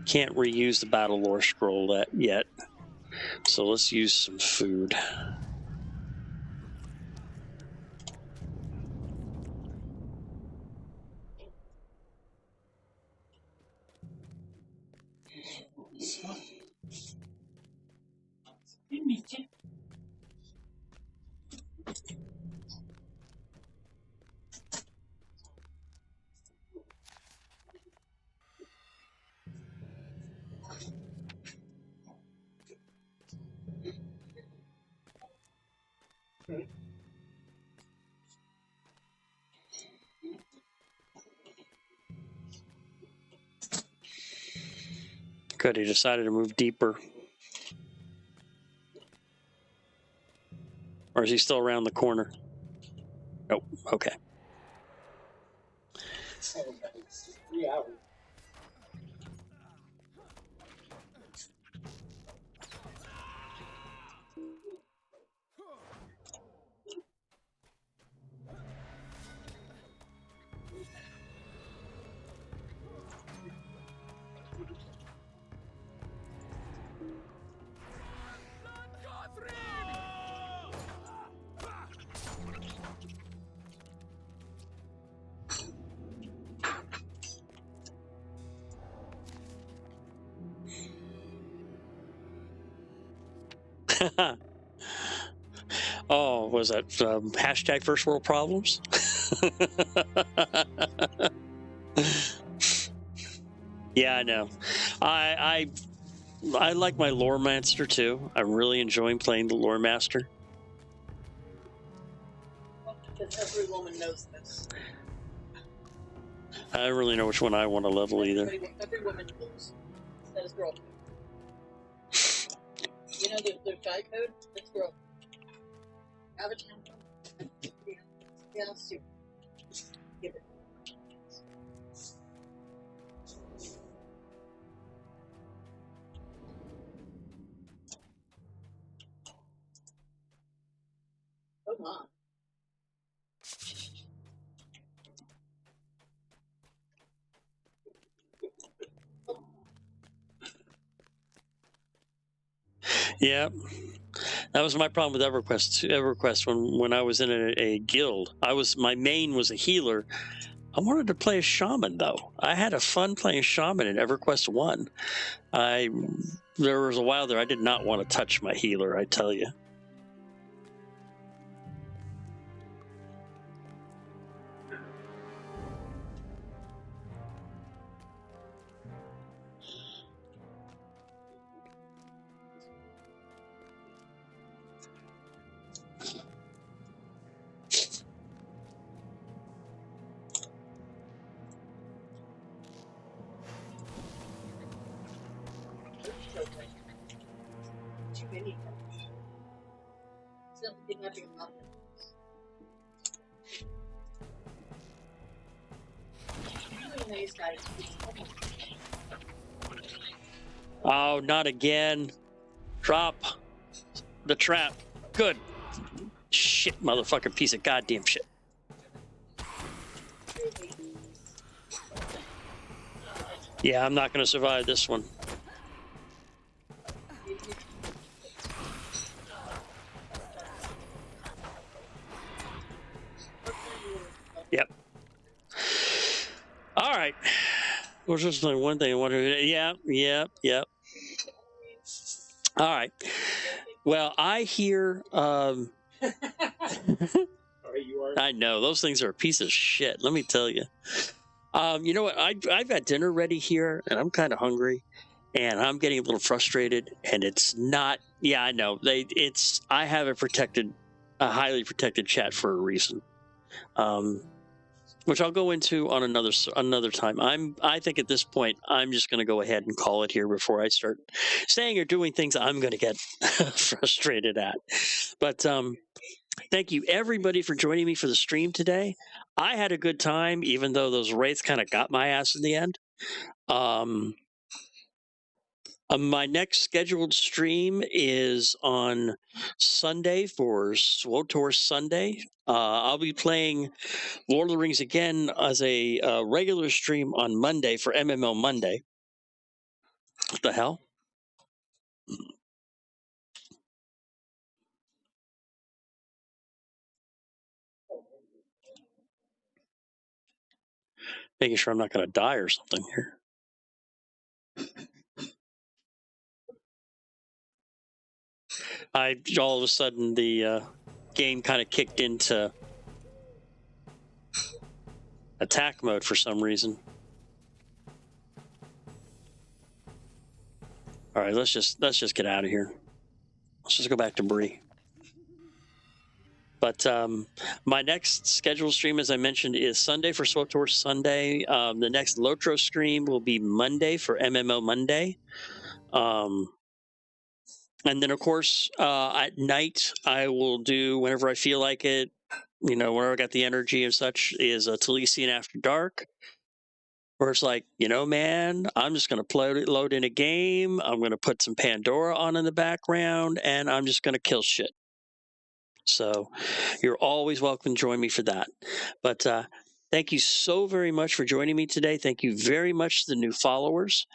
Speaker 2: Can't reuse the battle lore scroll yet, so let's use some food. Good, he decided to move deeper. Or is he still around the corner? Oh, okay. Oh, was that hashtag first world problems? Yeah, I know. I like my lore master too. I'm really enjoying playing the lore master.
Speaker 8: Because every woman knows this.
Speaker 2: I don't really know which one I want to level either.
Speaker 8: Every woman knows that is girl. You know their guy code? It's girl. Have it. Yeah, let's do. Give it.
Speaker 2: Yeah, that was my problem with EverQuest when I was in a guild, my main was a healer. I wanted to play a shaman though. I had a fun playing shaman in EverQuest 1. There was a while there I did not want to touch my healer, I tell you.
Speaker 8: Too many. Something having a lot. Really nice guys.
Speaker 2: Oh, not again. Drop the trap. Good. Shit, motherfucking piece of goddamn shit. Yeah, I'm not going to survive this one. Yep. All right. There's just like one thing I wanted to. Yep. All right. Well, I hear. I know those things are a piece of shit. Let me tell you. You know what? I've got dinner ready here, and I'm kind of hungry, and I'm getting a little frustrated. And it's not. Yeah, I know. I have a highly protected chat for a reason. Which I'll go into on another time. I think at this point I'm just going to go ahead and call it here before I start saying or doing things I'm going to get frustrated at. But thank you everybody for joining me for the stream today. I had a good time, even though those wraiths kind of got my ass in the end. My next scheduled stream is on Sunday for SWTOR Sunday. I'll be playing Lord of the Rings again as a regular stream on Monday for MMO Monday. What the hell? Making sure I'm not going to die or something here. All of a sudden the game kind of kicked into attack mode for some reason. All right, let's just get out of here. Let's just go back to Bree. But my next scheduled stream, as I mentioned, is Sunday for SWTOR Sunday. The next LOTRO stream will be Monday for MMO Monday. And then, of course, at night, I will do whenever I feel like it, whenever I got the energy and such, is a Talisian After Dark. Where it's like, man, I'm just going to load in a game. I'm going to put some Pandora on in the background, and I'm just going to kill shit. So you're always welcome to join me for that. But thank you so very much for joining me today. Thank you very much to the new followers.